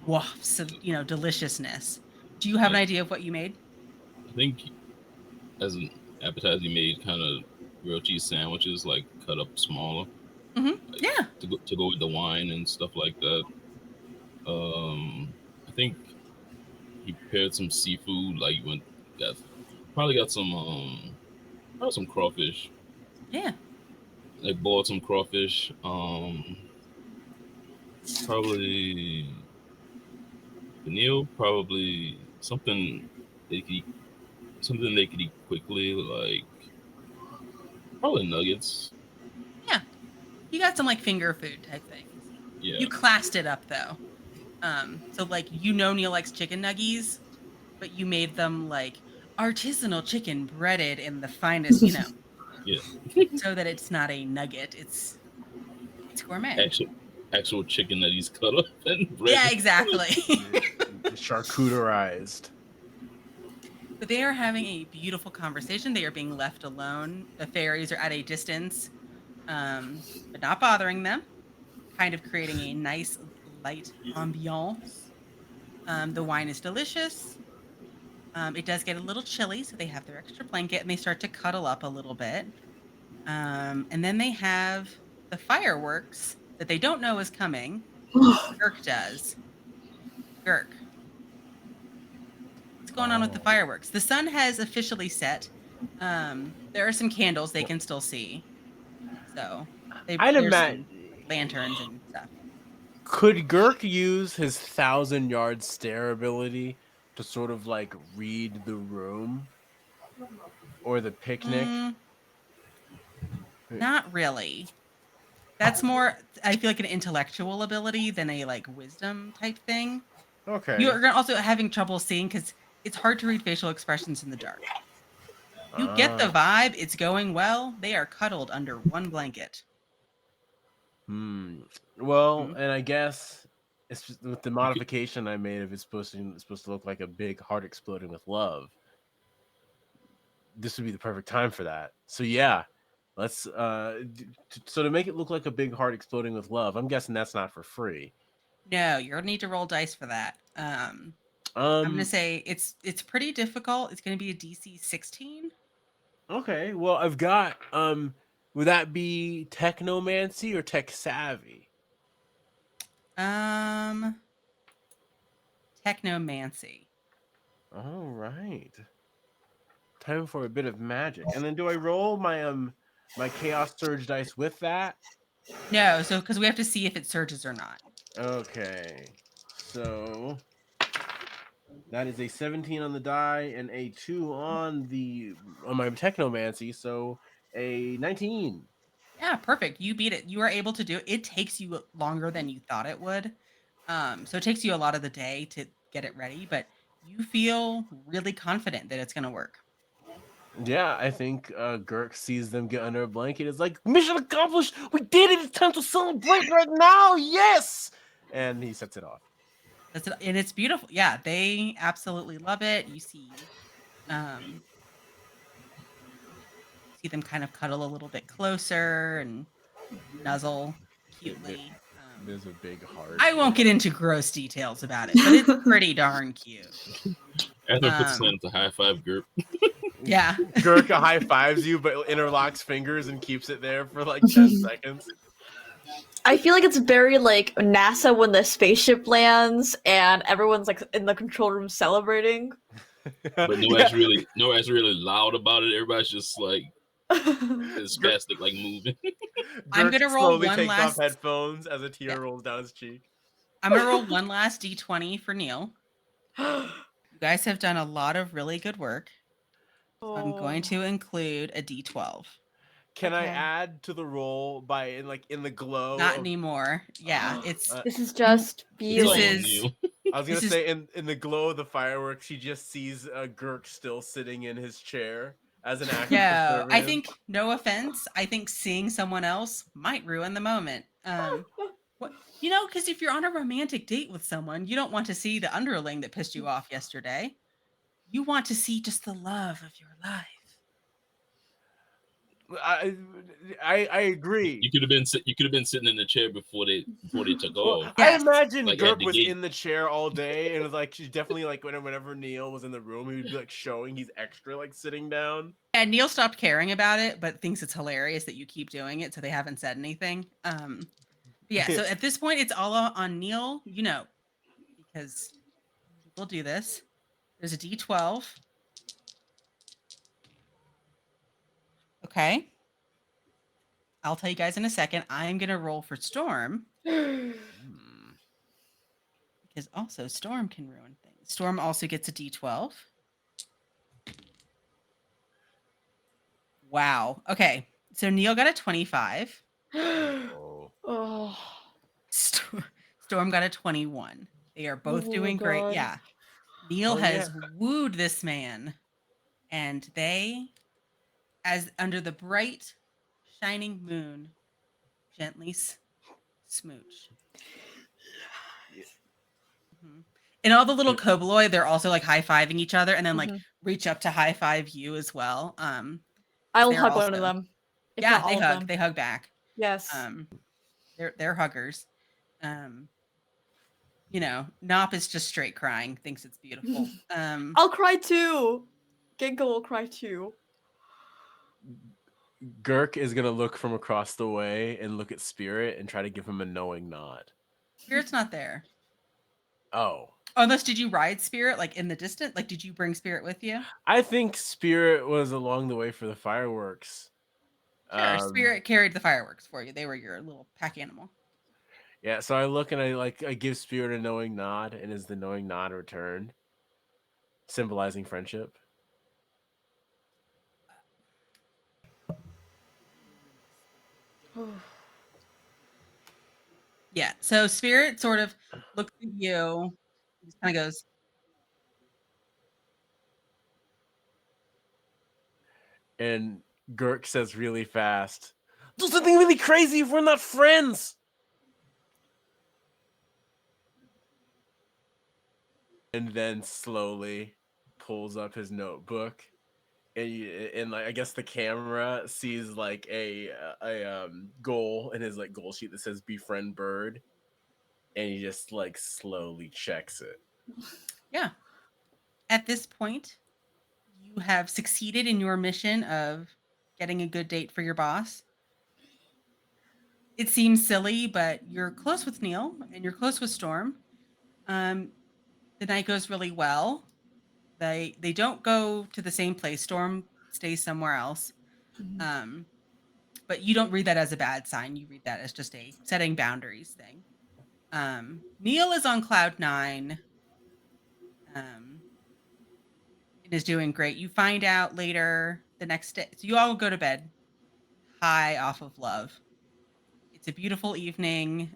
wafts of, deliciousness. Do you have an Yeah. idea of what you made? I think as an appetizer, you made kind of grilled cheese sandwiches, like cut up smaller, like Yeah. to go with the wine and stuff like that. I think he prepared some seafood, like got probably got probably some crawfish. Yeah. Like boiled some crawfish. Probably Neil, probably they could eat, something they could eat quickly, like probably nuggets. Yeah. You got some like finger food type things. Yeah, You classed it up though. So like Neil likes chicken nuggies, but you made them like artisanal chicken breaded in the finest, yeah. so that it's not a nugget. It's gourmet. Actual chicken that he's cut up and Yeah, bread. exactly. Charcuterized. But they are having a beautiful conversation. They are being left alone. The fairies are at a distance, but not bothering them, kind of creating a nice light ambiance. The wine is delicious. It does get a little chilly, so they have their extra blanket and they start to cuddle up a little bit. And then they have the fireworks that they don't know is coming. Girk does. Girk, what's going on with the Oh. fireworks? The sun has officially set. There are some candles they can still see. So I'd there's imagine. some lanterns and stuff. Could Girk use his 1,000-yard stare ability to sort of like read the room or the picnic? Mm, not really. That's more, I feel like, an intellectual ability than a like wisdom type thing. Okay. You're also having trouble seeing because it's hard to read facial expressions in the dark. You get the vibe, it's going well. They are cuddled under one blanket. Well, Mhm. and I guess it's just with the modification I made of it's supposed to look like a big heart exploding with love. This would be the perfect time for that. So yeah, let's so to make it look like a big heart exploding with love. I'm guessing that's not for free. No, you'll need to roll dice for that. I'm gonna Um. say it's pretty difficult. It's gonna be a DC 16. Okay. Well, I've got would that be technomancy or tech savvy? Technomancy. All right. Time for a bit of magic. And then do I roll my chaos surge dice with that? No, so because we have to see if it surges or not. Okay. So that is a 17 on the die and a 2 on my technomancy, so a 19. Yeah, perfect. You beat it. You are able to do it. It takes you longer than you thought it would. So it takes you a lot of the day to get it ready, but you feel really confident that it's gonna work. Yeah, I think Girk sees them get under a blanket. It's like, mission accomplished! We did it! It's time to celebrate right now! Yes! And he sets it off. That's it, and it's beautiful. Yeah, they absolutely love it. Um, see them kind of cuddle a little bit closer and nuzzle cutely. There's a big heart. I won't get into gross details about it, but it's pretty darn cute. Ethan puts his hand to high five group. Yeah. Gurkha high fives you, but interlocks fingers and keeps it there for like 10 seconds. I feel like it's very like NASA when the spaceship lands and everyone's like in the control room celebrating. But nobody's really loud about it. Everybody's just like spastic, like moving. I'm gonna roll slowly one takes last- off headphones as a tear rolls down his cheek. I'm gonna roll one last d20 for Neil. You guys have done a lot of really good work. So I'm going to include a d12. Can I Okay. add to the roll by in the glow? Not anymore. Yeah, it's This is just this all beautiful. is new. I was gonna this is- say in the glow of the fireworks, he just sees Gurk still sitting in his chair as an active no. I conservative. think, no offense, I think seeing someone else might ruin the moment. What, because if you're on a romantic date with someone, you don't want to see the underling that pissed you off yesterday. You want to see just the love of your life. I agree. You could have been sitting in the chair before they took Well, off. I Yes. imagine Like, Gurk at the was gate. in the chair all day, and it was like she's definitely like whenever Neil was in the room, he would be like showing he's extra like sitting down. And Neil stopped caring about it, but thinks it's hilarious that you keep doing it, so they haven't said anything. Yeah, so at this point, it's all on Neil, because we'll do this. There's a D12. Okay. I'll tell you guys in a second. I'm going to roll for Storm, because also Storm can ruin things. Storm also gets a D12. Wow. Okay. So Neil got a 25. Oh. Storm got a 21. They are both Oh, doing great. God. Yeah. Neil Oh, has yeah. wooed this man, and they, as under the bright, shining moon, gently smooch. Mhm. And all the little koboloi, they're also like high-fiving each other, and then like reach up to high-five you as well. I'll they're hug one also- of them. If Yeah, not they all of hug. them. They hug back. Yes. They're huggers. Nop is just straight crying, thinks it's beautiful. I'll cry too. Genko will cry too. Girk is gonna look from across the way and look at Spirit and try to give him a knowing nod. Spirit's not there. Oh, Oh, unless did you ride Spirit like in the distance? Like, did you bring Spirit with you? I think Spirit was along the way for the fireworks. Sure, Spirit carried the fireworks for you. They were your little pack animal. Yeah, so I look and I give Spirit a knowing nod, and is the knowing nod returned, symbolizing friendship? Yeah. So Spirit sort of looks at you, just kind of goes, And Girk says really fast, "Do something really crazy if we're not friends." And then slowly pulls up his notebook, and like I guess the camera sees like a goal in his like goal sheet that says "befriend bird," and he just like slowly checks it. yeah. At this point, you have succeeded in your mission of getting a good date for your boss. It seems silly, but you're close with Neil and you're close with Storm. Um, the night goes really well. They don't go to the same place. Storm stays somewhere else. Um, but you don't read that as a bad sign. You read that as just a setting boundaries thing. Neil is on cloud nine. Um, and is doing great. You find out later the next day. So you all go to bed high off of love. It's a beautiful evening.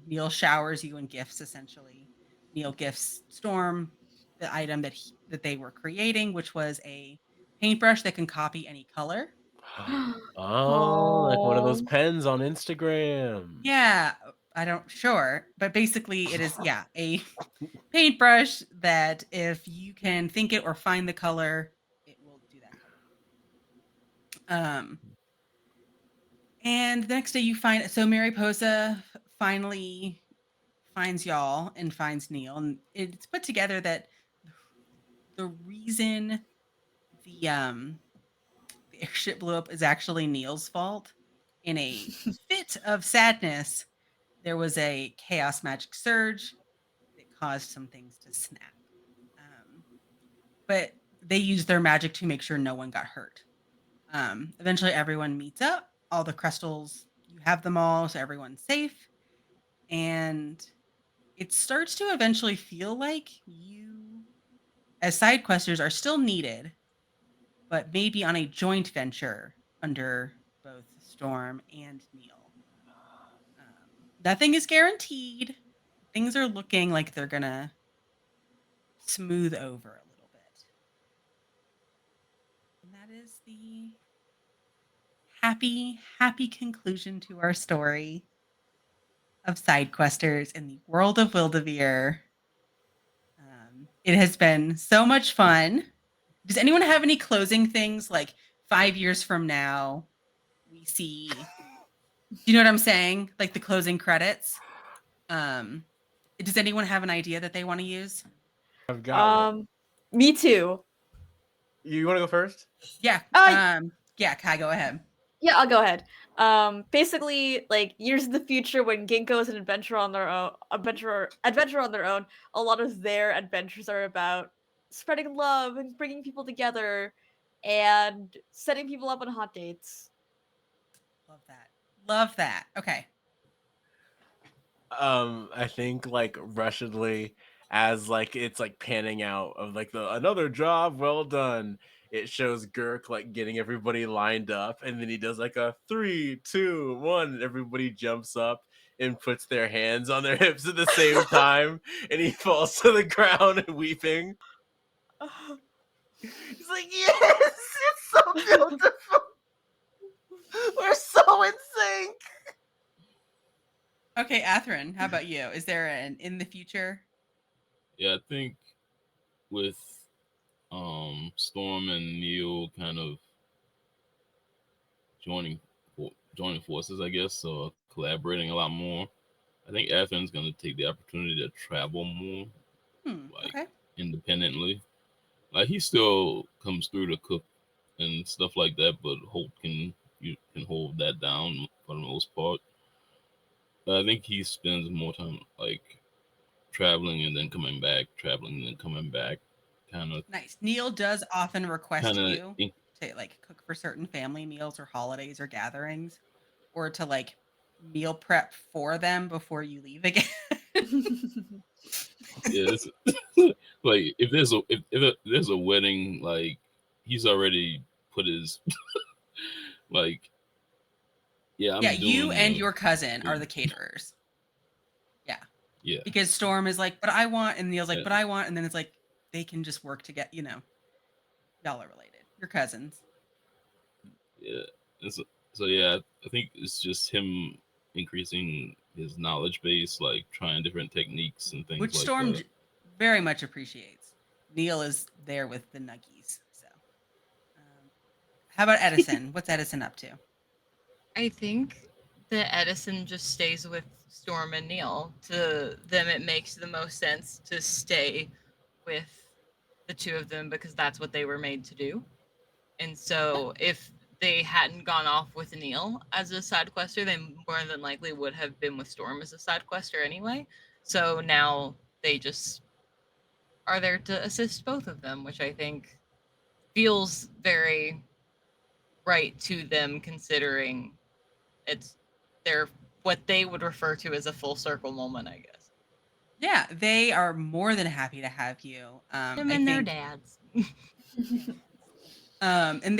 Neil showers you in gifts, essentially. Neil gifts Storm the item that they were creating, which was a paintbrush that can copy any color. Oh, like one of those Oh. pens on Instagram. Yeah, I don't sure, but basically it is a paintbrush that if you can think it or find the color, it will do that color. And the next day you find so Mariposa finally finds y'all and finds Neil, and it's put together that the reason the um the airship blew up is actually Neil's fault. In a fit of sadness, there was a chaos magic surge that caused some things to snap. But they used their magic to make sure no one got hurt. Eventually, everyone meets up. All the crystals, you have them all, so everyone's safe. And it starts to eventually feel like you, as side questers, are still needed, but maybe on a joint venture under both Storm and Neil. Nothing is guaranteed. Things are looking like they're gonna smooth over a little bit. And that is the happy conclusion to our story of SideQuesters in the world of Wildevere. It has been so much fun. Does anyone have any closing things like 5 years from now? We see. Do you know what I'm saying? Like the closing credits. Um, does anyone have an idea that they want to use? I've got one. Me too. You want to go first? Yeah. Yeah, Kai, go ahead. Yeah, I'll go ahead. Basically, like years in the future, when Ginkgo is an adventurer on their own, adventure on their own, a lot of their adventures are about spreading love and bringing people together, and setting people up on hot dates. Love that. Love that. Okay. I think like rushedly as like it's like panning out of like the another job well done. It shows Girk like getting everybody lined up, and then he does like a 3, 2, 1, and everybody jumps up and puts their hands on their hips at the same time, and he falls to the ground and weeping. He's like, "Yes, it's so beautiful. We're so in sync." Okay, Atherin, how about you? Is there an in the future? Yeah, I think with Storm and Neil kind of joining joining forces, I guess, so collaborating a lot more. I think Athens gonna take the opportunity to travel more, like Okay. independently. Like he still comes through to cook and stuff like that, but Holt can you can hold that down for the most part. But I think he spends more time like traveling and then coming back, traveling and then coming back, kind of Nice. Neil does often request kind of you to like cook for certain family meals or holidays or gatherings, or to like meal prep for them before you leave again. yeah. It's, like if there's a wedding, like he's already put his like yeah, Yeah, I'm you doing and your cousin are the the caterers. Yeah. yeah. Because Storm is like, but I want, and Neil's like, Yeah, but I want, and then it's like they can just work together, y'all are related. You're cousins. yeah. And so yeah, I think it's just him increasing his knowledge base, like trying different techniques and things Which like Storm that. very much appreciates. Neil is there with the nuggies. So, how about Edison? What's Edison up to? I think that Edison just stays with Storm and Neil. To them, it makes the most sense to stay with the two of them because that's what they were made to do. And so, if they hadn't gone off with Neil as a side quester, they more than likely would have been with Storm as a side quester anyway. So now they just are there to assist both of them, which I think feels very right to them considering it's their what they would refer to as a full circle moment, I guess. Yeah, they are more than happy to have you. Them I and their think, dads. and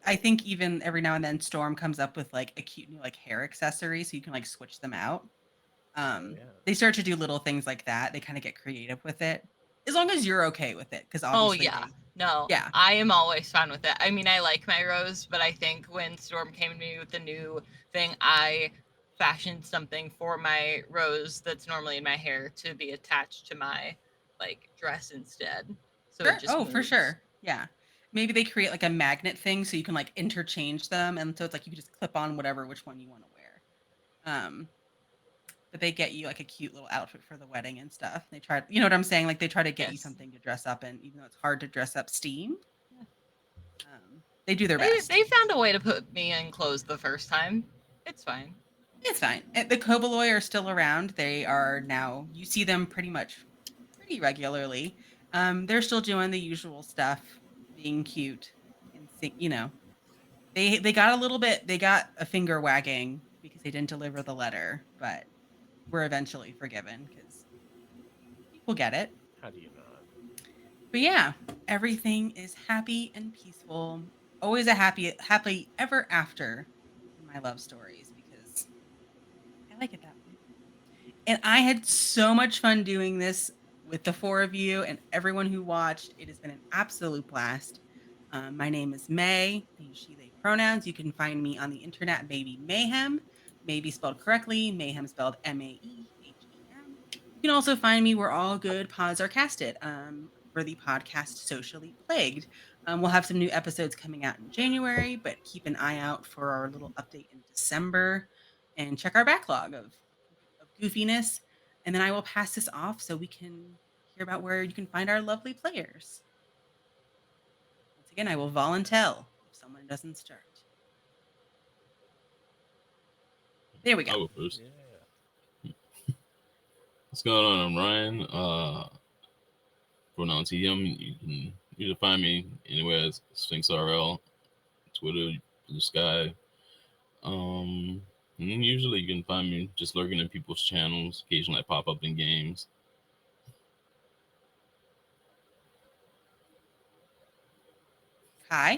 I think even every now and then Storm comes up with like a cute new like hair accessory, so you can like switch them out. Oh yeah. They start to do little things like that. They kind of get creative with it, as long as you're okay with it, because Oh obviously yeah. they, No, yeah, I am always fine with it. I mean, I like my rose, but I think when Storm came to me with the new thing, I fashioned something for my rose that's normally in my hair to be attached to my like dress instead. So it sure, just oh for moves. sure, yeah. Maybe they create like a magnet thing so you can like interchange them, and so it's like you can just clip on which one you want to wear. Um, but they get you like a cute little outfit for the wedding and stuff. They try, you know what I'm saying? Like they try to get you Yes. something to dress up in, even though it's hard to dress up steam. They do their They best. they found a way to put me in clothes the first time. It's fine. It's fine. The Koboloi are still around. They are now. You see them pretty regularly. They're still doing the usual stuff, being cute and they got a little bit. They got a finger wagging because they didn't deliver the letter, but were eventually forgiven because people get it. How do you not? But yeah, everything is happy and peaceful. Always a happy ever after in my love stories because I like it that way. And I had so much fun doing this with the four of you and everyone who watched. It has been an absolute blast. My name is May. I use she, they pronouns. You can find me on the internet, Maybe Mayhem, maybe spelled correctly, Mayhem spelled Maehem. You can also find me where all good pods are casted for the podcast Socially Plagued. We'll have some new episodes coming out in January, but keep an eye out for our little update in December and check our backlog of goofiness. And then I will pass this off so we can hear about where you can find our lovely players. Once again, I will volunteer if someone doesn't start. There we go. I'll go first. Yeah. What's going on? I'm Ryan. Pronounce him. You can find me anywhere as Sphinx RL, Twitter, Blue Sky. And then usually you can find me just lurking in people's channels. Occasionally I pop up in games. Hi.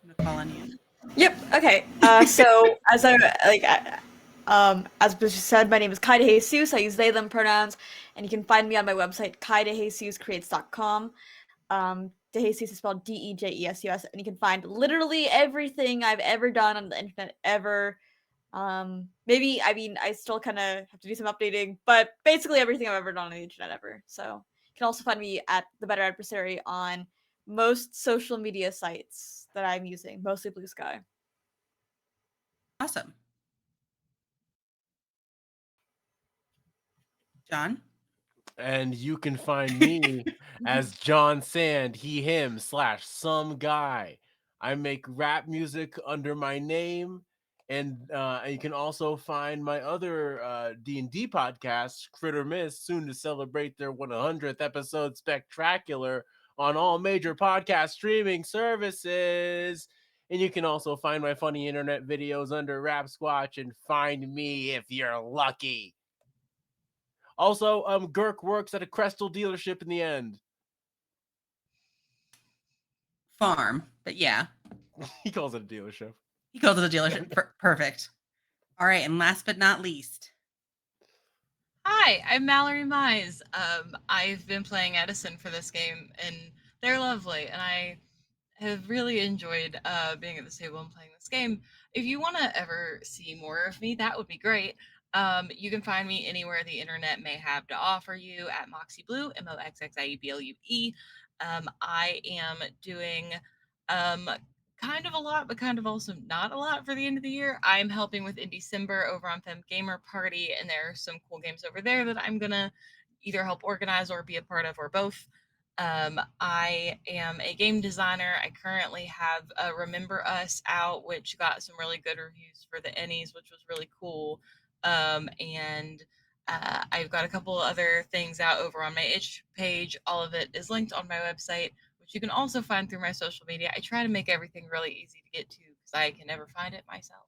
I'm gonna call on you. Yep. Okay. So as I like, as Bishop said, my name is Kai de Jesus. I use they them pronouns, and you can find me on my website kaidejesuscreates.com. De Jesus is spelled Dejesus, and you can find literally everything I've ever done on the internet ever. Maybe I mean I still kind of have to do some updating, but basically everything I've ever done on the internet ever. So you can also find me at the Better Adversary on most social media sites that I'm using, mostly Blue Sky. Awesome. John? And you can find me as John Sand, he, him, / some guy. I make rap music under my name. And you can also find my other D&D podcast, Critter Miss, soon to celebrate their 100th episode spectacular on all major podcast streaming services. And you can also find my funny internet videos under Rap Squatch and find me if you're lucky. Also, Girk works at a Crestal dealership in the end. Farm, but yeah. He calls it a dealership. He calls it a dealership. Perfect. All right, and last but not least. Hi, I'm Mallory Mize. I've been playing Edison for this game, and they're lovely, and I have really enjoyed being at this table and playing this game. If you want to ever see more of me, that would be great. You can find me anywhere the internet may have to offer you at Moxie Blue, MoXXIEBLUE. I am doing kind of a lot, but kind of also not a lot for the end of the year. I'm helping with Indecember over on Fem Gamer Party, and there are some cool games over there that I'm gonna either help organize or be a part of, or both. I am a game designer. I currently have Remember Us out, which got some really good reviews for the Ennies, which was really cool. And I've got a couple other things out over on my itch page. All of it is linked on my website, which you can also find through my social media. I try to make everything really easy to get to because I can never find it myself.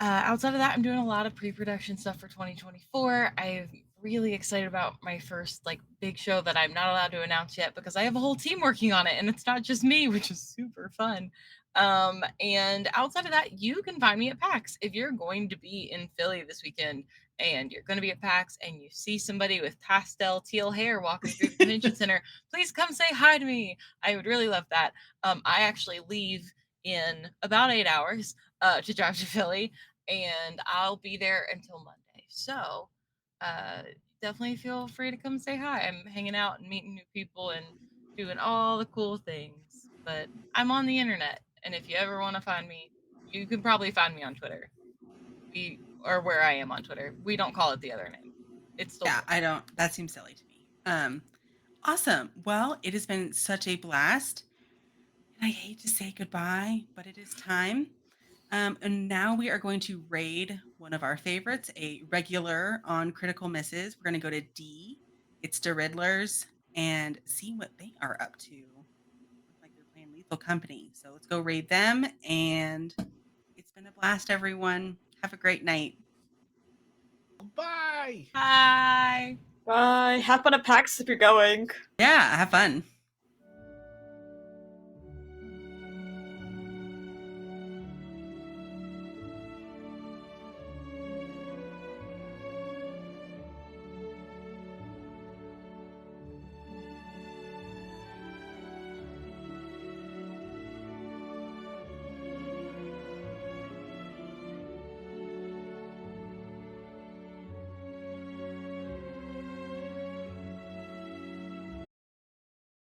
Outside of that, I'm doing a lot of pre-production stuff for 2024. I'm really excited about my first big show that I'm not allowed to announce yet because I have a whole team working on it and it's not just me, which is super fun. And outside of that, you can find me at PAX. If you're going to be in Philly this weekend and you're going to be at PAX and you see somebody with pastel teal hair walking through the convention center, please come say hi to me. I would really love that. I actually leave in about 8 hours to drive to Philly, and I'll be there until Monday. So definitely feel free to come say hi. I'm hanging out and meeting new people and doing all the cool things. But I'm on the internet, and if you ever want to find me, you can probably find me on Twitter. Or where I am on Twitter. We don't call it the other name. It's still I don't. That seems silly to me. Awesome. Well, it has been such a blast. And I hate to say goodbye, but it is time. And now we are going to raid one of our favorites, a regular on Critical Misses. We're going to go to D. It's the Riddlers and see what they are up to. Looks like they're playing Lethal Company. So let's go raid them. And it's been a blast, everyone. Have a great night. Bye. Hi. Bye. Have fun at PAX if you're going. Yeah, have fun.